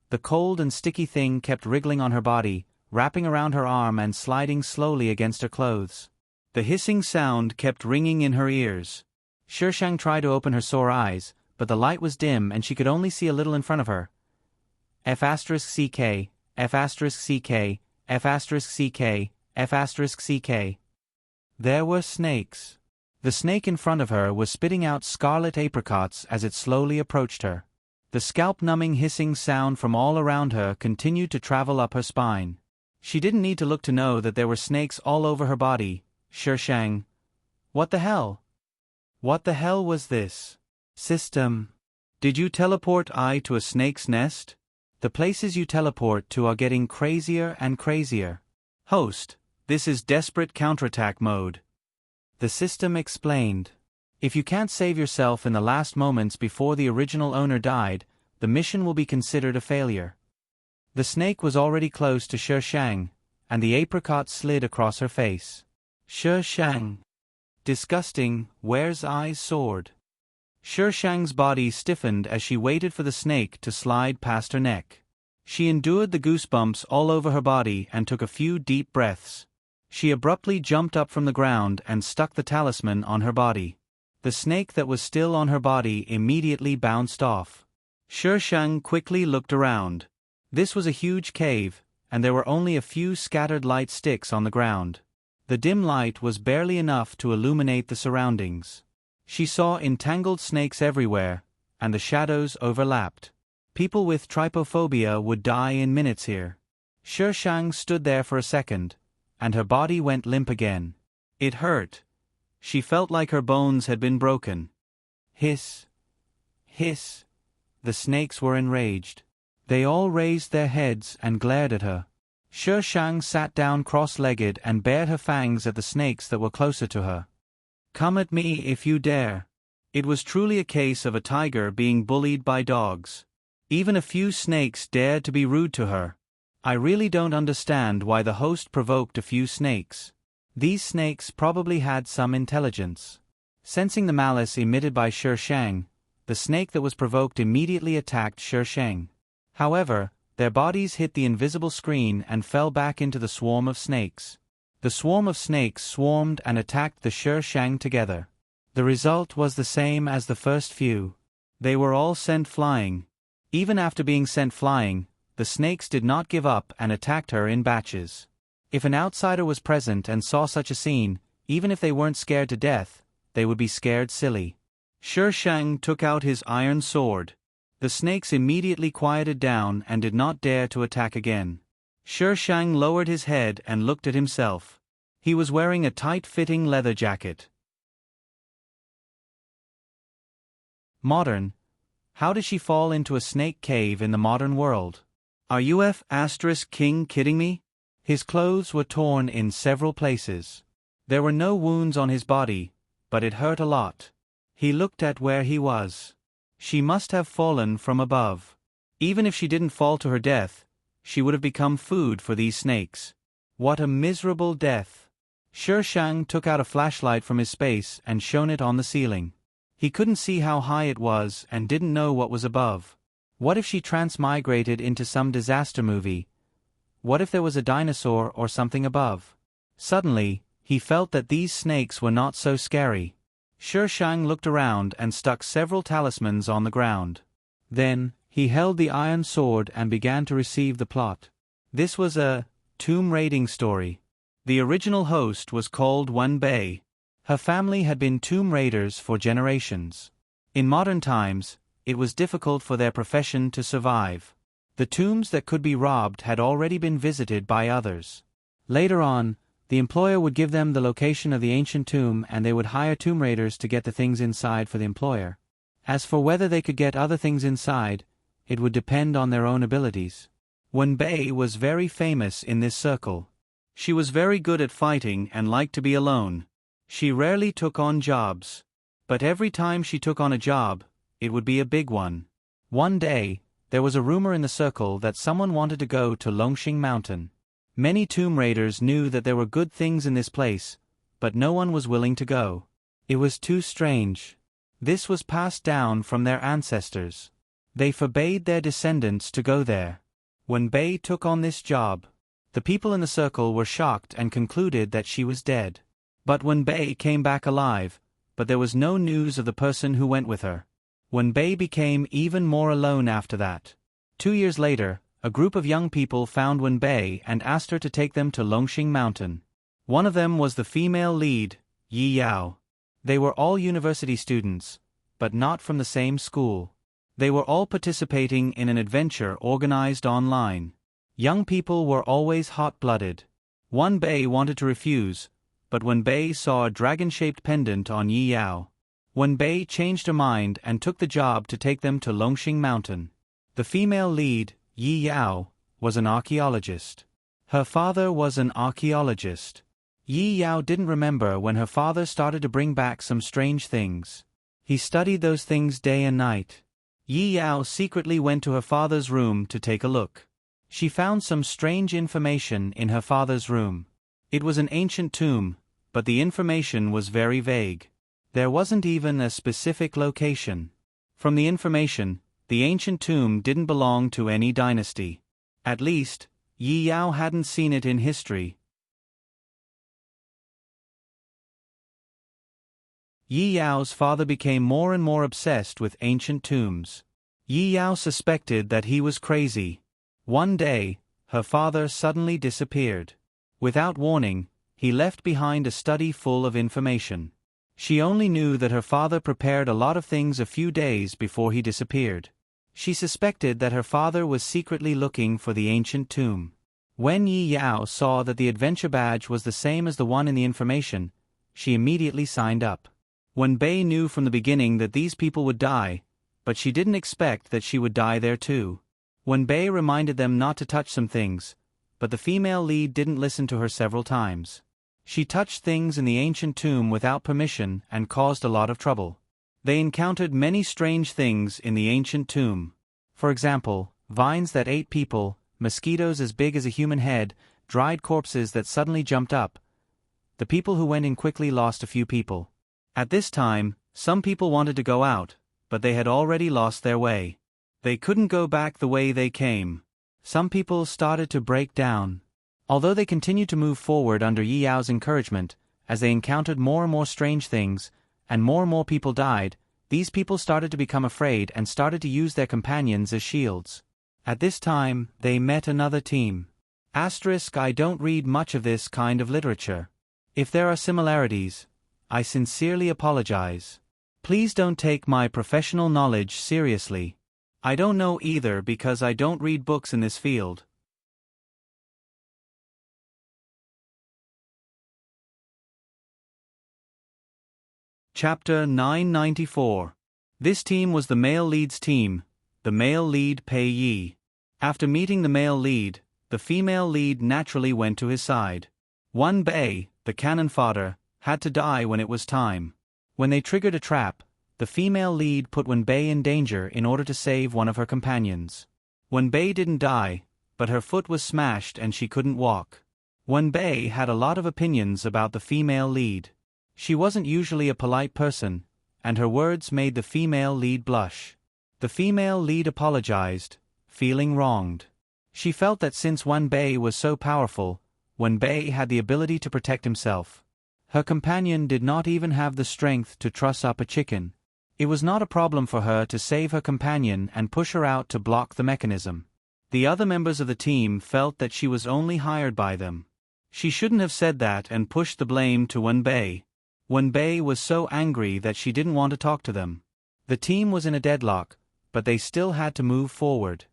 The cold and sticky thing kept wriggling on her body, wrapping around her arm and sliding slowly against her clothes. The hissing sound kept ringing in her ears. Shi Shang tried to open her sore eyes, but the light was dim and she could only see a little in front of her. F***CK, F***CK, F***CK, F***CK. There were snakes. The snake in front of her was spitting out scarlet apricots as it slowly approached her. The scalp-numbing hissing sound from all around her continued to travel up her spine. She didn't need to look to know that there were snakes all over her body. Shi Shang. What the hell? What the hell was this? System. Did you teleport I to a snake's nest? The places you teleport to are getting crazier and crazier. Host, this is desperate counterattack mode. The system explained. If you can't save yourself in the last moments before the original owner died, the mission will be considered a failure. The snake was already close to Shi Shang, and the apricot slid across her face. Shi Shang. Disgusting, where's I's sword? Shi Shang's body stiffened as she waited for the snake to slide past her neck. She endured the goosebumps all over her body and took a few deep breaths. She abruptly jumped up from the ground and stuck the talisman on her body. The snake that was still on her body immediately bounced off. Shi Shang quickly looked around. This was a huge cave, and there were only a few scattered light sticks on the ground. The dim light was barely enough to illuminate the surroundings. She saw entangled snakes everywhere, and the shadows overlapped. People with trypophobia would die in minutes here. Shi Shang stood there for a second, and her body went limp again. It hurt. She felt like her bones had been broken. Hiss. Hiss. The snakes were enraged. They all raised their heads and glared at her. Shi Shang sat down cross-legged and bared her fangs at the snakes that were closer to her. Come at me if you dare. It was truly a case of a tiger being bullied by dogs. Even a few snakes dared to be rude to her. I really don't understand why the host provoked a few snakes. These snakes probably had some intelligence. Sensing the malice emitted by Sher Shang, the snake that was provoked immediately attacked Sher Shang. However, their bodies hit the invisible screen and fell back into the swarm of snakes. The swarm of snakes swarmed and attacked the Sher Shang together. The result was the same as the first few. They were all sent flying. Even after being sent flying, the snakes did not give up and attacked her in batches. If an outsider was present and saw such a scene, even if they weren't scared to death, they would be scared silly. Sher Shang took out his iron sword. The snakes immediately quieted down and did not dare to attack again. Sher Shang lowered his head and looked at himself. He was wearing a tight-fitting leather jacket. Modern. How did she fall into a snake cave in the modern world? Are you *king kidding me? His clothes were torn in several places. There were no wounds on his body, but it hurt a lot. He looked at where he was. She must have fallen from above. Even if she didn't fall to her death, she would have become food for these snakes. What a miserable death. Sher Shang took out a flashlight from his space and shone it on the ceiling. He couldn't see how high it was and didn't know what was above. What if she transmigrated into some disaster movie? What if there was a dinosaur or something above? Suddenly, he felt that these snakes were not so scary. Sher Shang looked around and stuck several talismans on the ground. Then, he held the iron sword and began to receive the plot. This was a tomb raiding story. The original host was called Wen Bei. Her family had been tomb raiders for generations. In modern times, it was difficult for their profession to survive. The tombs that could be robbed had already been visited by others. Later on, the employer would give them the location of the ancient tomb and they would hire tomb raiders to get the things inside for the employer. As for whether they could get other things inside, it would depend on their own abilities. Wen Bei was very famous in this circle. She was very good at fighting and liked to be alone. She rarely took on jobs. But every time she took on a job, it would be a big one. One day, there was a rumor in the circle that someone wanted to go to Longxing Mountain. Many tomb raiders knew that there were good things in this place, but no one was willing to go. It was too strange. This was passed down from their ancestors. They forbade their descendants to go there. When Bei took on this job, the people in the circle were shocked and concluded that she was dead. But Wen Bei came back alive, but there was no news of the person who went with her. Wen Bei became even more alone after that. 2 years later, a group of young people found Wen Bei and asked her to take them to Longxing Mountain. One of them was the female lead, Yi Yao. They were all university students, but not from the same school. They were all participating in an adventure organized online. Young people were always hot-blooded. Wen Bei wanted to refuse, but Wen Bei saw a dragon-shaped pendant on Yi Yao. Wen Bei changed her mind and took the job to take them to Longxing Mountain. The female lead, Yi Yao, was an archaeologist. Her father was an archaeologist. Yi Yao didn't remember when her father started to bring back some strange things. He studied those things day and night. Yi Yao secretly went to her father's room to take a look. She found some strange information in her father's room. It was an ancient tomb, but the information was very vague. There wasn't even a specific location. From the information, the ancient tomb didn't belong to any dynasty. At least, Yi Yao hadn't seen it in history. Yi Yao's father became more and more obsessed with ancient tombs. Yi Yao suspected that he was crazy. One day, her father suddenly disappeared. Without warning, he left behind a study full of information. She only knew that her father prepared a lot of things a few days before he disappeared. She suspected that her father was secretly looking for the ancient tomb. When Yi Yao saw that the adventure badge was the same as the one in the information, she immediately signed up. Wen Bei knew from the beginning that these people would die, but she didn't expect that she would die there too. Wen Bei reminded them not to touch some things, but the female lead didn't listen to her several times. She touched things in the ancient tomb without permission and caused a lot of trouble. They encountered many strange things in the ancient tomb. For example, vines that ate people, mosquitoes as big as a human head, dried corpses that suddenly jumped up. The people who went in quickly lost a few people. At this time, some people wanted to go out, but they had already lost their way. They couldn't go back the way they came. Some people started to break down. Although they continued to move forward under Yi Yao's encouragement, as they encountered more and more strange things, and more people died, these people started to become afraid and started to use their companions as shields. At this time, they met another team. I don't read much of this kind of literature. If there are similarities, I sincerely apologize. Please don't take my professional knowledge seriously. I don't know either because I don't read books in this field. Chapter 994. This team was the male lead's team, the male lead Pei Yi. After meeting the male lead, the female lead naturally went to his side. Wen Bei, the cannon fodder, had to die when it was time. When they triggered a trap, the female lead put Wen Bei in danger in order to save one of her companions. Wen Bei didn't die, but her foot was smashed and she couldn't walk. Wen Bei had a lot of opinions about the female lead. She wasn't usually a polite person, and her words made the female lead blush. The female lead apologized, feeling wronged. She felt that since Wen Bei was so powerful, Wen Bei had the ability to protect himself. Her companion did not even have the strength to truss up a chicken. It was not a problem for her to save her companion and push her out to block the mechanism. The other members of the team felt that she was only hired by them. She shouldn't have said that and pushed the blame to Wen Bei. Wen Bei was so angry that she didn't want to talk to them. The team was in a deadlock, but they still had to move forward.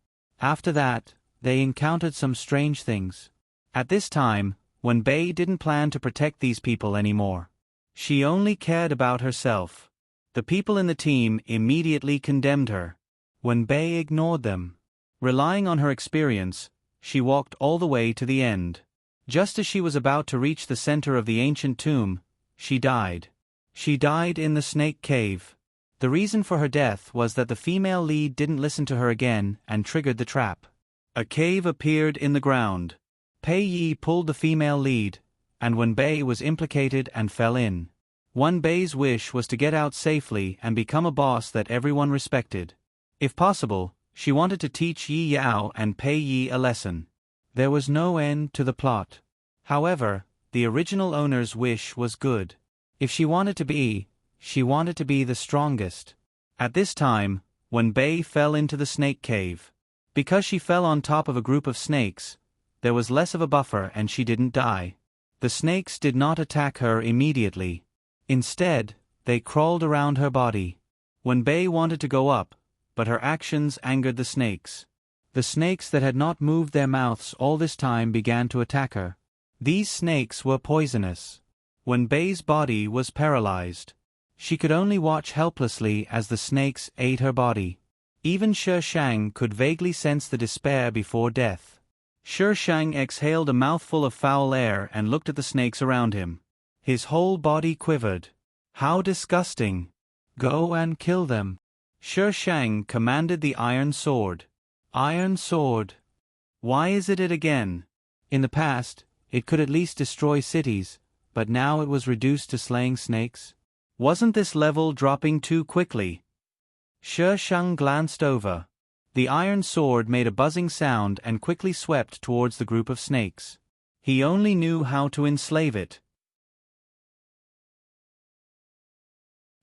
After that, they encountered some strange things. At this time, Wen Bei didn't plan to protect these people anymore. She only cared about herself. The people in the team immediately condemned her. Wen Bei ignored them. Relying on her experience, she walked all the way to the end. Just as she was about to reach the center of the ancient tomb, she died. She died in the snake cave. The reason for her death was that the female lead didn't listen to her again and triggered the trap. A cave appeared in the ground. Pei Yi pulled the female lead, and Wen Bei was implicated and fell in. Wen Bei's wish was to get out safely and become a boss that everyone respected. If possible, she wanted to teach Yi Yao and Pei Yi a lesson. There was no end to the plot. However, the original owner's wish was good. If she wanted to be the strongest. At this time, Wen Bei fell into the snake cave. Because she fell on top of a group of snakes, there was less of a buffer and she didn't die. The snakes did not attack her immediately. Instead, they crawled around her body. Wen Bei wanted to go up, but her actions angered the snakes. The snakes that had not moved their mouths all this time began to attack her. These snakes were poisonous. Wen Bei's body was paralyzed. She could only watch helplessly as the snakes ate her body. Even Shi Shang could vaguely sense the despair before death. Shi Shang exhaled a mouthful of foul air and looked at the snakes around him. His whole body quivered. How disgusting! Go and kill them. Shi Shang commanded the iron sword. Iron sword. Why is it again? In the past, it could at least destroy cities, but now it was reduced to slaying snakes. Wasn't this level dropping too quickly? Shi Shang glanced over. The iron sword made a buzzing sound and quickly swept towards the group of snakes. He only knew how to enslave it.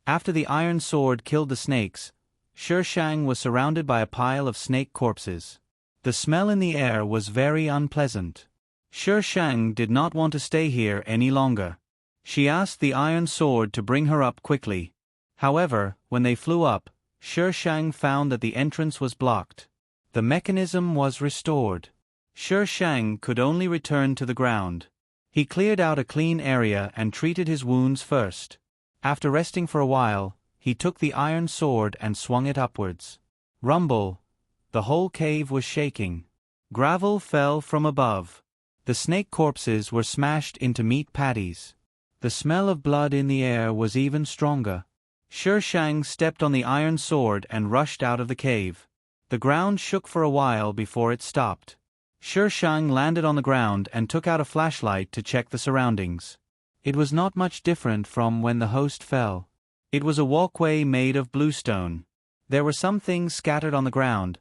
After the iron sword killed the snakes, Shi Shang was surrounded by a pile of snake corpses. The smell in the air was very unpleasant. Shi Shang did not want to stay here any longer. She asked the iron sword to bring her up quickly. However, when they flew up, Shi Shang found that the entrance was blocked. The mechanism was restored. Shi Shang could only return to the ground. He cleared out a clean area and treated his wounds first. After resting for a while, he took the iron sword and swung it upwards. Rumble! The whole cave was shaking. Gravel fell from above. The snake corpses were smashed into meat patties. The smell of blood in the air was even stronger. Shi Shang stepped on the iron sword and rushed out of the cave. The ground shook for a while before it stopped. Shi Shang landed on the ground and took out a flashlight to check the surroundings. It was not much different from when the host fell. It was a walkway made of bluestone. There were some things scattered on the ground,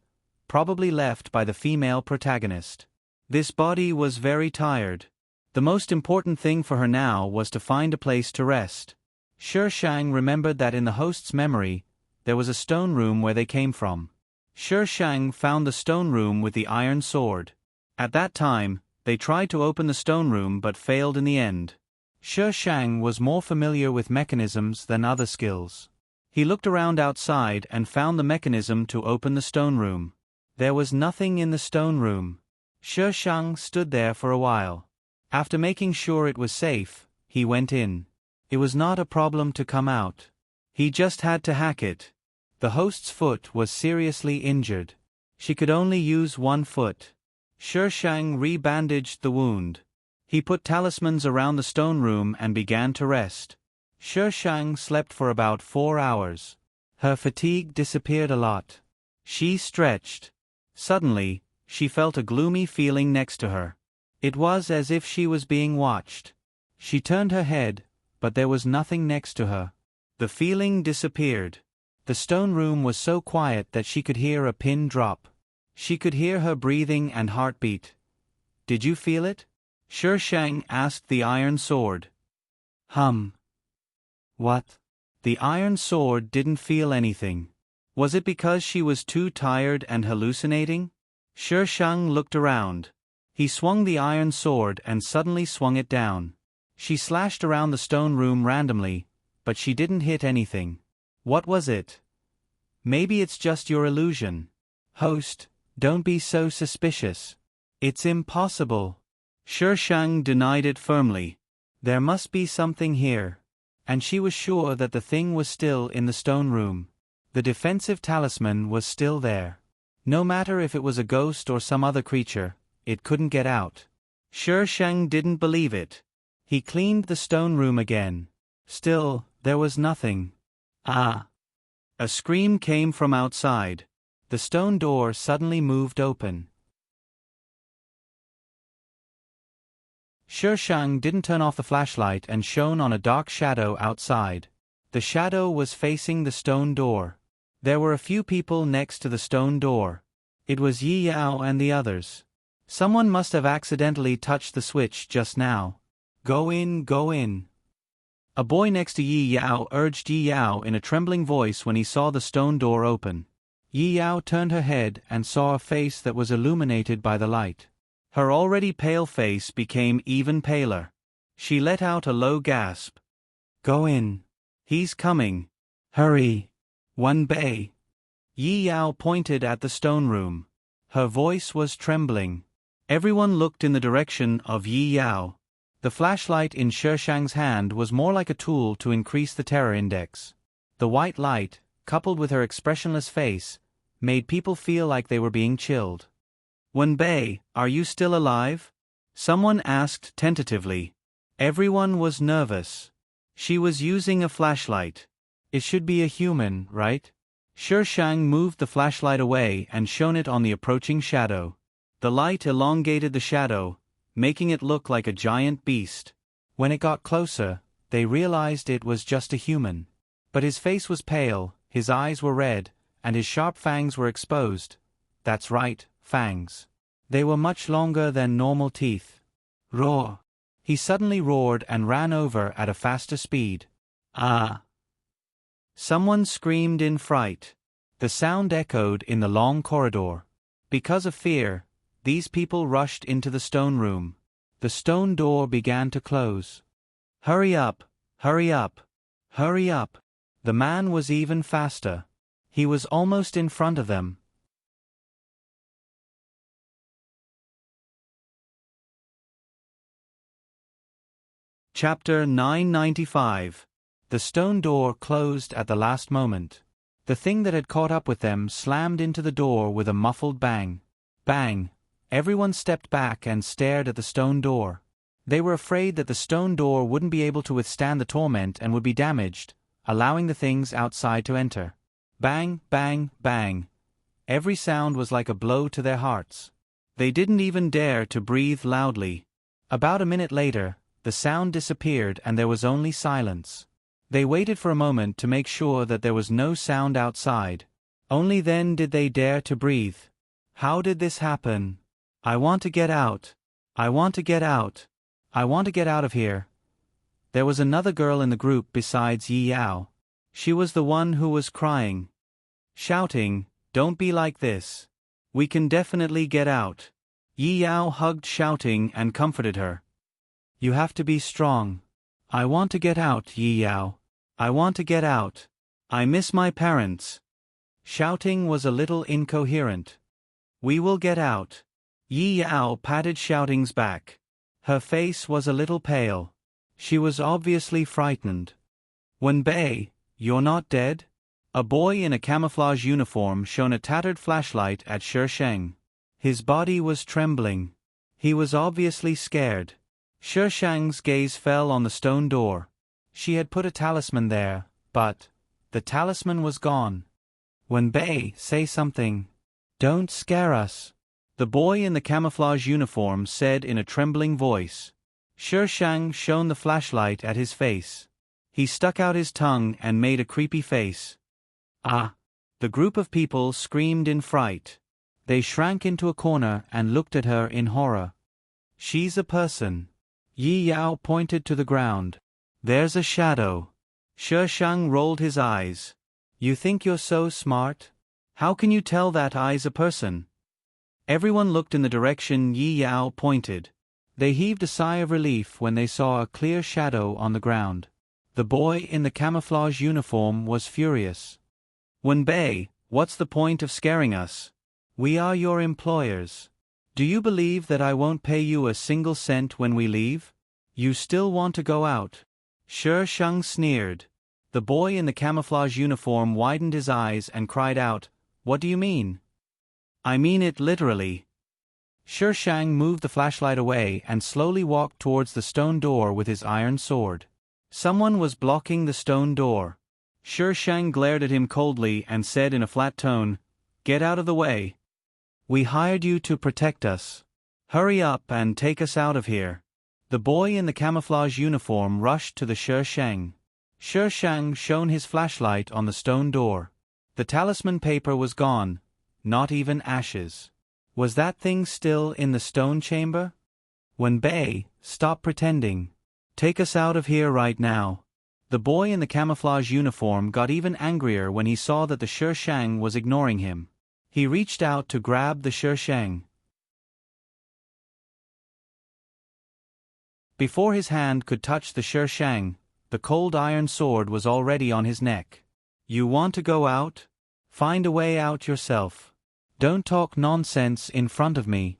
probably left by the female protagonist. This body was very tired. The most important thing for her now was to find a place to rest. Sher Shang remembered that in the host's memory, there was a stone room where they came from. Sher Shang found the stone room with the iron sword. At that time, they tried to open the stone room but failed in the end. Sher Shang was more familiar with mechanisms than other skills. He looked around outside and found the mechanism to open the stone room. There was nothing in the stone room. Sher Shang stood there for a while. After making sure it was safe, he went in. It was not a problem to come out. He just had to hack it. The host's foot was seriously injured. She could only use one foot. Sher Shang re-bandaged the wound. He put talismans around the stone room and began to rest. Sher Shang slept for about 4 hours. Her fatigue disappeared a lot. She stretched. Suddenly, she felt a gloomy feeling next to her. It was as if she was being watched. She turned her head, but there was nothing next to her. The feeling disappeared. The stone room was so quiet that she could hear a pin drop. She could hear her breathing and heartbeat. Did you feel it? Sher Shang asked the iron sword. What? The iron sword didn't feel anything. Was it because she was too tired and hallucinating? Sher Shang looked around. He swung the iron sword and suddenly swung it down. She slashed around the stone room randomly, but she didn't hit anything. What was it? Maybe it's just your illusion. Host, don't be so suspicious. It's impossible. Sher Shang denied it firmly. There must be something here. And she was sure that the thing was still in the stone room. The defensive talisman was still there. No matter if it was a ghost or some other creature, it couldn't get out. Sher Shang didn't believe it. He cleaned the stone room again. Still, there was nothing. Ah! A scream came from outside. The stone door suddenly moved open. Sher Shang didn't turn off the flashlight and shone on a dark shadow outside. The shadow was facing the stone door. There were a few people next to the stone door. It was Yi Yao and the others. Someone must have accidentally touched the switch just now. Go in, go in. A boy next to Yi Yao urged Yi Yao in a trembling voice when he saw the stone door open. Yi Yao turned her head and saw a face that was illuminated by the light. Her already pale face became even paler. She let out a low gasp. Go in. He's coming. Hurry. Wen Bei. Yi Yao pointed at the stone room. Her voice was trembling. Everyone looked in the direction of Yi Yao. The flashlight in Sher Shang's hand was more like a tool to increase the terror index. The white light, coupled with her expressionless face, made people feel like they were being chilled. Wen Bei, are you still alive? Someone asked tentatively. Everyone was nervous. She was using a flashlight. It should be a human, right? Sher Shang moved the flashlight away and shone it on the approaching shadow. The light elongated the shadow, making it look like a giant beast. When it got closer, they realized it was just a human. But his face was pale, his eyes were red, and his sharp fangs were exposed. That's right, fangs. They were much longer than normal teeth. Roar! He suddenly roared and ran over at a faster speed. Ah! Someone screamed in fright. The sound echoed in the long corridor. Because of fear, these people rushed into the stone room. The stone door began to close. Hurry up! Hurry up! Hurry up! The man was even faster. He was almost in front of them. Chapter 995. The stone door closed at the last moment. The thing that had caught up with them slammed into the door with a muffled bang. Bang! Everyone stepped back and stared at the stone door. They were afraid that the stone door wouldn't be able to withstand the torment and would be damaged, allowing the things outside to enter. Bang, bang, bang. Every sound was like a blow to their hearts. They didn't even dare to breathe loudly. About a minute later, the sound disappeared and there was only silence. They waited for a moment to make sure that there was no sound outside. Only then did they dare to breathe. How did this happen? I want to get out. I want to get out. I want to get out of here. There was another girl in the group besides Yi Yao. She was the one who was crying, shouting, "Don't be like this. We can definitely get out." Yi Yao hugged Shouting and comforted her. "You have to be strong. I want to get out, Yi Yao. I want to get out. I miss my parents." Shouting was a little incoherent. "We will get out." Yi Yao patted Shouting's back. Her face was a little pale. She was obviously frightened. "Wenbei, you're not dead?" A boy in a camouflage uniform shone a tattered flashlight at Sheng. His body was trembling. He was obviously scared. Sheng's gaze fell on the stone door. She had put a talisman there, but the talisman was gone. "Wenbei, say something. Don't scare us," the boy in the camouflage uniform said in a trembling voice. Sheng shone the flashlight at his face. He stuck out his tongue and made a creepy face. "Ah!" The group of people screamed in fright. They shrank into a corner and looked at her in horror. "She's a person." Yi Yao pointed to the ground. "There's a shadow." Sheng rolled his eyes. "You think you're so smart? How can you tell that eye's a person?" Everyone looked in the direction Yi Yao pointed. They heaved a sigh of relief when they saw a clear shadow on the ground. The boy in the camouflage uniform was furious. "Wenbei, what's the point of scaring us? We are your employers. Do you believe that I won't pay you a single cent when we leave? You still want to go out?" Sheng sneered. The boy in the camouflage uniform widened his eyes and cried out, "What do you mean?" "I mean it literally." Sheng moved the flashlight away and slowly walked towards the stone door with his iron sword. Someone was blocking the stone door. Sheng glared at him coldly and said in a flat tone, "Get out of the way. We hired you to protect us. Hurry up and take us out of here." The boy in the camouflage uniform rushed to the Sheng. Sheng shone his flashlight on the stone door. The talisman paper was gone, not even ashes. Was that thing still in the stone chamber? "Wenbei, stop pretending. Take us out of here right now." The boy in the camouflage uniform got even angrier when he saw that the Sheng was ignoring him. He reached out to grab the Sheng. Before his hand could touch the Sheng, the cold iron sword was already on his neck. "You want to go out? Find a way out yourself. Don't talk nonsense in front of me."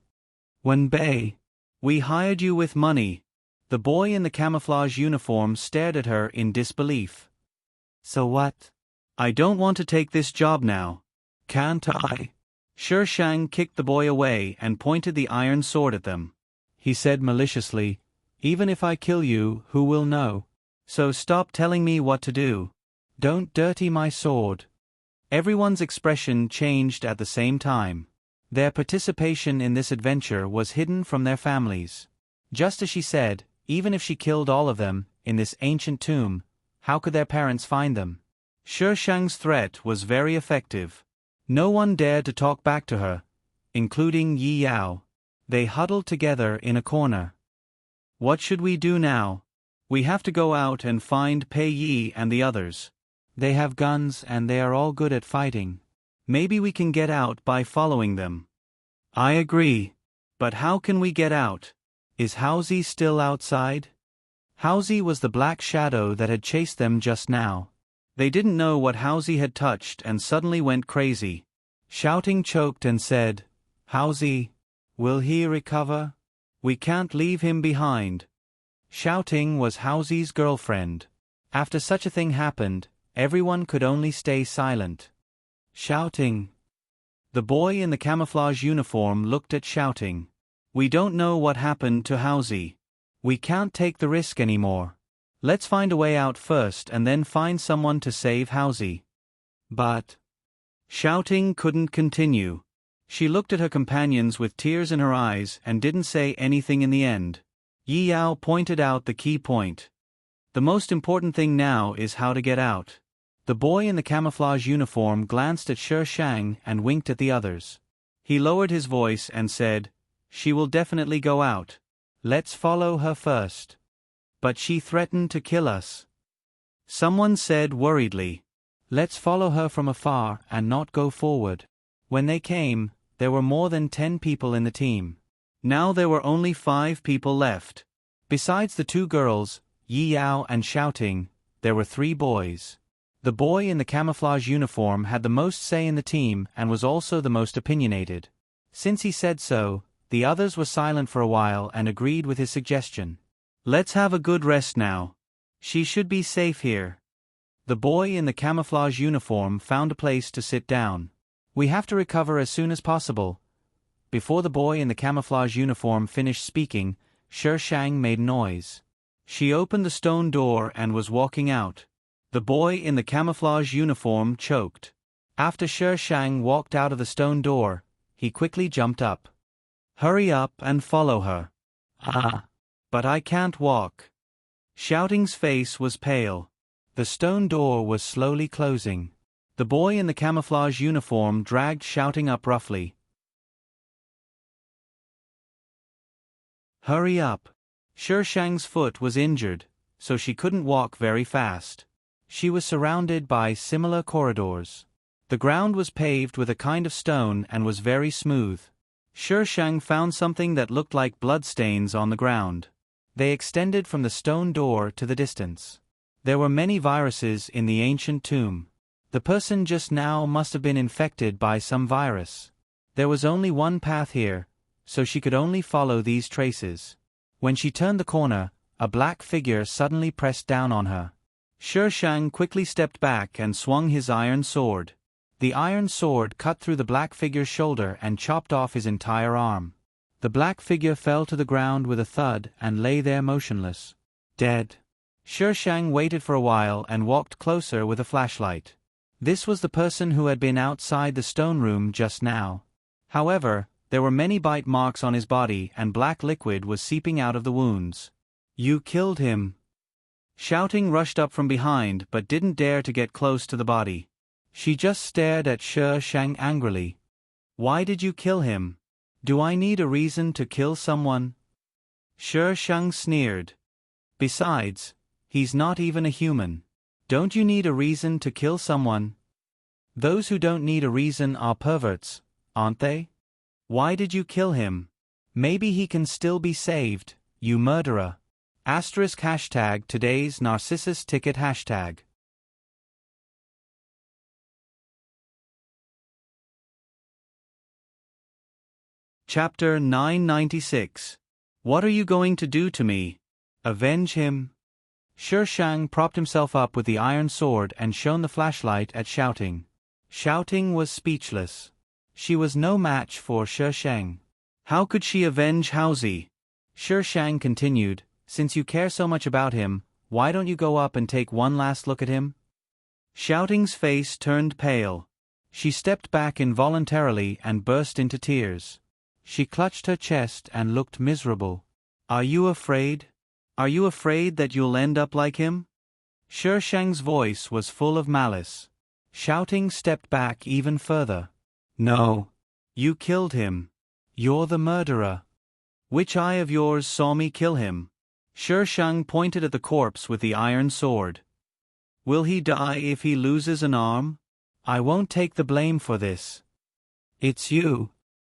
"Wenbei, we hired you with money." The boy in the camouflage uniform stared at her in disbelief. "So what?" "I don't want to take this job now." "Can't I?" Sheng kicked the boy away and pointed the iron sword at them. He said maliciously, "Even if I kill you, who will know? So stop telling me what to do. Don't dirty my sword." Everyone's expression changed at the same time. Their participation in this adventure was hidden from their families. Just as she said, even if she killed all of them, in this ancient tomb, how could their parents find them? Sheng's threat was very effective. No one dared to talk back to her, including Yi Yao. They huddled together in a corner. "What should we do now? We have to go out and find Pei Yi and the others. They have guns and they are all good at fighting. Maybe we can get out by following them." "I agree. But how can we get out? Is Housie still outside?" Housie was the black shadow that had chased them just now. They didn't know what Housie had touched and suddenly went crazy. Shouting choked and said, "Housie, will he recover? We can't leave him behind." Shouting was Housie's girlfriend. After such a thing happened, everyone could only stay silent. Shouting. The boy in the camouflage uniform looked at Shouting. "We don't know what happened to Housie. We can't take the risk anymore. Let's find a way out first and then find someone to save Housie." But Shouting couldn't continue. She looked at her companions with tears in her eyes and didn't say anything in the end. Yi Yao pointed out the key point. The most important thing now is how to get out. The boy in the camouflage uniform glanced at Shi Shang and winked at the others. He lowered his voice and said, "She will definitely go out. Let's follow her first." "But she threatened to kill us," someone said worriedly. "Let's follow her from afar and not go forward." When they came, there were more than 10 people in the team. Now there were only 5 people left. Besides the 2 girls, Yi Yao and Shouting, there were 3 boys. The boy in the camouflage uniform had the most say in the team and was also the most opinionated. Since he said so, the others were silent for a while and agreed with his suggestion. "Let's have a good rest now. She should be safe here." The boy in the camouflage uniform found a place to sit down. "We have to recover as soon as possible." Before the boy in the camouflage uniform finished speaking, Shi Shang made noise. She opened the stone door and was walking out. The boy in the camouflage uniform choked. After Shi Shang walked out of the stone door, he quickly jumped up. "Hurry up and follow her." "Ah, but I can't walk." Shouting's face was pale. The stone door was slowly closing. The boy in the camouflage uniform dragged Shouting up roughly. "Hurry up." Shi Shang's foot was injured, so she couldn't walk very fast. She was surrounded by similar corridors. The ground was paved with a kind of stone and was very smooth. Shi Shang found something that looked like bloodstains on the ground. They extended from the stone door to the distance. There were many viruses in the ancient tomb. The person just now must have been infected by some virus. There was only one path here, so she could only follow these traces. When she turned the corner, a black figure suddenly pressed down on her. Shi Shang quickly stepped back and swung his iron sword. The iron sword cut through the black figure's shoulder and chopped off his entire arm. The black figure fell to the ground with a thud and lay there motionless. Dead. Shi Shang waited for a while and walked closer with a flashlight. This was the person who had been outside the stone room just now. However, there were many bite marks on his body and black liquid was seeping out of the wounds. "You killed him." Shouting rushed up from behind but didn't dare to get close to the body. She just stared at Shi Shang angrily. "Why did you kill him? Do I need a reason to kill someone?" Shi Shang sneered. "Besides, he's not even a human. Don't you need a reason to kill someone? Those who don't need a reason are perverts, aren't they? Why did you kill him? Maybe he can still be saved, you murderer." ## today's Narcissus ticket hashtag. Chapter 996. What are you going to do to me? Avenge him? Shi Shang propped himself up with the iron sword and shone the flashlight at Shouting. Shouting was speechless. She was no match for Shi Shang. How could she avenge Haozi? Shi Shang continued, "Since you care so much about him, why don't you go up and take one last look at him?" Shouting's face turned pale. She stepped back involuntarily and burst into tears. She clutched her chest and looked miserable. "Are you afraid? Are you afraid that you'll end up like him?" Shi Shang's voice was full of malice. Shouting stepped back even further. "No. You killed him. You're the murderer. Which eye of yours saw me kill him?" Shi Shang pointed at the corpse with the iron sword. "Will he die if he loses an arm? I won't take the blame for this. It's you."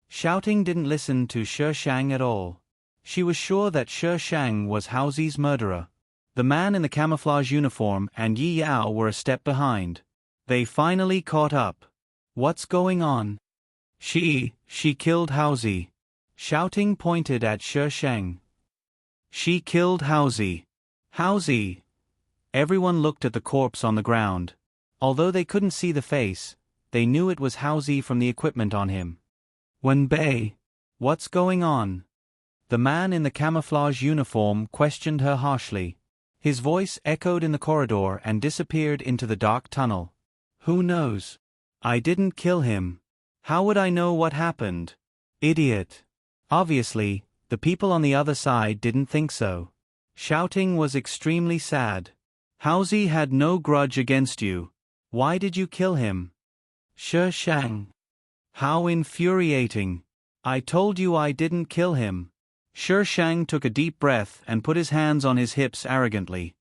Shouting didn't listen to Shi Shang at all. She was sure that Shi Shang was Haozi's murderer. The man in the camouflage uniform and Yi Yao were a step behind. They finally caught up. "What's going on?" She killed Haozi." Shouting pointed at Shi Shang. "She killed Haozi. Haozi." Everyone looked at the corpse on the ground. Although they couldn't see the face, they knew it was Haozi from the equipment on him. "Wenbei, what's going on?" The man in the camouflage uniform questioned her harshly. His voice echoed in the corridor and disappeared into the dark tunnel. "Who knows? I didn't kill him. How would I know what happened? Idiot." Obviously, The people on the other side didn't think so. Shouting was extremely sad. Haozi had no grudge against you. Why did you kill him? Shi Shang. How infuriating. I told you I didn't kill him. Shi Shang took a deep breath and put his hands on his hips arrogantly.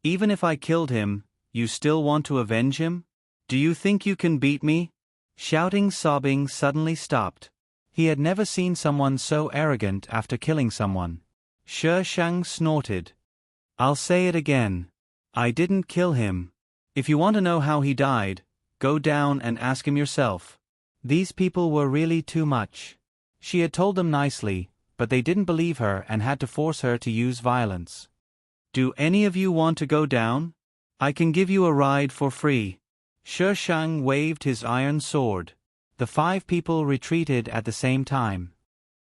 Even if I killed him, you still want to avenge him? Do you think you can beat me? Shouting, sobbing suddenly stopped. He had never seen someone so arrogant after killing someone. Shi Shang snorted. I'll say it again. I didn't kill him. If you want to know how he died, go down and ask him yourself. These people were really too much. She had told them nicely, but they didn't believe her and had to force her to use violence. Do any of you want to go down? I can give you a ride for free. Shi Shang waved his iron sword. The 5 people retreated at the same time.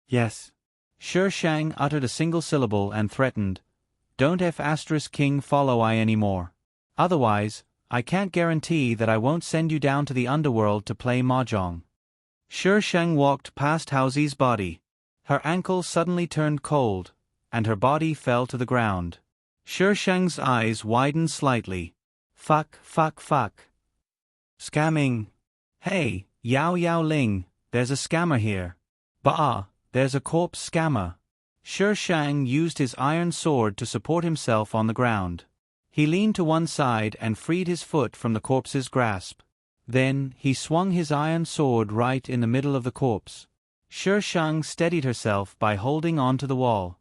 Yes. Shi Shang uttered a single syllable and threatened, Don't F*King follow I anymore. Otherwise, I can't guarantee that I won't send you down to the underworld to play mahjong. Shi Shang walked past Haozi's body. Her ankle suddenly turned cold, and her body fell to the ground. Shi Shang's eyes widened slightly. Fuck. Scamming. Hey, Yao Yao Ling, there's a scammer here. Bah, there's a corpse scammer. Shi Shang used his iron sword to support himself on the ground. He leaned to one side and freed his foot from the corpse's grasp. Then, he swung his iron sword right in the middle of the corpse. Shi Shang steadied herself by holding on to the wall.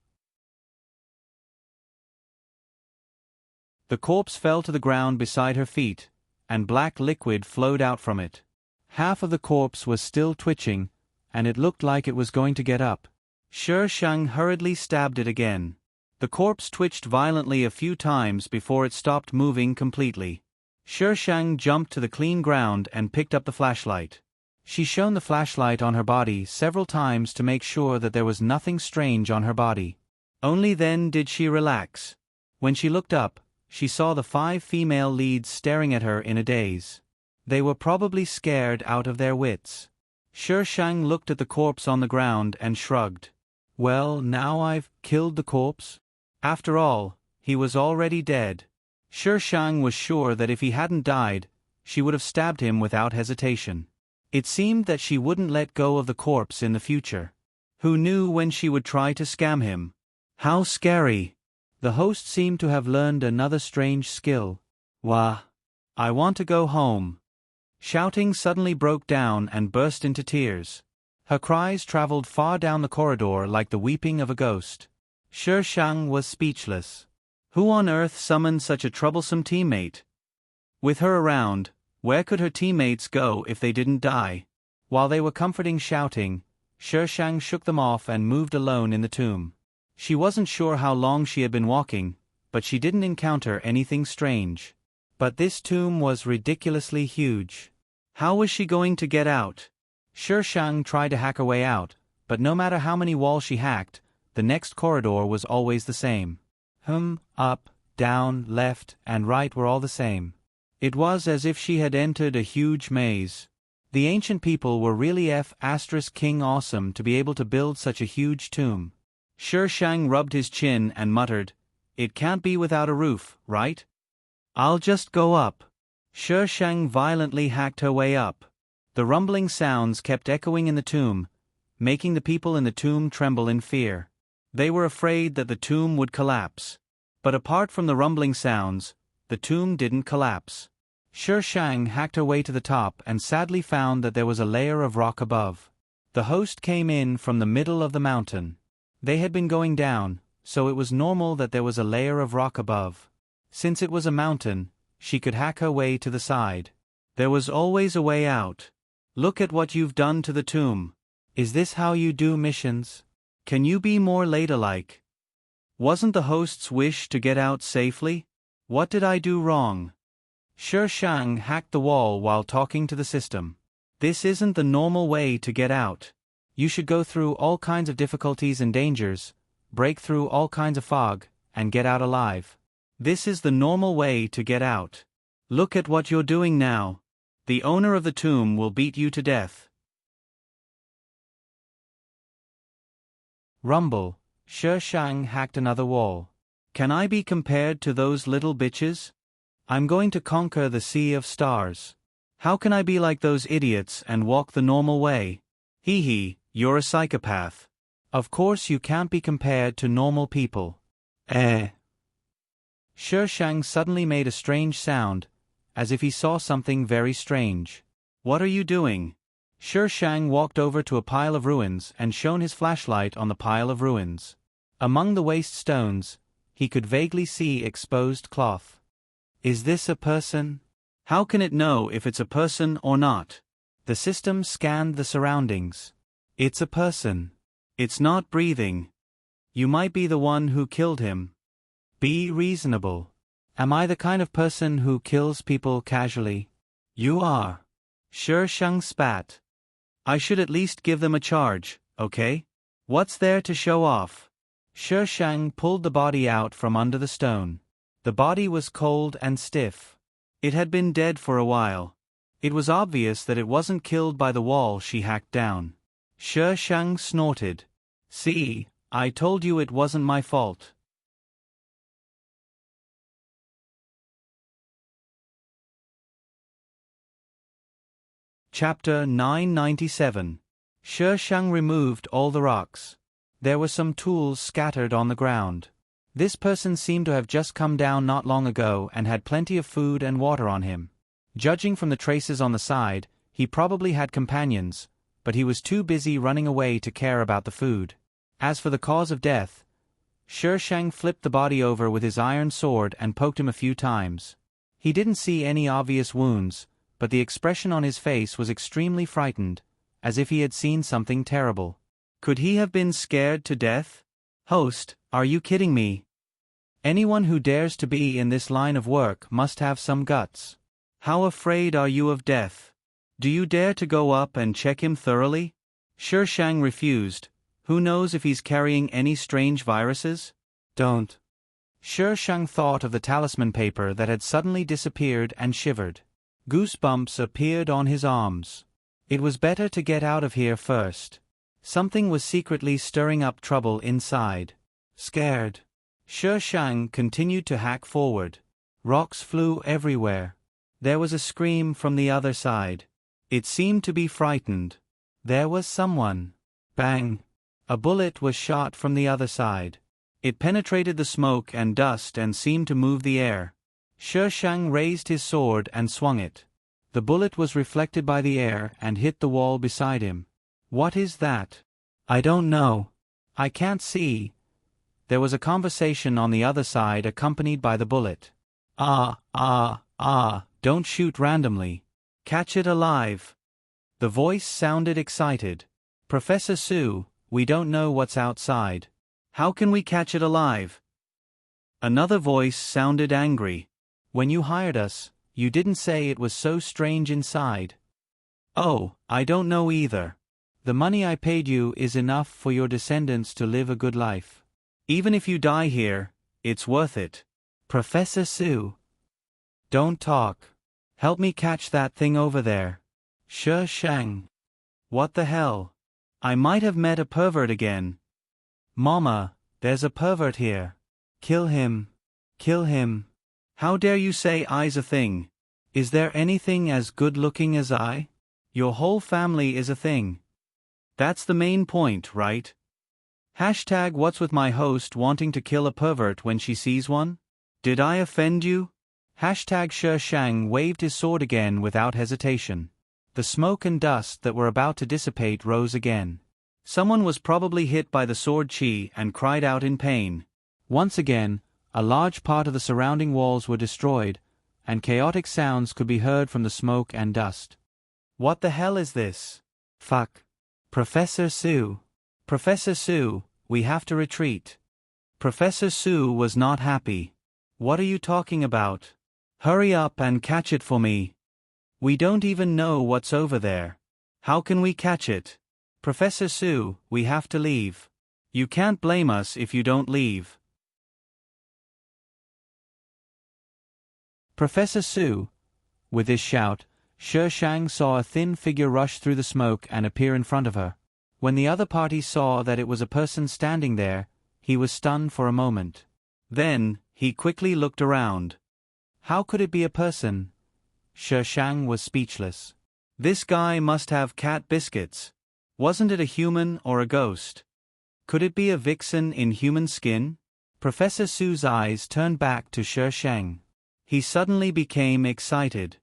The corpse fell to the ground beside her feet, and black liquid flowed out from it. Half of the corpse was still twitching, and it looked like it was going to get up. Shi Shang hurriedly stabbed it again. The corpse twitched violently a few times before it stopped moving completely. Shi Shang jumped to the clean ground and picked up the flashlight. She shone the flashlight on her body several times to make sure that there was nothing strange on her body. Only then did she relax. When she looked up, she saw the 5 female leads staring at her in a daze. They were probably scared out of their wits. Shi Shang looked at the corpse on the ground and shrugged. Well, now I've killed the corpse. After all, he was already dead. Shi Shang was sure that if he hadn't died, she would have stabbed him without hesitation. It seemed that she wouldn't let go of the corpse in the future. Who knew when she would try to scam him? How scary! The host seemed to have learned another strange skill. Wah! I want to go home. Shouting suddenly broke down and burst into tears. Her cries traveled far down the corridor like the weeping of a ghost. Shi Shang was speechless. Who on earth summoned such a troublesome teammate? With her around, where could her teammates go if they didn't die? While they were comforting Shouting, Shi Shang shook them off and moved alone in the tomb. She wasn't sure how long she had been walking, but she didn't encounter anything strange. But this tomb was ridiculously huge. How was she going to get out? Shi Shang tried to hack her way out, but no matter how many walls she hacked, the next corridor was always the same. Up, down, left, and right were all the same. It was as if she had entered a huge maze. The ancient people were really King awesome to be able to build such a huge tomb. Shi Shang rubbed his chin and muttered, It can't be without a roof, right? I'll just go up. Shi Shang violently hacked her way up. The rumbling sounds kept echoing in the tomb, making the people in the tomb tremble in fear. They were afraid that the tomb would collapse. But apart from the rumbling sounds, the tomb didn't collapse. Shi Shang hacked her way to the top and sadly found that there was a layer of rock above. The host came in from the middle of the mountain. They had been going down, so it was normal that there was a layer of rock above. Since it was a mountain, she could hack her way to the side. There was always a way out. Look at what you've done to the tomb. Is this how you do missions? Can you be more ladylike? Wasn't the host's wish to get out safely? What did I do wrong? Shi Shang hacked the wall while talking to the system. This isn't the normal way to get out. You should go through all kinds of difficulties and dangers, break through all kinds of fog, and get out alive. This is the normal way to get out. Look at what you're doing now. The owner of the tomb will beat you to death. Rumble. Sher Shang hacked another wall. Can I be compared to those little bitches? I'm going to conquer the sea of stars. How can I be like those idiots and walk the normal way? Hee hee, you're a psychopath. Of course you can't be compared to normal people. Sher Shang suddenly made a strange sound, as if he saw something very strange. What are you doing? Sher Shang walked over to a pile of ruins and shone his flashlight on the pile of ruins. Among the waste stones, he could vaguely see exposed cloth. Is this a person? How can it know if it's a person or not? The system scanned the surroundings. It's a person. It's not breathing. You might be the one who killed him. Be reasonable. Am I the kind of person who kills people casually? You are. Sher Shang spat. I should at least give them a charge, okay? What's there to show off? Sher Shang pulled the body out from under the stone. The body was cold and stiff. It had been dead for a while. It was obvious that it wasn't killed by the wall she hacked down. Sher Shang snorted. See, I told you it wasn't my fault. Chapter 997. Sher Shang removed all the rocks. There were some tools scattered on the ground. This person seemed to have just come down not long ago and had plenty of food and water on him. Judging from the traces on the side, he probably had companions, but he was too busy running away to care about the food. As for the cause of death, Sher Shang flipped the body over with his iron sword and poked him a few times. He didn't see any obvious wounds, but the expression on his face was extremely frightened, as if he had seen something terrible. Could he have been scared to death? Host, are you kidding me? Anyone who dares to be in this line of work must have some guts. How afraid are you of death? Do you dare to go up and check him thoroughly? Sher Shang refused. Who knows if he's carrying any strange viruses? Don't. Sher Shang thought of the talisman paper that had suddenly disappeared and shivered. Goosebumps appeared on his arms. It was better to get out of here first. Something was secretly stirring up trouble inside. Scared, Sher Shang continued to hack forward. Rocks flew everywhere. There was a scream from the other side. It seemed to be frightened. There was someone. Bang! A bullet was shot from the other side. It penetrated the smoke and dust and seemed to move the air. Sher Shang raised his sword and swung it. The bullet was reflected by the air and hit the wall beside him. What is that? I don't know. I can't see. There was a conversation on the other side accompanied by the bullet. Don't shoot randomly. Catch it alive. The voice sounded excited. Professor Sue, we don't know what's outside. How can we catch it alive? Another voice sounded angry. When you hired us, you didn't say it was so strange inside. Oh, I don't know either. The money I paid you is enough for your descendants to live a good life. Even if you die here, it's worth it. Professor Sue. Don't talk. Help me catch that thing over there. Sher Shang. What the hell? I might have met a pervert again. Mama, there's a pervert here. Kill him. Kill him. How dare you say I's a thing? Is there anything as good-looking as I? Your whole family is a thing. That's the main point, right? Hashtag what's with my host wanting to kill a pervert when she sees one? Did I offend you? Hashtag Sher Shang waved his sword again without hesitation. The smoke and dust that were about to dissipate rose again. Someone was probably hit by the sword chi and cried out in pain. Once again, a large part of the surrounding walls were destroyed, and chaotic sounds could be heard from the smoke and dust. What the hell is this? Fuck. Professor Sue. Professor Sue, we have to retreat. Professor Sue was not happy. What are you talking about? Hurry up and catch it for me. We don't even know what's over there. How can we catch it? Professor Sue, we have to leave. You can't blame us if you don't leave. Professor Sue. With this shout, Sher Shang saw a thin figure rush through the smoke and appear in front of her. When the other party saw that it was a person standing there, he was stunned for a moment. Then, he quickly looked around. How could it be a person? Shi Shang was speechless. This guy must have cat biscuits. Wasn't it a human or a ghost? Could it be a vixen in human skin? Professor Su's eyes turned back to Shi Shang. He suddenly became excited.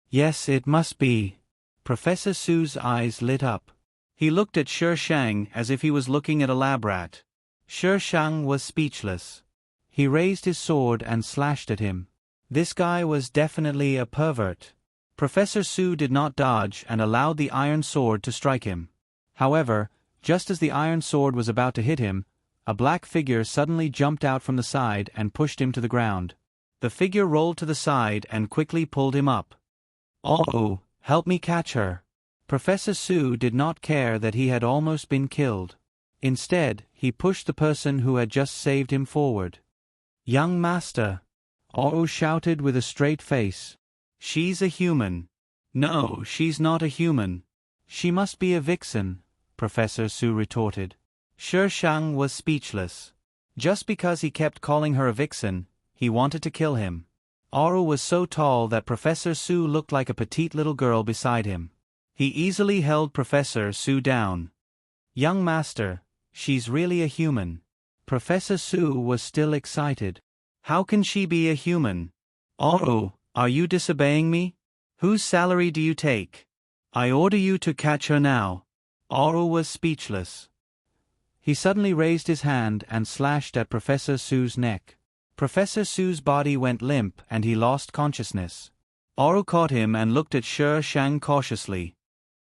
Yes, it must be. Professor Su's eyes lit up. He looked at Shi Shang as if he was looking at a lab rat. Shi Shang was speechless. He raised his sword and slashed at him. This guy was definitely a pervert. Professor Su did not dodge and allowed the iron sword to strike him. However, just as the iron sword was about to hit him, a black figure suddenly jumped out from the side and pushed him to the ground. The figure rolled to the side and quickly pulled him up. Oh, help me catch her. Professor Su did not care that he had almost been killed. Instead, he pushed the person who had just saved him forward. Young master. Oro shouted with a straight face. She's a human. No, she's not a human. She must be a vixen, Professor Su retorted. Shi Shang was speechless. Just because he kept calling her a vixen, he wanted to kill him. Oro was so tall that Professor Su looked like a petite little girl beside him. He easily held Professor Su down. Young master, she's really a human. Professor Su was still excited. How can she be a human? Oro, are you disobeying me? Whose salary do you take? I order you to catch her now. Oro was speechless. He suddenly raised his hand and slashed at Professor Su's neck. Professor Su's body went limp and he lost consciousness. Oro caught him and looked at Shi Shang cautiously.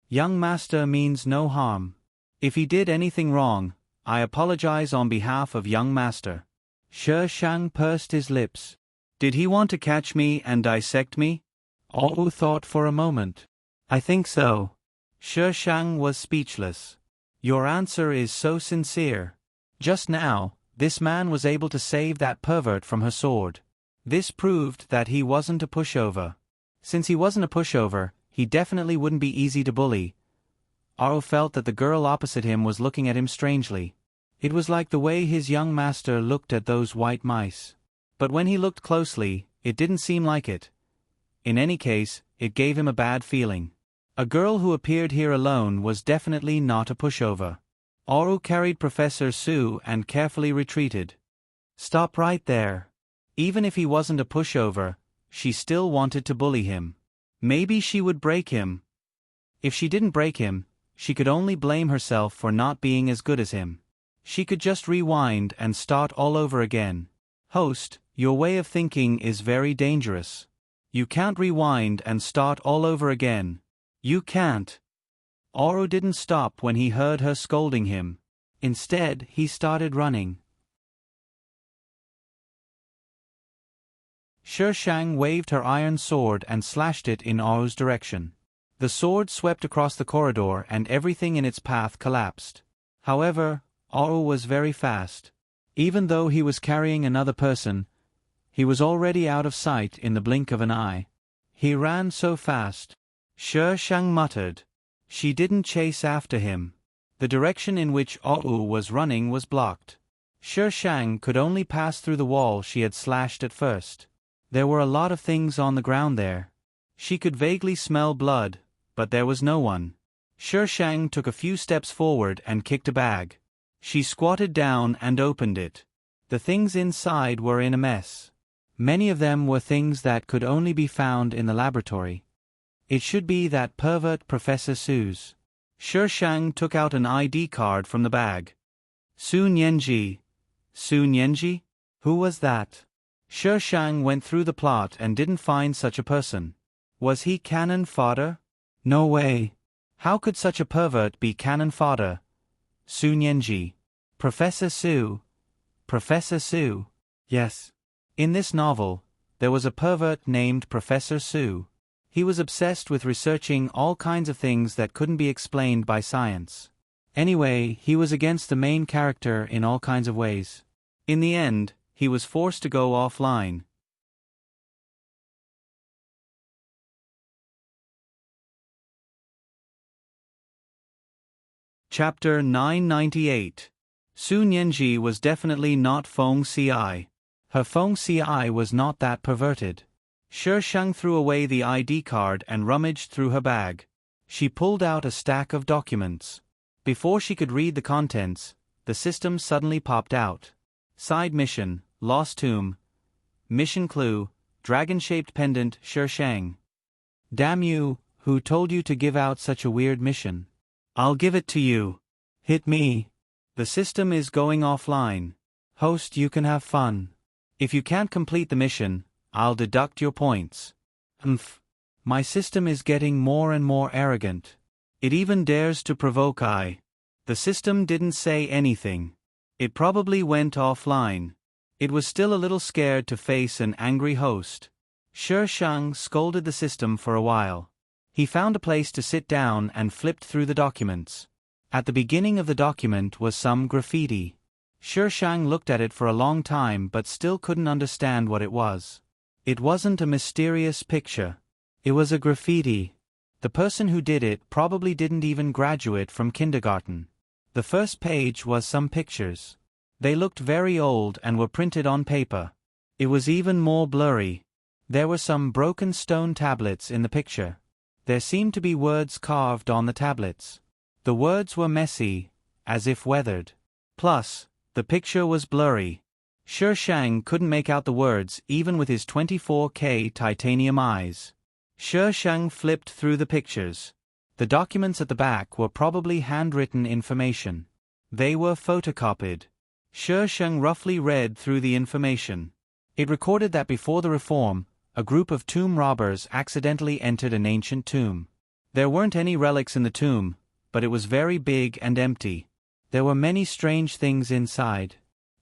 Young master means no harm. If he did anything wrong, I apologize on behalf of young master. Shi Shang pursed his lips. Did he want to catch me and dissect me? Oro thought for a moment. I think so. Shi Shang was speechless. Your answer is so sincere. Just now, this man was able to save that pervert from her sword. This proved that he wasn't a pushover. Since he wasn't a pushover, he definitely wouldn't be easy to bully. Oro felt that the girl opposite him was looking at him strangely. It was like the way his young master looked at those white mice. But when he looked closely, it didn't seem like it. In any case, it gave him a bad feeling. A girl who appeared here alone was definitely not a pushover. Oro carried Professor Su and carefully retreated. Stop right there. Even if he wasn't a pushover, she still wanted to bully him. Maybe she would break him. If she didn't break him, she could only blame herself for not being as good as him. She could just rewind and start all over again. Host, your way of thinking is very dangerous. You can't rewind and start all over again. You can't. Oro didn't stop when he heard her scolding him. Instead, he started running. Shi Shang waved her iron sword and slashed it in Oro's direction. The sword swept across the corridor and everything in its path collapsed. However, Oro was very fast. Even though he was carrying another person, he was already out of sight in the blink of an eye. He ran so fast. Shi Shang muttered. She didn't chase after him. The direction in which Oro was running was blocked. Shi Shang could only pass through the wall she had slashed at first. There were a lot of things on the ground there. She could vaguely smell blood, but there was no one. Shi Shang took a few steps forward and kicked a bag. She squatted down and opened it. The things inside were in a mess. Many of them were things that could only be found in the laboratory. It should be that pervert Professor Su's. Shi Shang took out an ID card from the bag. Su Nianji. Su Nianji? Who was that? Shi Shang went through the plot and didn't find such a person. Was he cannon fodder? No way. How could such a pervert be cannon fodder? Su Nianji. Professor Su. Professor Su. Yes. In this novel, there was a pervert named Professor Su. He was obsessed with researching all kinds of things that couldn't be explained by science. Anyway, he was against the main character in all kinds of ways. In the end, he was forced to go offline. Chapter 998. Su Nianji was definitely not Feng Ci. Her Feng Ci was not that perverted. Shi Shang threw away the ID card and rummaged through her bag. She pulled out a stack of documents. Before she could read the contents, the system suddenly popped out. Side mission, Lost Tomb. Mission clue, dragon-shaped pendant, Shi Shang. Damn you, who told you to give out such a weird mission? I'll give it to you. Hit me. The system is going offline. Host, you can have fun. If you can't complete the mission, I'll deduct your points. My system is getting more and more arrogant. It even dares to provoke I. The system didn't say anything. It probably went offline. It was still a little scared to face an angry host. Shi Shang scolded the system for a while. He found a place to sit down and flipped through the documents. At the beginning of the document was some graffiti. Shi Shang looked at it for a long time but still couldn't understand what it was. It wasn't a mysterious picture. It was a graffiti. The person who did it probably didn't even graduate from kindergarten. The first page was some pictures. They looked very old and were printed on paper. It was even more blurry. There were some broken stone tablets in the picture. There seemed to be words carved on the tablets. The words were messy, as if weathered. Plus, the picture was blurry. Shi Shang couldn't make out the words even with his 24K titanium eyes. Shi Shang flipped through the pictures. The documents at the back were probably handwritten information. They were photocopied. Shi Shang roughly read through the information. It recorded that before the reform, a group of tomb robbers accidentally entered an ancient tomb. There weren't any relics in the tomb, but it was very big and empty. There were many strange things inside.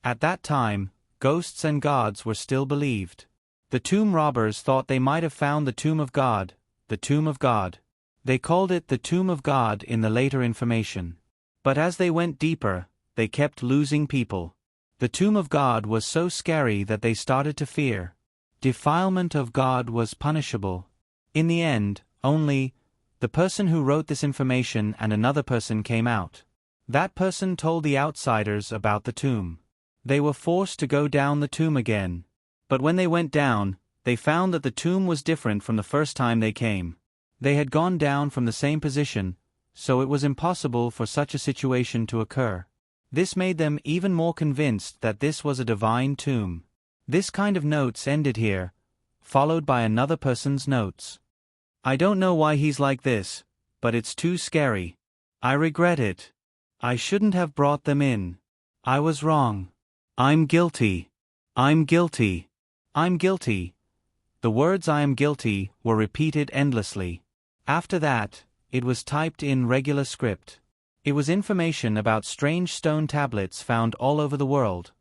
At that time, ghosts and gods were still believed. The tomb robbers thought they might have found the Tomb of God, the Tomb of God. They called it the Tomb of God in the later information. But as they went deeper, they kept losing people. The Tomb of God was so scary that they started to fear. Defilement of God was punishable. In the end, only the person who wrote this information and another person came out. That person told the outsiders about the tomb. They were forced to go down the tomb again. But when they went down, they found that the tomb was different from the first time they came. They had gone down from the same position, so it was impossible for such a situation to occur. This made them even more convinced that this was a divine tomb. This kind of notes ended here, followed by another person's notes. I don't know why he's like this, but it's too scary. I regret it. I shouldn't have brought them in. I was wrong. I'm guilty. I'm guilty. I'm guilty. The words I am guilty were repeated endlessly. After that, it was typed in regular script. It was information about strange stone tablets found all over the world.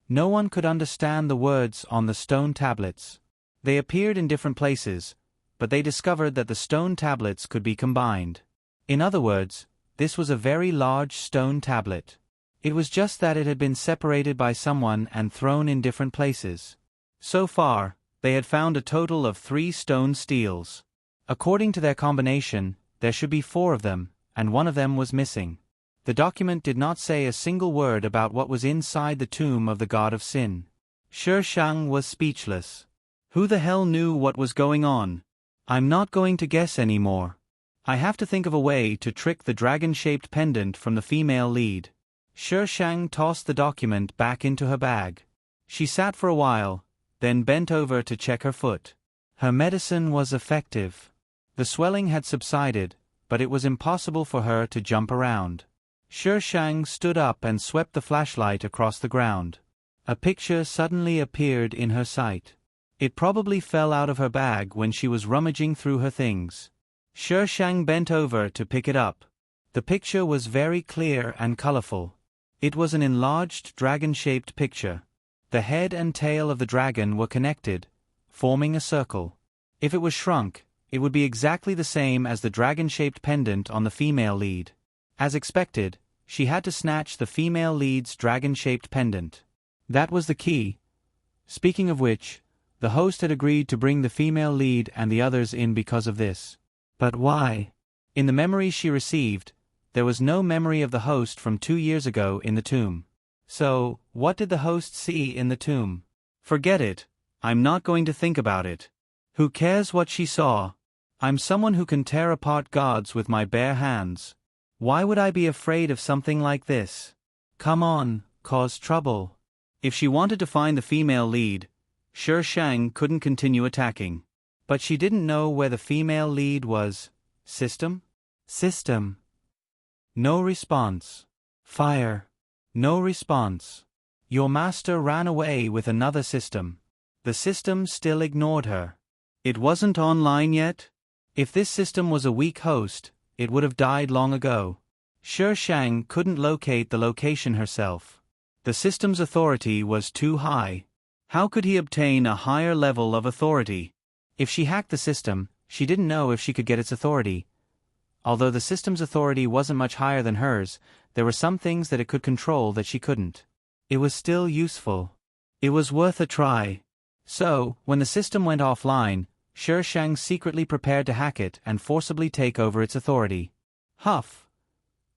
No one could understand the words on the stone tablets. They appeared in different places, but they discovered that the stone tablets could be combined. In other words, this was a very large stone tablet. It was just that it had been separated by someone and thrown in different places. So far, they had found a total of 3 stone steels. According to their combination, there should be 4 of them, and one of them was missing. The document did not say a single word about what was inside the tomb of the god of sin. Shi Shang was speechless. Who the hell knew what was going on? I'm not going to guess anymore. I have to think of a way to trick the dragon-shaped pendant from the female lead. Shi Shang tossed the document back into her bag. She sat for a while, then bent over to check her foot. Her medicine was effective. The swelling had subsided, but it was impossible for her to jump around. Shi Shang stood up and swept the flashlight across the ground. A picture suddenly appeared in her sight. It probably fell out of her bag when she was rummaging through her things. Shi Shang bent over to pick it up. The picture was very clear and colorful. It was an enlarged dragon-shaped picture. The head and tail of the dragon were connected, forming a circle. If it was shrunk, it would be exactly the same as the dragon-shaped pendant on the female lead. As expected, she had to snatch the female lead's dragon-shaped pendant. That was the key. Speaking of which, the host had agreed to bring the female lead and the others in because of this. But why? In the memories she received, there was no memory of the host from 2 years ago in the tomb. So, what did the host see in the tomb? Forget it, I'm not going to think about it. Who cares what she saw? I'm someone who can tear apart gods with my bare hands. Why would I be afraid of something like this? Come on, cause trouble. If she wanted to find the female lead, Sher Shang couldn't continue attacking. But she didn't know where the female lead was. System? System. No response. Fire. No response. Your master ran away with another system. The system still ignored her. It wasn't online yet? If this system was a weak host, it would have died long ago. Sher Shang couldn't locate the location herself. The system's authority was too high. How could he obtain a higher level of authority? If she hacked the system, she didn't know if she could get its authority. Although the system's authority wasn't much higher than hers, there were some things that it could control that she couldn't. It was still useful. It was worth a try. So, when the system went offline, Sher Shang secretly prepared to hack it and forcibly take over its authority. Huff!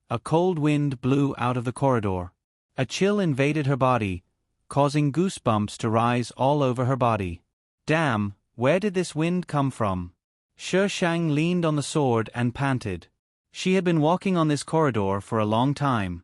A cold wind blew out of the corridor. A chill invaded her body, causing goosebumps to rise all over her body. Damn, where did this wind come from? Sher Shang leaned on the sword and panted. She had been walking on this corridor for a long time.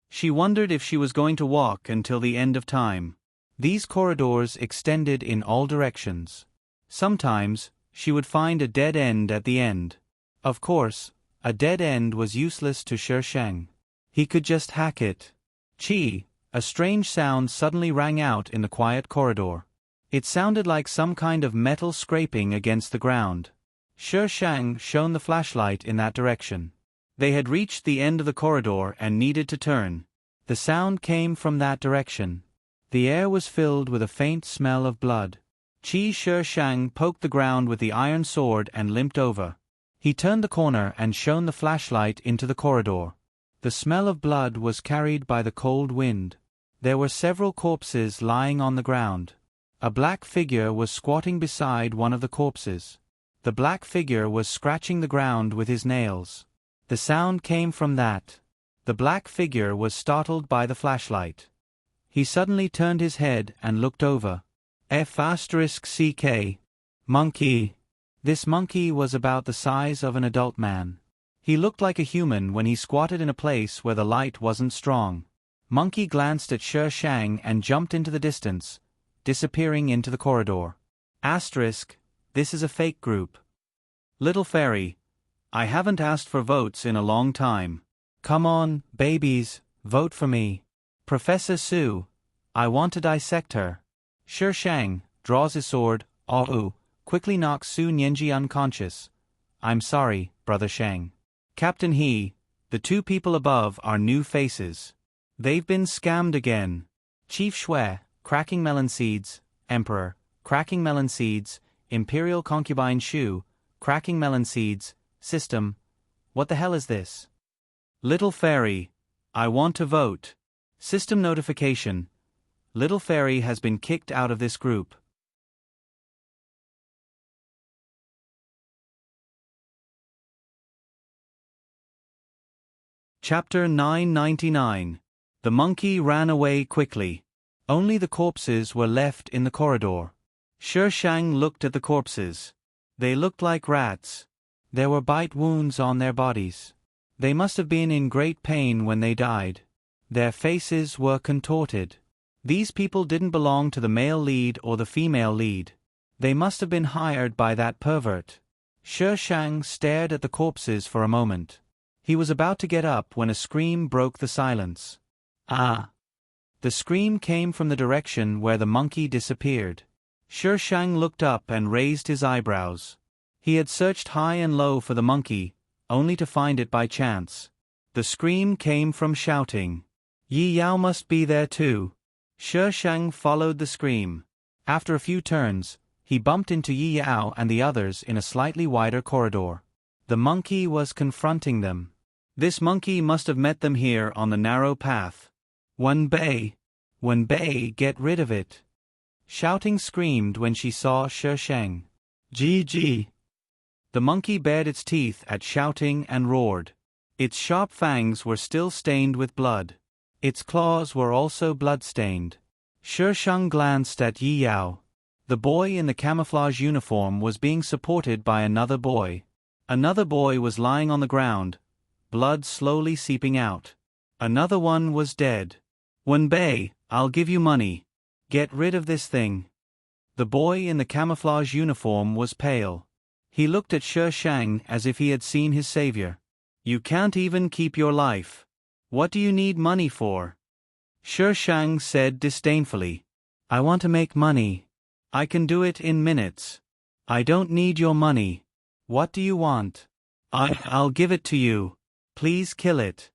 She wondered if she was going to walk until the end of time. These corridors extended in all directions. Sometimes, she would find a dead end at the end. Of course, a dead end was useless to Sher Shang. He could just hack it. Chi! A strange sound suddenly rang out in the quiet corridor. It sounded like some kind of metal scraping against the ground. Sher Shang shone the flashlight in that direction. They had reached the end of the corridor and needed to turn. The sound came from that direction. The air was filled with a faint smell of blood. Sher Shang poked the ground with the iron sword and limped over. He turned the corner and shone the flashlight into the corridor. The smell of blood was carried by the cold wind. There were several corpses lying on the ground. A black figure was squatting beside one of the corpses. The black figure was scratching the ground with his nails. The sound came from that. The black figure was startled by the flashlight. He suddenly turned his head and looked over. F***CK. Monkey. This monkey was about the size of an adult man. He looked like a human when he squatted in a place where the light wasn't strong. Monkey glanced at Sher Shang and jumped into the distance, disappearing into the corridor. This is a fake group. Little Fairy. I haven't asked for votes in a long time. Come on, babies, vote for me. Professor Su. I want to dissect her. Sher Shang draws his sword, quickly knocks Su Nianji unconscious. I'm sorry, Brother Shang. Captain He, the two people above are new faces. They've been scammed again. Chief Shui, cracking melon seeds, Emperor, cracking melon seeds, Imperial Concubine Shu, cracking melon seeds, System. What the hell is this? Little Fairy. I want to vote. System notification. Little Fairy has been kicked out of this group. Chapter 999. The monkey ran away quickly. Only the corpses were left in the corridor. Sher Shang looked at the corpses. They looked like rats. There were bite wounds on their bodies. They must have been in great pain when they died. Their faces were contorted. These people didn't belong to the male lead or the female lead. They must have been hired by that pervert. Sher Shang stared at the corpses for a moment. He was about to get up when a scream broke the silence. Ah! The scream came from the direction where the monkey disappeared. Sher Shang looked up and raised his eyebrows. He had searched high and low for the monkey, only to find it by chance. The scream came from shouting. Yi Yao must be there too. Sher Shang followed the scream. After a few turns, he bumped into Yi Yao and the others in a slightly wider corridor. The monkey was confronting them. This monkey must have met them here on the narrow path. Wen Bei, get rid of it. Shouting screamed when she saw Shi Shang. GG. The monkey bared its teeth at Shouting and roared. Its sharp fangs were still stained with blood. Its claws were also blood-stained. Shi Shang glanced at Yi Yao. The boy in the camouflage uniform was being supported by another boy. Another boy was lying on the ground, blood slowly seeping out. Another one was dead. Wenbei, I'll give you money. Get rid of this thing. The boy in the camouflage uniform was pale. He looked at Shi Shang as if he had seen his savior. You can't even keep your life. What do you need money for? Shi Shang said disdainfully. I want to make money. I can do it in minutes. I don't need your money. What do you want? I'll give it to you. Please kill it.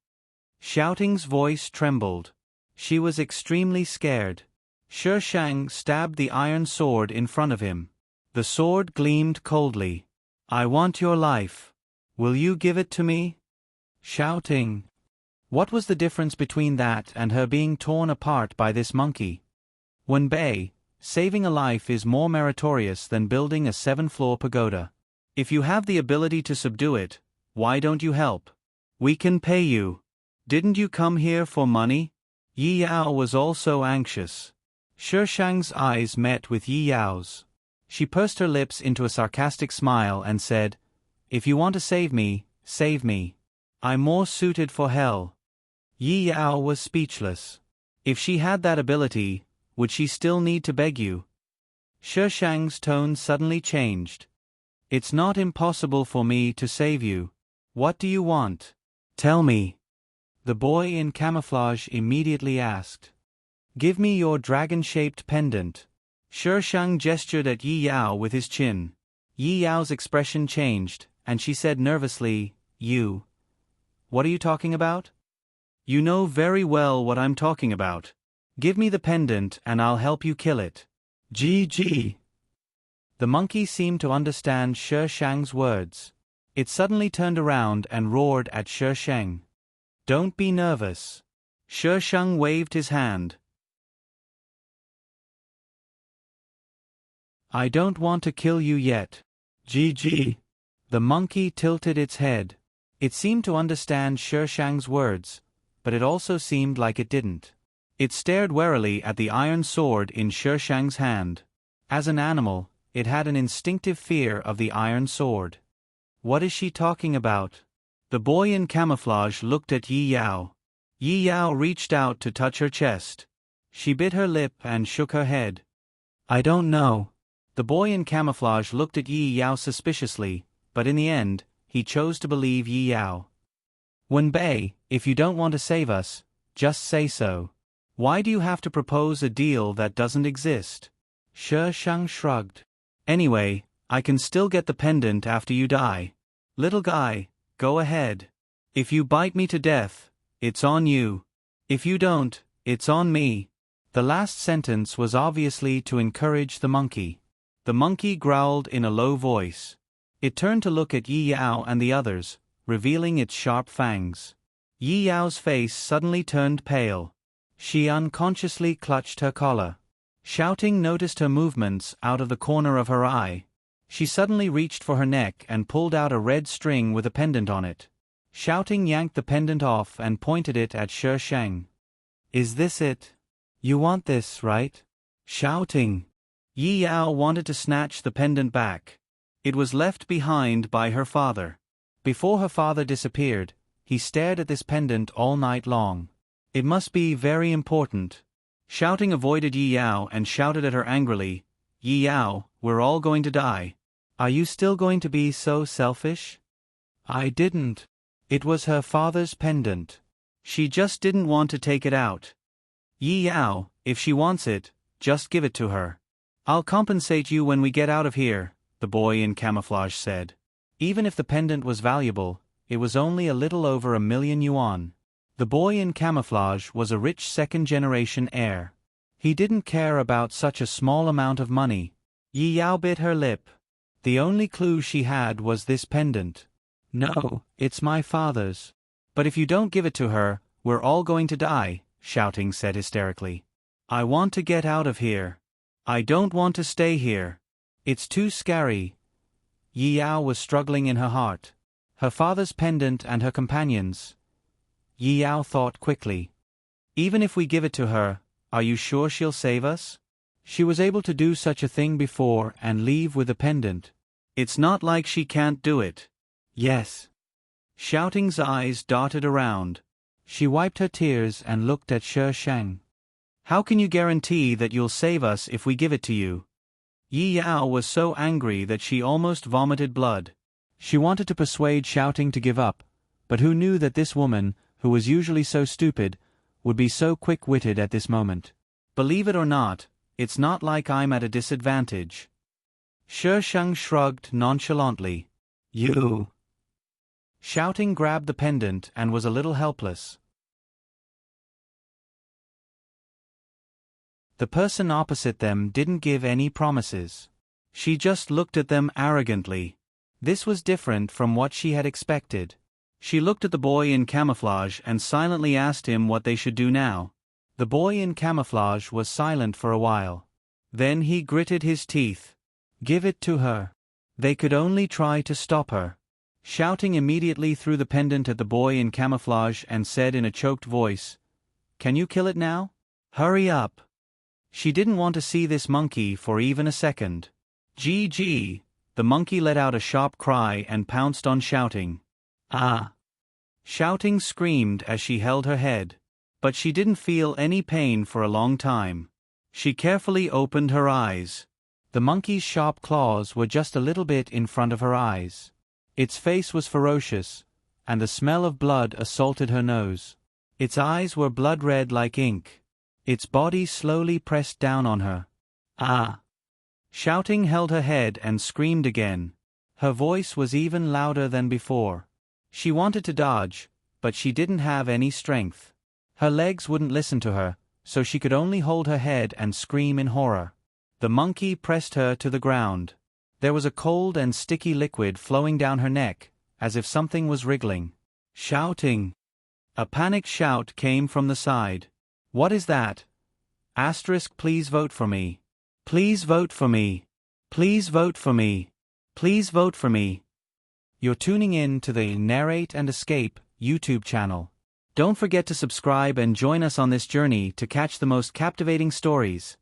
Shouting's voice trembled. She was extremely scared. Shi Shang stabbed the iron sword in front of him. The sword gleamed coldly. I want your life. Will you give it to me? Shouting. What was the difference between that and her being torn apart by this monkey? Wenbei, saving a life is more meritorious than building a 7-floor pagoda. If you have the ability to subdue it, why don't you help? We can pay you. Didn't you come here for money? Yi Yao was also anxious. Shi Shang's eyes met with Yi Yao's. She pursed her lips into a sarcastic smile and said, If you want to save me, save me. I'm more suited for hell. Yi Yao was speechless. If she had that ability, would she still need to beg you? Shi Shang's tone suddenly changed. It's not impossible for me to save you. What do you want? Tell me. The boy in camouflage immediately asked. Give me your dragon-shaped pendant. Shi Shang gestured at Yi Yao with his chin. Yi Yao's expression changed, and she said nervously, You. What are you talking about? You know very well what I'm talking about. Give me the pendant and I'll help you kill it. GG. The monkey seemed to understand Shi Shang's words. It suddenly turned around and roared at Shi Shang. Don't be nervous. Shi Shang waved his hand. I don't want to kill you yet. GG. The monkey tilted its head. It seemed to understand Shi Shang's words, but it also seemed like it didn't. It stared warily at the iron sword in Shi Shang's hand. As an animal, it had an instinctive fear of the iron sword. What is she talking about? The boy in camouflage looked at Yi Yao. Yi Yao reached out to touch her chest. She bit her lip and shook her head. I don't know. The boy in camouflage looked at Yi Yao suspiciously, but in the end, he chose to believe Yi Yao. Wenbei, if you don't want to save us, just say so. Why do you have to propose a deal that doesn't exist? Shi Shang shrugged. Anyway, I can still get the pendant after you die. Little guy, go ahead. If you bite me to death, it's on you. If you don't, it's on me. The last sentence was obviously to encourage the monkey. The monkey growled in a low voice. It turned to look at Yi Yao and the others, revealing its sharp fangs. Yi Yao's face suddenly turned pale. She unconsciously clutched her collar. Shouting noticed her movements out of the corner of her eye. She suddenly reached for her neck and pulled out a red string with a pendant on it. Shouting yanked the pendant off and pointed it at Shi Shang. Is this it? You want this, right? Shouting. Yi Yao wanted to snatch the pendant back. It was left behind by her father. Before her father disappeared, he stared at this pendant all night long. It must be very important. Shouting avoided Yi Yao and shouted at her angrily, Yi Yao, we're all going to die. Are you still going to be so selfish? I didn't. It was her father's pendant. She just didn't want to take it out. Yi Yao, if she wants it, just give it to her. I'll compensate you when we get out of here, the boy in camouflage said. Even if the pendant was valuable, it was only a little over 1,000,000 yuan. The boy in camouflage was a rich second-generation heir. He didn't care about such a small amount of money. Yi Yao bit her lip. The only clue she had was this pendant. No, it's my father's. But if you don't give it to her, we're all going to die, Shouting said hysterically. I want to get out of here. I don't want to stay here. It's too scary. Yi Yao was struggling in her heart. Her father's pendant and her companions. Yi Yao thought quickly. Even if we give it to her, are you sure she'll save us? She was able to do such a thing before and leave with a pendant. It's not like she can't do it. Yes. Shouting's eyes darted around. She wiped her tears and looked at Shi Shang. How can you guarantee that you'll save us if we give it to you? Yi Yao was so angry that she almost vomited blood. She wanted to persuade Shouting to give up, but who knew that this woman, who was usually so stupid, would be so quick-witted at this moment. Believe it or not, it's not like I'm at a disadvantage. Shi Shang shrugged nonchalantly. You. Shouting grabbed the pendant and was a little helpless. The person opposite them didn't give any promises. She just looked at them arrogantly. This was different from what she had expected. She looked at the boy in camouflage and silently asked him what they should do now. The boy in camouflage was silent for a while. Then he gritted his teeth. Give it to her. They could only try to stop her. Shouting immediately threw the pendant at the boy in camouflage and said in a choked voice, "Can you kill it now? Hurry up." She didn't want to see this monkey for even a second. Gee. The monkey let out a sharp cry and pounced on Shouting. Ah! Shouting screamed as she held her head. But she didn't feel any pain for a long time. She carefully opened her eyes. The monkey's sharp claws were just a little bit in front of her eyes. Its face was ferocious, and the smell of blood assaulted her nose. Its eyes were blood-red like ink. Its body slowly pressed down on her. Ah! Shouting held her head and screamed again. Her voice was even louder than before. She wanted to dodge, but she didn't have any strength. Her legs wouldn't listen to her, so she could only hold her head and scream in horror. The monkey pressed her to the ground. There was a cold and sticky liquid flowing down her neck, as if something was wriggling. Shouting! A panicked shout came from the side. What is that? Asterisk, please vote for me. Please vote for me. Please vote for me. Please vote for me. You're tuning in to the Narrate and Escape YouTube channel. Don't forget to subscribe and join us on this journey to catch the most captivating stories.